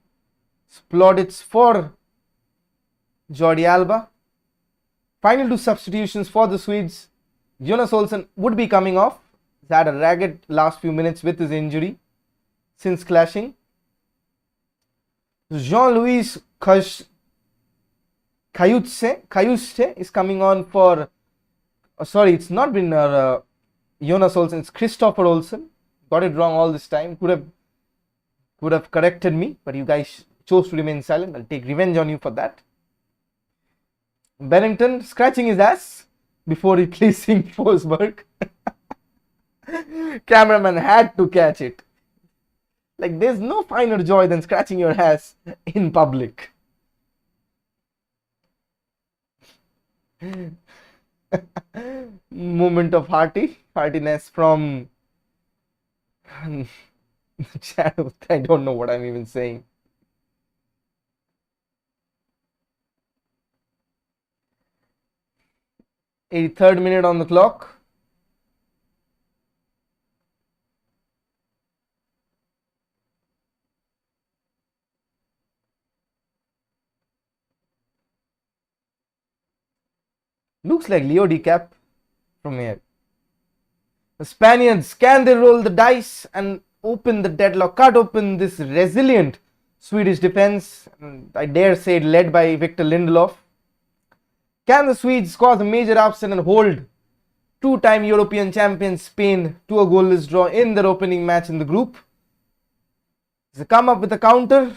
plaudits for Jordi Alba. Final 2 substitutions for the Swedes. Jonas Olsen would be coming off. He's had a ragged last few minutes with his injury since clashing. Jean-Louis Cayuste is coming on for. Sorry, it's not been Jonas Olsen. It's Christopher Olsen. Got it wrong all this time. Could have corrected me, but you guys chose to remain silent. I'll take revenge on you for that. Bennington scratching his ass before replacing Forsberg. Cameraman had to catch it. Like, there's no finer joy than scratching your ass in public. Moment of heartiness from Shadow. I don't know what I'm even saying. Third minute on the clock. Looks like Leo DiCap from here. The Spaniards, can they roll the dice and open the deadlock, cut open this resilient Swedish defense? I dare say led by Victor Lindelof. Can the Swedes cause a major upset and hold two-time European champions Spain to a goalless draw in their opening match in the group? They come up with a counter,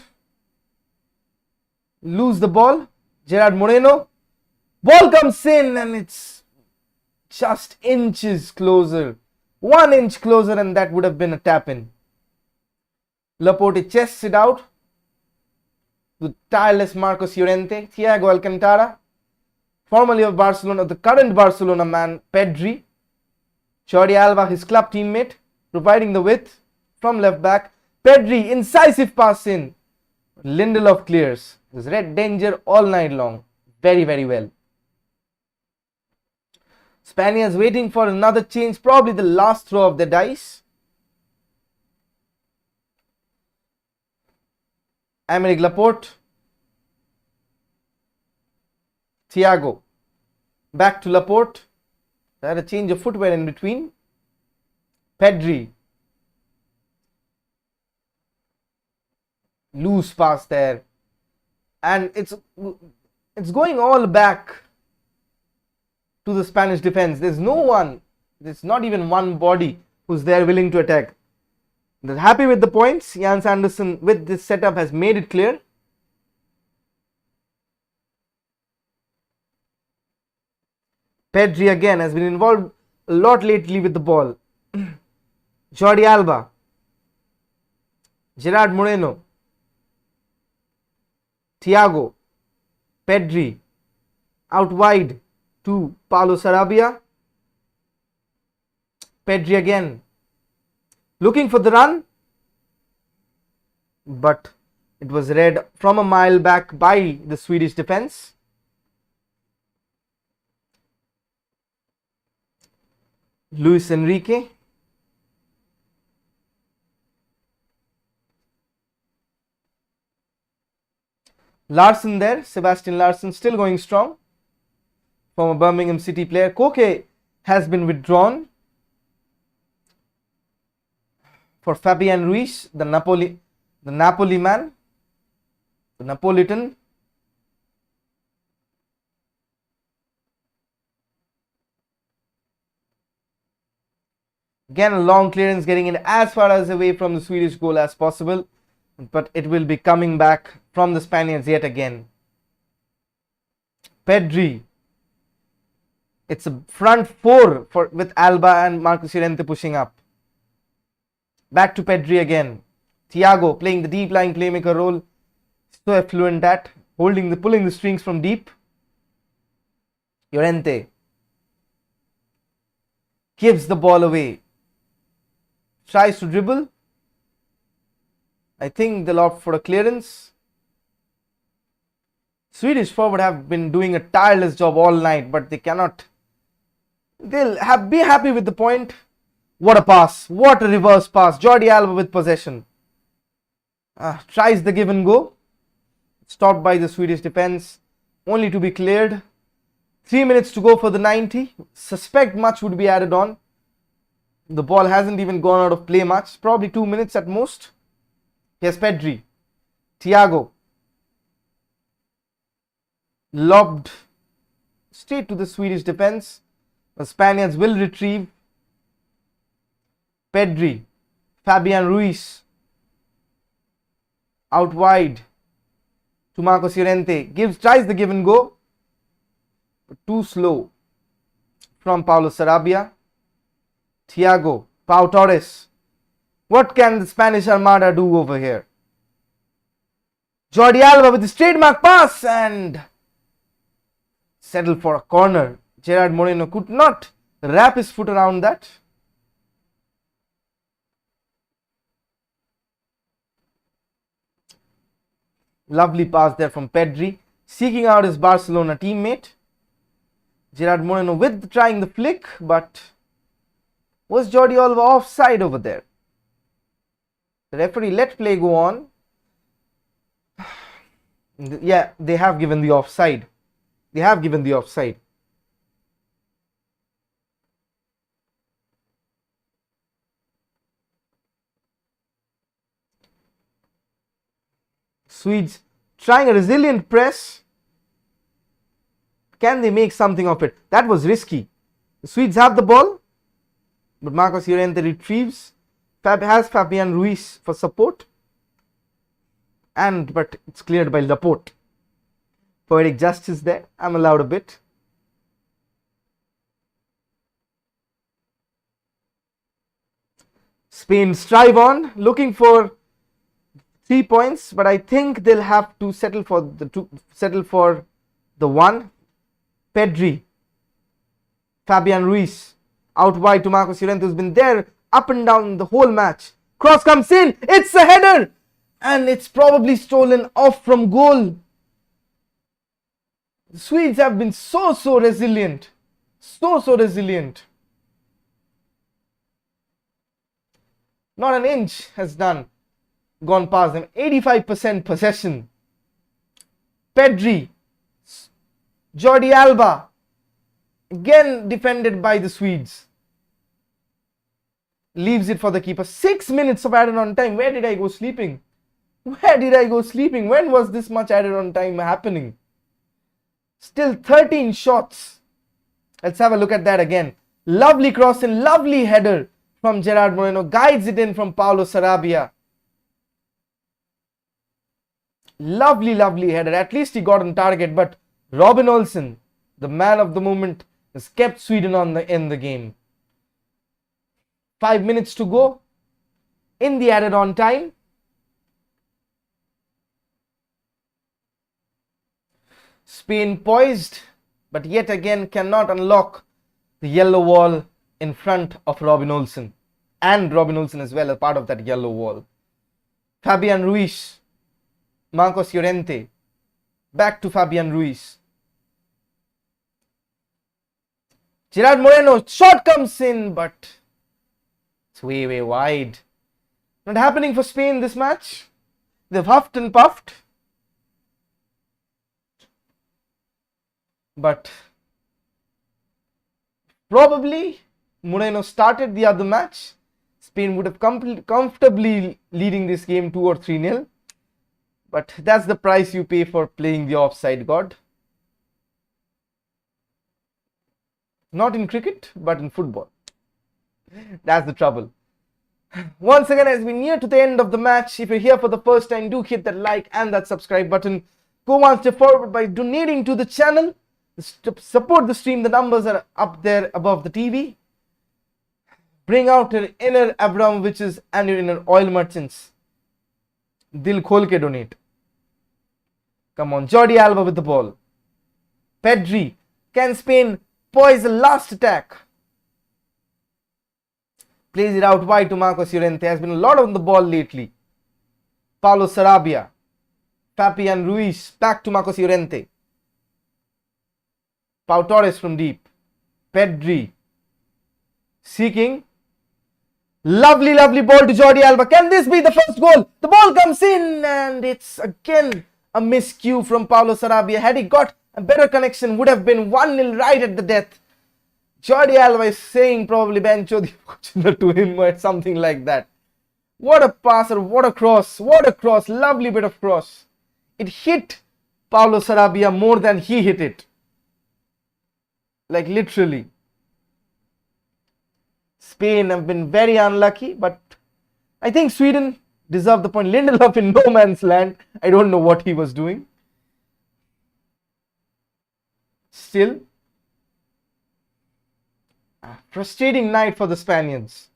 lose the ball. Gerard Moreno. Ball comes in and it's just inches closer. 1 inch closer, and that would have been a tap-in. Laporte chests it out to tireless Marcos Llorente. Thiago Alcantara, formerly of Barcelona, the current Barcelona man, Pedri. Jordi Alba, his club teammate, providing the width. from left back. Pedri, incisive pass in. Lindelof clears. It was red danger all night long. Very, very well. Spaniards waiting for another change, probably the last throw of the dice. Aymeric Laporte. Thiago. Back to Laporte. They had a change of footwear in between. Pedri. Loose pass there. And it's going all back to the Spanish defense. There's no one, there's not even one body who's there willing to attack. They're happy with the points. Jens Anderson with this setup has made it clear. Pedri again has been involved a lot lately with the ball. Jordi Alba. Gerard Moreno. Thiago. Pedri. Out wide to Paulo Sarabia. Pedri again. Looking for the run. But it was read from a mile back by the Swedish defense. Luis Enrique. Larsson there, Sebastian Larsson still going strong. Former Birmingham City player. Koke has been withdrawn for Fabian Ruiz, the Napoli man, the Napolitan. Again, a long clearance, getting it as far as away from the Swedish goal as possible, but it will be coming back from the Spaniards yet again. Pedri. It's a front four with Alba and Marcos Llorente pushing up. Back to Pedri again. Thiago playing the deep lying playmaker role. So affluent at pulling the strings from deep. Llorente gives the ball away. Tries to dribble. I think they'll opt for a clearance. Swedish forward have been doing a tireless job all night, but they cannot. They'll be happy with the point. What a pass. What a reverse pass. Jordi Alba with possession. Tries the give and go. Stopped by the Swedish defense. Only to be cleared. 3 minutes to go for the 90. Suspect much would be added on. The ball hasn't even gone out of play much. Probably 2 minutes at most. Here's Pedri. Thiago. Lobbed straight to the Swedish defense. The Spaniards will retrieve. Pedri. Fabian Ruiz. Out wide to Marcos Llorente. Tries the give and go. But too slow from Paulo Sarabia. Thiago. Pau Torres. What can the Spanish Armada do over here? Jordi Alba with his trademark pass and settle for a corner. Gerard Moreno could not wrap his foot around that. Lovely pass there from Pedri, seeking out his Barcelona teammate. Gerard Moreno with trying the flick, but was Jordi Alba offside over there? The referee let play go on. Yeah, they have given the offside. They have given the offside. Swedes trying a resilient press. Can they make something of it? That was risky. The Swedes have the ball, but Marcos Llorente retrieves. Has Fabian Ruiz for support. But it's cleared by Laporte. Poetic justice there. I'm allowed a bit. Spain strive on, looking for 3 points, but I think they'll have to settle for the one. Pedri, Fabian Ruiz, out wide to Marcos Llorente, who's been there up and down the whole match, Cross comes in. It's a header. And it's probably stolen off from goal. The Swedes have been so resilient. So resilient. Not an inch has gone past them. 85% possession. Pedri. Jordi Alba. Again defended by the Swedes. Leaves it for the keeper. 6 minutes of added on time. Where did I go sleeping? When was this much added on time happening? Still 13 shots. Let's have a look at that again. Lovely cross and lovely header from Gerard Moreno. Guides it in from Paulo Sarabia. Lovely header. At least he got on target. But Robin Olsen, the man of the moment, has kept Sweden in the game. 5 minutes to go in the added on time. Spain poised, but yet again cannot unlock the yellow wall in front of Robin Olsen. And Robin Olsen as well, a part of that yellow wall. Fabian Ruiz, Marcos Llorente, back to Fabian Ruiz. Gerard Moreno, shot comes in, but it's way wide. Not happening for Spain this match. They've huffed and puffed. But probably Moreno started the other match, Spain would have comfortably leading this game 2 or 3-0. But that's the price you pay for playing the offside god. Not in cricket, but in football. That's the trouble. Once again, as we near to the end of the match, if you're here for the first time, do hit that like and that subscribe button. Go one step forward by donating to the channel. Support the stream. The numbers are up there above the TV. Bring out your inner Abramoviches and your inner oil merchants. Dil khol ke donate. Come on, Jordi Alba with the ball. Pedri. Can Spain poise the last attack? Plays it out wide to Marcos Llorente. Has been a lot on the ball lately. Paulo Sarabia. Fabian Ruiz. Back to Marcos Llorente. Pau Torres from deep. Pedri. Seeking. Lovely ball to Jordi Alba. Can this be the first goal? The ball comes in and it's again a miscue from Paulo Sarabia. Had he got a better connection, would have been 1-0 right at the death. Jordi Alba is saying probably Bencho the fortuna to him or something like that. What a passer, what a cross, lovely bit of cross. It hit Paulo Sarabia more than he hit it. Like literally. Spain have been very unlucky, but I think Sweden deserved the point. Lindelof in no man's land. I don't know what he was doing. Still, a frustrating night for the Spaniards.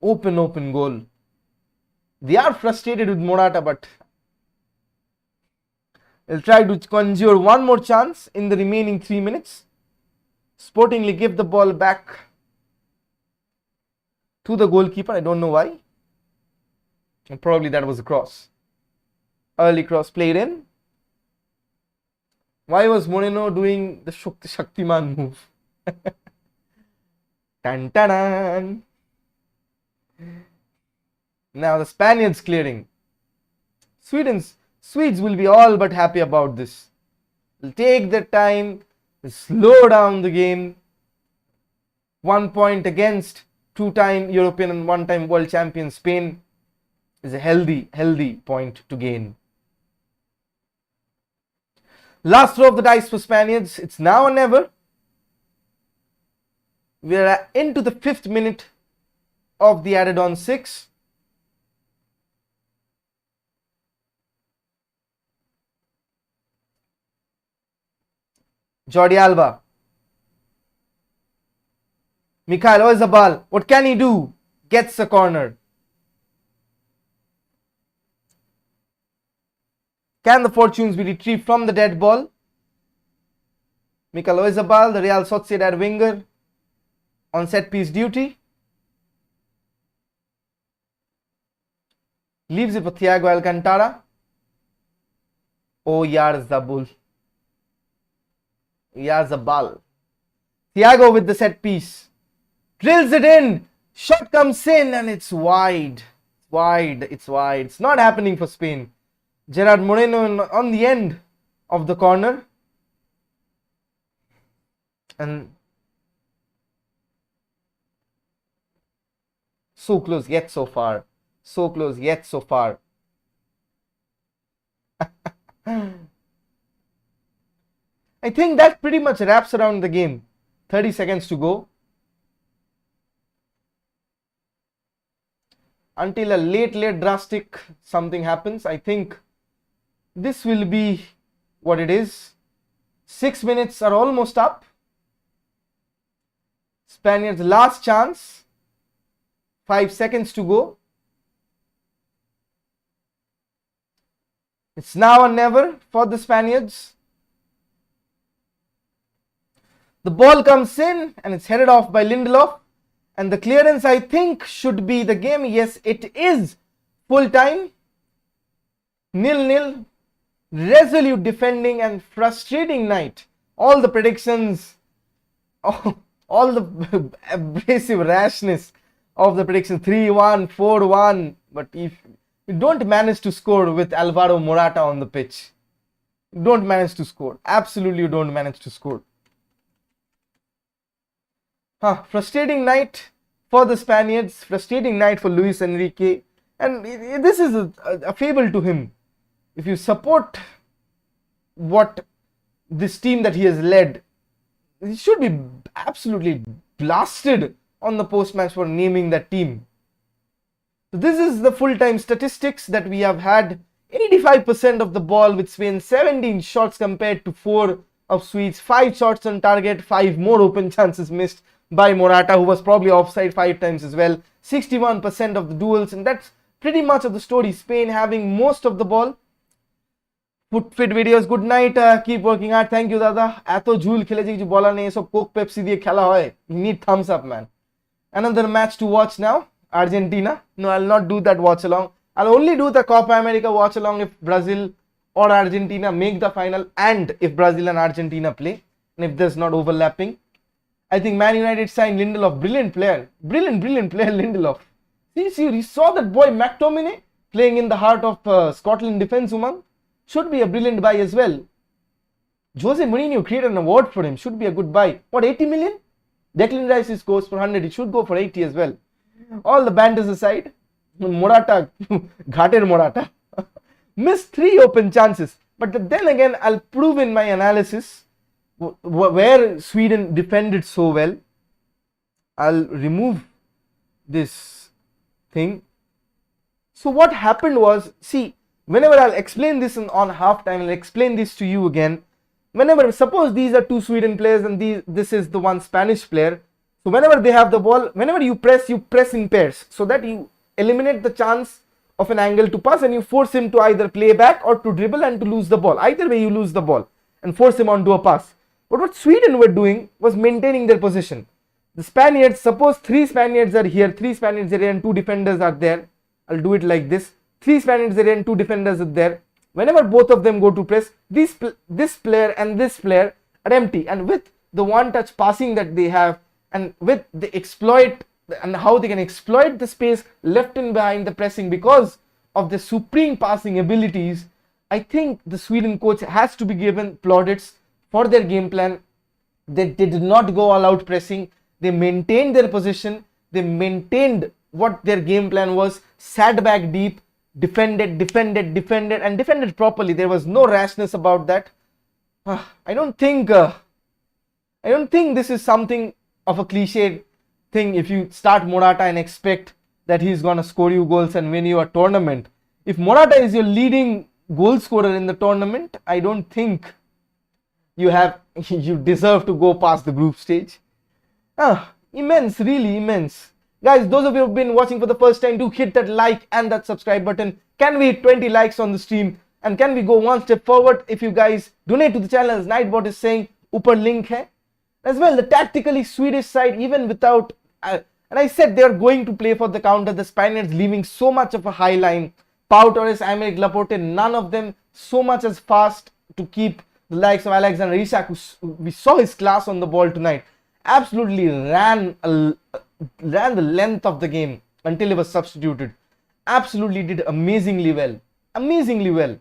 Open goal. They are frustrated with Morata, but they'll try to conjure one more chance in the remaining 3 minutes. Sportingly give the ball back to the goalkeeper. I don't know why. And probably that was a cross. Early cross played in. Why was Moreno doing the Shaktiman move? Tan. Now the Spaniards clearing. Swedes will be all but happy about this. They'll take their time. Slow down the game. 1 point against 2-time European and 1-time world champion Spain is a healthy point to gain. Last throw of the dice for Spaniards. It's now or never. We are into the 5th minute of the added on 6. Jordi Alba. Mikhail Oyarzabal. What can he do? Gets a corner. Can the fortunes be retrieved from the dead ball? Mikhail Oyarzabal, the Real Sociedad winger, on set piece duty. Leaves it for Thiago Alcantara. Oh, Yarzabal. Thiago with the set piece. Drills it in. Shot comes in and it's wide. It's wide. It's not happening for Spain. Gerard Moreno on the end of the corner. And so close yet so far. So close yet so far. I think that pretty much wraps around the game. 30 seconds to go. Until a late drastic something happens. I think this will be what it is. 6 minutes are almost up. Spaniards' last chance. 5 seconds to go. It's now or never for the Spaniards. The ball comes in and it's headed off by Lindelof. And the clearance, I think, should be the game. Yes, it is full time. 0-0. Resolute defending and frustrating night. All the predictions, all the abrasive rashness of the prediction. 3-1, 4-1. But if you don't manage to score with Alvaro Morata on the pitch, you don't manage to score. Absolutely, you don't manage to score. Frustrating night for the Spaniards, frustrating night for Luis Enrique, and this is a fable to him. If you support what this team that he has led, he should be absolutely blasted on the post-match for naming that team. So this is the full-time statistics that we have had. 85% of the ball with Spain, 17 shots compared to 4 of Swedes, 5 shots on target, 5 more open chances missed by Morata, who was probably offside 5 times as well. 61% of the duels, and that's pretty much of the story. Spain having most of the ball. Fit videos, good night, keep working hard, thank you dada. Ato jhool khele je bola nahi, so Coke Pepsi diye khela hoy. You need thumbs up, man. Another match to watch now, Argentina. No, I'll not do that watch along. I'll only do the Copa America watch along if Brazil or Argentina make the final, and if Brazil and Argentina play, and if there's not overlapping. I think Man United signed Lindelof. Brilliant player. Brilliant player, Lindelof. See, you saw that boy McTominay playing in the heart of Scotland defence, Umang. Should be a brilliant buy as well. Jose Mourinho created an award for him. Should be a good buy. What, 80 million? Declan Rice scores for 100. It should go for 80 as well. All the banters aside, Morata, Ghater Morata, missed 3 open chances. But then again, I'll prove in my analysis where Sweden defended so well. I'll remove this thing. So what happened was, see, whenever I'll explain this on half time, I'll explain this to you again. Whenever, suppose these are 2 Sweden players and this is the one Spanish player. So whenever they have the ball, whenever you press in pairs, so that you eliminate the chance of an angle to pass, and you force him to either play back or to dribble and to lose the ball. Either way you lose the ball and force him onto a pass. But what Sweden were doing was maintaining their position. The Spaniards, suppose 3 Spaniards are here, 3 Spaniards are here and 2 defenders are there. I'll do it like this. 3 Spaniards are here and 2 defenders are there. Whenever both of them go to press, this player and this player are empty. And with the one-touch passing that they have, and with the exploit and how they can exploit the space left in behind the pressing because of the supreme passing abilities, I think the Sweden coach has to be given plaudits for their game plan. They did not go all out pressing. They maintained their position. They maintained what their game plan was. Sat back deep, defended and defended properly. There was no rashness about that. I don't think this is something of a cliche thing if you start Morata and expect that he's gonna score you goals and win you a tournament. If Morata is your leading goal scorer in the tournament, I don't think you deserve to go past the group stage. Immense, really immense. Guys, those of you who have been watching for the first time, do hit that like and that subscribe button. Can we hit 20 likes on the stream? And can we go one step forward if you guys donate to the channel, as Nightbot is saying, upar link hai. As well, the tactically Swedish side, even without, and I said they are going to play for the counter, the Spaniards leaving so much of a high line, Pau Torres, Aymeric Laporte, none of them so much as fast to keep the likes of Alexander Isak, we saw his class on the ball tonight. Absolutely ran the length of the game until he was substituted. Absolutely did amazingly well. Amazingly well.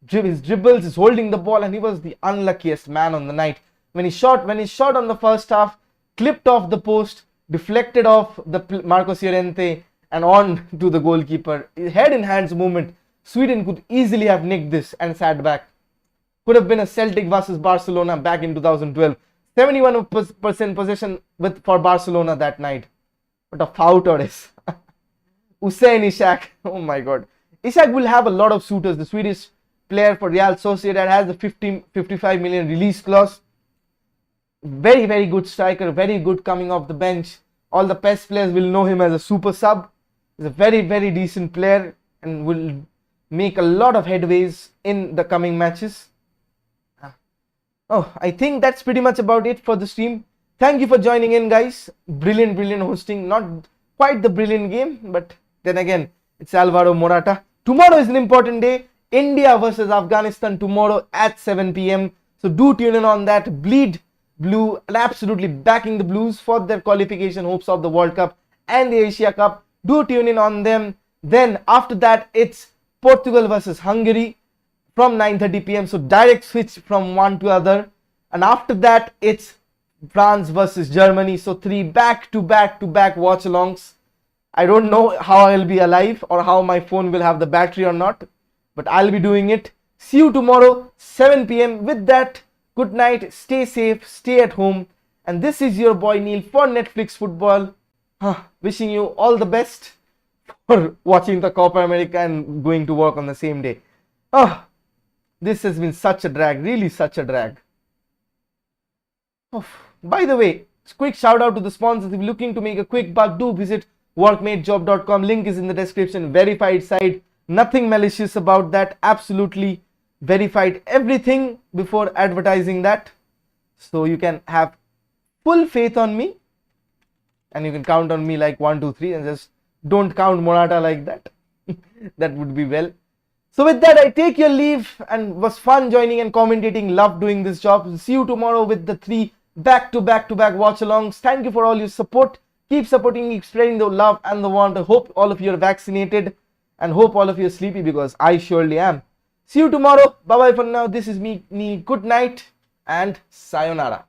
His dribbles, his holding the ball, and he was the unluckiest man on the night. When he shot on the first half, clipped off the post, deflected off the Marcos Llorente and on to the goalkeeper. Head in hands movement. Sweden could easily have nicked this and sat back. Could have been a Celtic versus Barcelona back in 2012. 71% possession for Barcelona that night. But a Pau Torres. Hussein Ishak. Oh my god. Ishak will have a lot of suitors. The Swedish player for Real Sociedad has a 55 million release clause. Very, very good striker. Very good coming off the bench. All the PES players will know him as a super sub. He's a very, very decent player and will make a lot of headways in the coming matches. Oh, I think that's pretty much about it for the stream. Thank you for joining in, guys. Brilliant, brilliant hosting. Not quite the brilliant game, but then again, it's Alvaro Morata. Tomorrow is an important day. India versus Afghanistan tomorrow at 7 p.m. So do tune in on that. Bleed blue and absolutely backing the Blues for their qualification hopes of the World Cup and the Asia Cup. Do tune in on them. Then after that, it's Portugal versus Hungary from 9:30 p.m. So direct switch from one to other. And after that, it's France versus Germany. So 3 back-to-back watch-alongs. I don't know how I'll be alive or how my phone will have the battery or not, but I'll be doing it. See you tomorrow, 7 p.m. With that, good night, stay safe, stay at home. And this is your boy Neil for Netflix Football. Wishing you all the best for watching the Copa America and going to work on the same day. This has been such a drag, really such a drag. By the way, quick shout out to the sponsors. If you're looking to make a quick buck, do visit workmatejob.com. Link is in the description. Verified site. Nothing malicious about that. Absolutely verified everything before advertising that. So you can have full faith on me. And you can count on me like 1, 2, 3 and just don't count Morata like that. That would be well. So with that, I take your leave and was fun joining and commentating. Love doing this job. See you tomorrow with the 3 back-to-back watch-alongs. Thank you for all your support. Keep supporting, keep spreading the love and the warmth. I hope all of you are vaccinated and hope all of you are sleepy because I surely am. See you tomorrow. Bye-bye for now. This is me. Good night and sayonara.